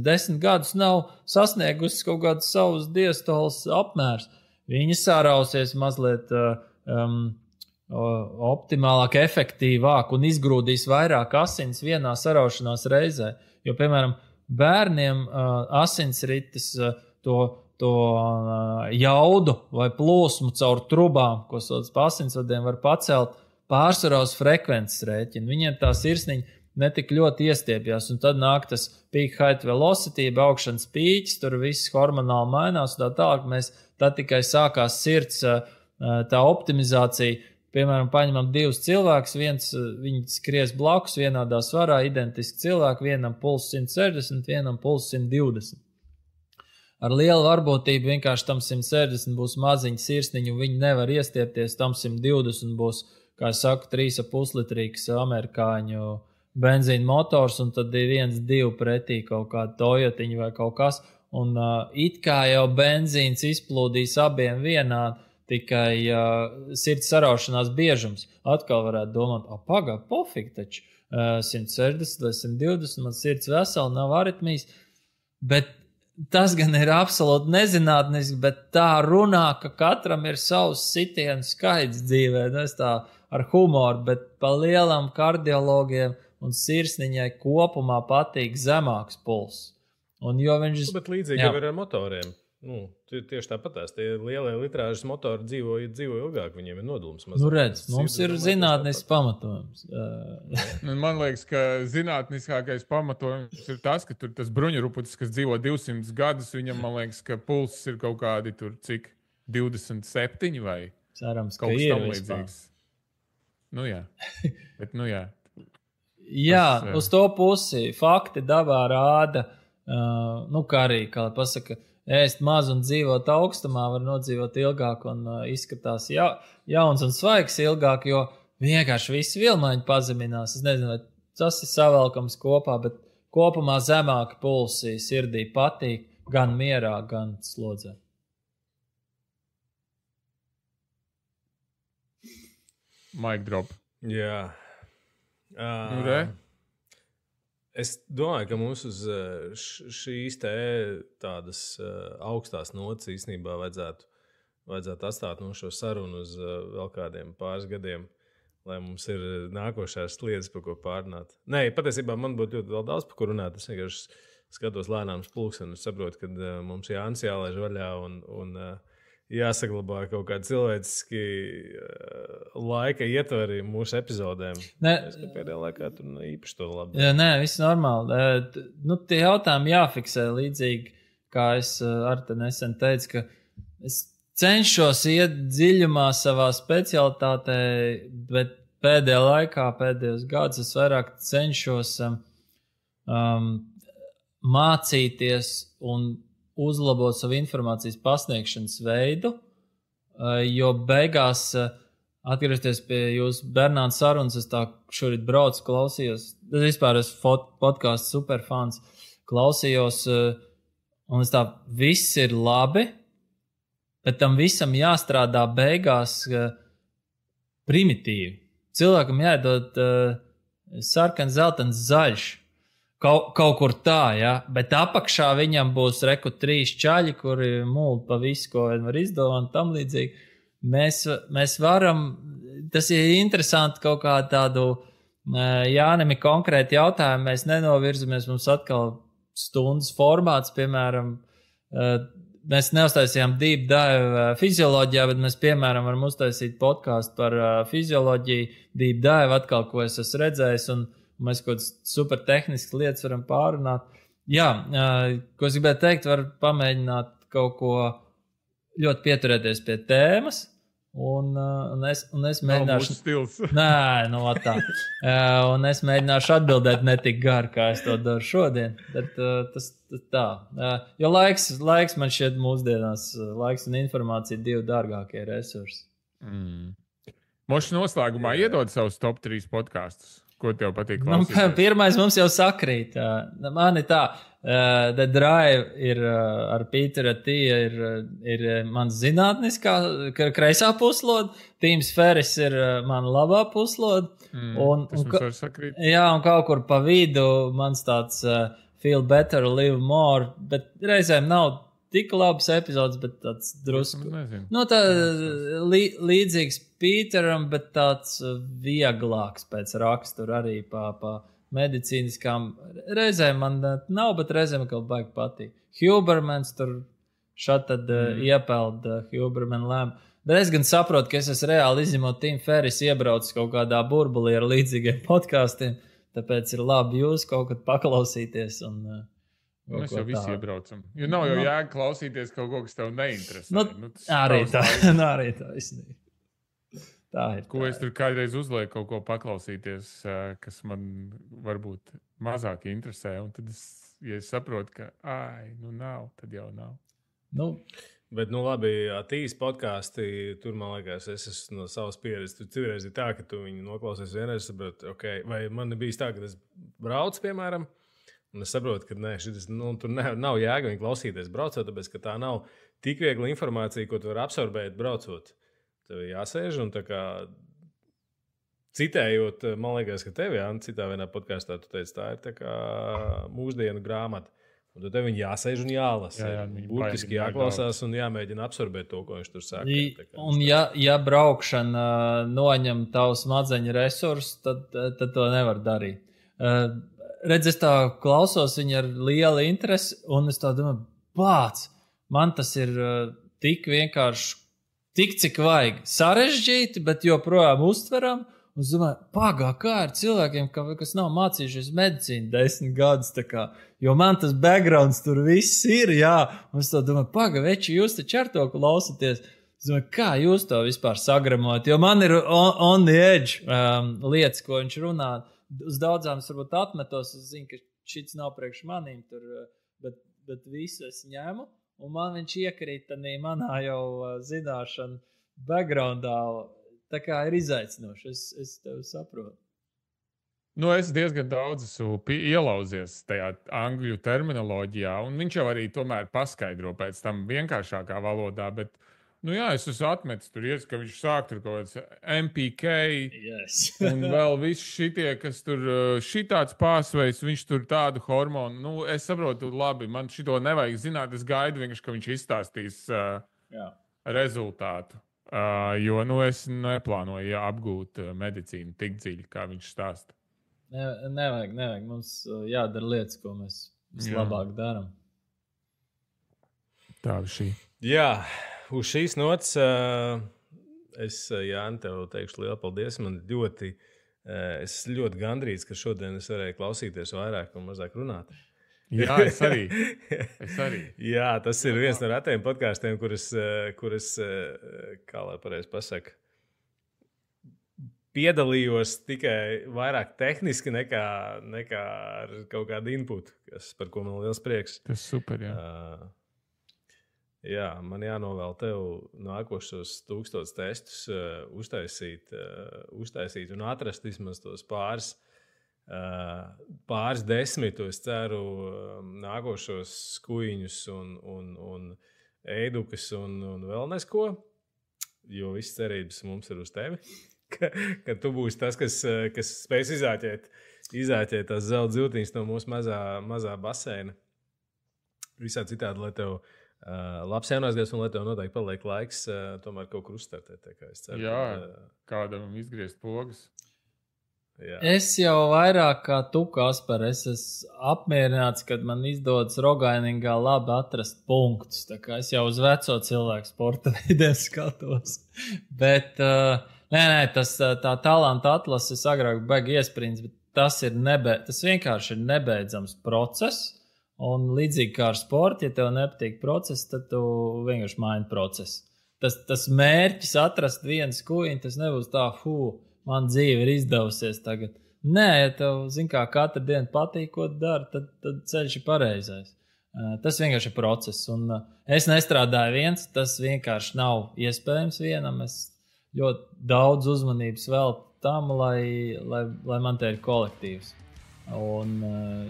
10 gadus nav sasniegusi kaut kādus savus diastolas apmērs. Viņi sārausies mazliet optimālāk, efektīvāk un izgrūdīs vairāk asins vienā saraušanās reizē. Jo, piemēram, bērniem asinsrites to jaudu vai plūsmu caur trubām, ko sauc pa asinsvadiem, var pacelt pārsvarā uz frekvences rēķinu. Viņiem tā sirsniņa netik ļoti iestiepjās, un tad nāk tas peak height velocity, augšanas pīķis, tur viss hormonāli mainās, un tā tālāk tad tikai sākās sirds tā optimizācija. Piemēram, paņemam 2 cilvēkus, viņi skries blakus vienādā svarā, identiski cilvēki, vienam puls 160, vienam puls 120. Ar lielu varbūtību vienkārši tam 160 būs maziņa sirsniņa, un viņi nevar iestiepties, tam 120 būs, kā es saku, 3,5 litrīgs amerikāņu benzīna motors, un tad ir 1-2 pretī kaut kāda Toyotiņa vai kaut kas, un it kā jau benzīns izplūdīs abiem vienādi, tikai sirds saraušanās biežums. Atkal varētu domāt, pofīgi taču 160 vai 120, man sirds vesela, nav aritmijas, bet tas gan ir absolūti nezinātniski, bet tā runā, ka katram ir savs sitienu skaits dzīvē, es tā ar humoru, bet pa lielam kardiologiem un sirsniņai kopumā patīk zemāks puls. Un jo viņš... Bet līdzīgi jau ir ar motoriem. Tieši tāpatās. Tie lielie litrāžas motori dzīvo ilgāk, viņiem ir nodulums mazāk. Nu, redz, mums ir zinātnisks pamatojums. Man liekas, ka zinātniskākais pamatojums ir tas, ka tur tas bruņuruputis, kas dzīvo 200 gadus, viņam, man liekas, ka pulss ir kaut kādi tur cik 27 vai cerams, kaut kas tam līdzīgs. Nu jā. Bet, nu jā. Jā, uz to pusi fakti dabā rāda, kā arī, kā pasaka, ēst maz un dzīvot augstumā var nodzīvot ilgāk un izskatās jauns un svaigs ilgāk, jo vienkārši visi vilmaiņi pazeminās. Es nezinu, vai tas ir savelkams kopā, bet kopumā zemāki pulsi sirdī patīk gan mierā, gan slodzē. Mic drop. Jā. Es domāju, ka mums uz šīs tādas augstās notas īstenībā vajadzētu atstāt šo sarunu uz vēl kādiem pāris gadiem, lai mums ir nākošās lietas, par ko pārunāt. Nē, patiesībā man būtu ļoti vēl daudz par ko runāt. Es vienkārši skatos lēnām pulksteni un saprotu, ka mums Jānis jālaiž vaļā un jāsaglabā kaut kādi cilvēciski laika ietvari mūsu epizodēm. Es pēdējā laikā tur īpaši to labi. Nē, viss normāli. Tie jautājumi jāfiksē līdzīgi, kā es arī nesen teicu, ka es cenšos iet dziļumā savā specialitātē, bet pēdējā laikā, pēdējos gadus es vairāk cenšos mācīties un uzlabot savu informācijas pasniegšanas veidu, jo beigās, atgriezties pie jūsu Bernāna sarunas, es tā šorīt braucu, klausījos, es vispār esmu podcastu superfans, klausījos, un es tā, viss ir labi, bet tam visam jāstrādā beigās primitīvi. Cilvēkam jādod sarkans, zeltans, zaļš. Kaut kur tā, ja? Bet apakšā viņam būs 3 čaļi, kuri mūld pa visu, ko var izdomāt, tam līdzīgi. Mēs varam, tas ir interesanti kaut kā tādu Jānim ir konkrēti jautājumi, mēs nenovirzamies, mums atkal stundas formāts, piemēram, mēs neuztaisījām deep dive fizioloģijā, bet mēs, piemēram, varam uztaisīt podcastu par fizioloģiju, deep dive atkal, ko es esmu redzējis, un mēs kaut kādas super tehniskas lietas varam pārunāt. Jā, ko es gribēju teikt, var pamēģināt kaut ko ļoti pieturēties pie tēmas, un es mēģināšu... Nē, tā. Un es mēģināšu atbildēt ne tik gar, kā es to daru šodien. Bet tas tā. Jo laiks man šķiet mūsdienās, laiks un informācija 2 dārgākie resursi. Moši noslēgumā iedod savus top 3 podkastus. Ko tev patīk klausīties? Pirmais mums jau sakrīt. Man ir tā, The Drive ir ar Pīteru Tīja ir mans zinātniskā kreisā puslode, Tīms Feris ir mana labā puslode. Tas mums var sakrīt. Jā, un kaut kur pa vidu mans tāds Feel Better, Live More, bet reizēm nav tik labs epizods, bet tāds drusku. Tā līdzīgs Pīteram, bet tāds vieglāks pēc rakstura arī pa medicīniskām. Reizēm man nav, bet reizēm kaut baigi patīk. Hubermans tur šad tad iepeld Huberman lēmu. Bet es gan saprotu, ka es esmu reāli izņemot Tim Ferris iebraucis kaut kādā burbulī ar līdzīgiem podkāstiem, tāpēc ir labi jūs kaut kad paklausīties un mēs jau visi iebraucam. Jo nav jau jēga klausīties kaut ko, kas tev neinteresē. Arī tā īstenībā. Tā ir. Ko es tur kādreiz uzlieku kaut ko paklausīties, kas man varbūt mazāk interesē. Un tad ja es saprotu, ka nav, tad jau nav. Bet, labi, tīs podkāsti, tur, man liekas, es esmu no savas pieredzes. Tur citreiz ir tā, ka tu viņu noklausies vienreiz, saproti, vai man bijis tā, ka es braucu, piemēram, un es saprotu, ka tur nav jēga viņu klausīties braucot, tāpēc, ka tā nav tik viegla informācija, ko tu vari absorbēt braucot. Tev jāsēž un tā kā citējot, man liekas, ka tev, citā vienā podkāstā tu teici, tā ir tā kā mūsdienu grāmata. Un tad tev viņi jāsēž un jālasa. Būtiski jāklausās un jāmēģina absorbēt to, ko viņš tur saka. Un ja braukšana noņem tavu smadzeņu resursu, tad to nevar darīt. Redz, es tā klausos viņu ar lielu interesi, un es tā domāju, bāc! man tas ir tik vienkārši, tik cik vajag sarežģīti, bet joprojām uztveram. Un es domāju, kā ir cilvēkiem, kas nav mācījušies medicīnu 10 gadus, jo man tas backgrounds tur viss ir, jā. Un es domāju, veči, jūs taču ar to klausaties. Es domāju, kā jūs to vispār sagramot? Jo man ir on the edge lietas, ko viņš runā. Uz daudzām es varbūt atmetos, es zinu, ka šits nav priekš manīm, bet visu es ņemu. Un man viņš iekrīt tādā manā jau zināšanu backgroundā. Tā kā ir izaicinoši, es tev saprotu. Es diezgan daudz esmu ielauzies tajā angļu terminoloģijā, un viņš jau arī tomēr paskaidro pēc tam vienkāršākā valodā, bet, es esmu atmetis tur, ka viņš sāk tur kaut kāds MPK, yes. Un vēl visi šitie, kas tur šitāds pārsveids, viņš tur tādu hormonu, es saprotu, labi, man šito nevajag zināt, es gaidu vienkārši, ka viņš izstāstīs rezultātu. Jo es neplānoju apgūt medicīnu tik dziļi, kā viņš stāsta. Nevajag. Mums jādara lietas, ko mēs vislabāk darām. Tā ir šī. Jā, uz šīs nots es, Jāni, tev teikšu lielu paldies. Es ļoti gandrīz, ka šodien es varēju klausīties vairāk un mazāk runāt. Jā, es arī. Jā, tas ir viens no retajiem podkāstiem, kuras kā lai pareizi pasaka, piedalījos tikai vairāk tehniski nekā ar kaut kādu inputu, par ko man liels prieks. Tas super, jā. Jā, man jānovēl tev nākošos 1000 testus uztaisīt un atrast vismaz tos pāris desmitu, es ceru, nākošos skuiņus un ēdukas un vēl nesko, jo viss cerības mums ir uz tevi, ka tu būsi tas, kas spēs izāķēt tās zelta ziltiņas no mūsu mazā baseina. Visā citādi, lai tev labs jaunās gads un lai tev noteikti paliek laiks tomēr kaut kur uzstartēt. Es ceru, kādam izgriezt pogas. Jā. Es jau vairāk kā tu, Kaspar, es esmu apmierināts, kad man izdodas Rogainingā labi atrast punktus. Tā kā es jau uz veco cilvēku sporta veidiem skatos. Bet, tā talanta atlases agrāk baigi iesprints, bet tas vienkārši ir nebeidzams process. Un līdzīgi kā ar sportu, ja tev nepatīk process, tad tu vienkārši maini procesu. Tas mērķis atrast vienu skuiņu, tas nebūs tā, man dzīve ir izdevusies tagad. Nē, ja tev, katru dienu patīk, ko dari, tad ceļš ir pareizais. Tas vienkārši ir process. Un es nestrādāju viens, tas vienkārši nav iespējams vienam. Es ļoti daudz uzmanības veltu tam, lai man te ir kolektīvs. Un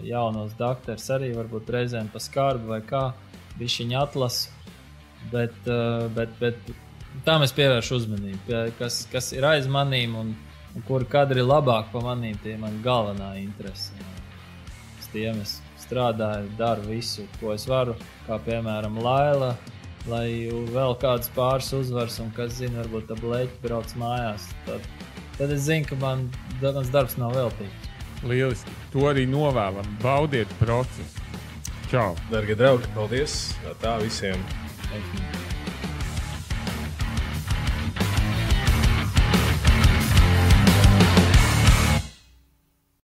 jaunos daktars arī varbūt reizēm pa skarbu vai kā, bišķiņu atlasu. Bet tam es pievēršu uzmanību, kas ir aiz manīm un kuri kadri ir labāk pa manīm, tie man galvenā interese. Uz tiem es strādāju, daru visu, ko es varu, kā piemēram Laila, lai vēl kāds pāris uzvars un kas zina, varbūt tā bleķi brauc mājās. Tad es zinu, ka mans darbs nav veltīgs. Lieliski. To arī novēlam. Baudiet procesu. Čau. Dargie draugi, paldies. Tā visiem. Thank you.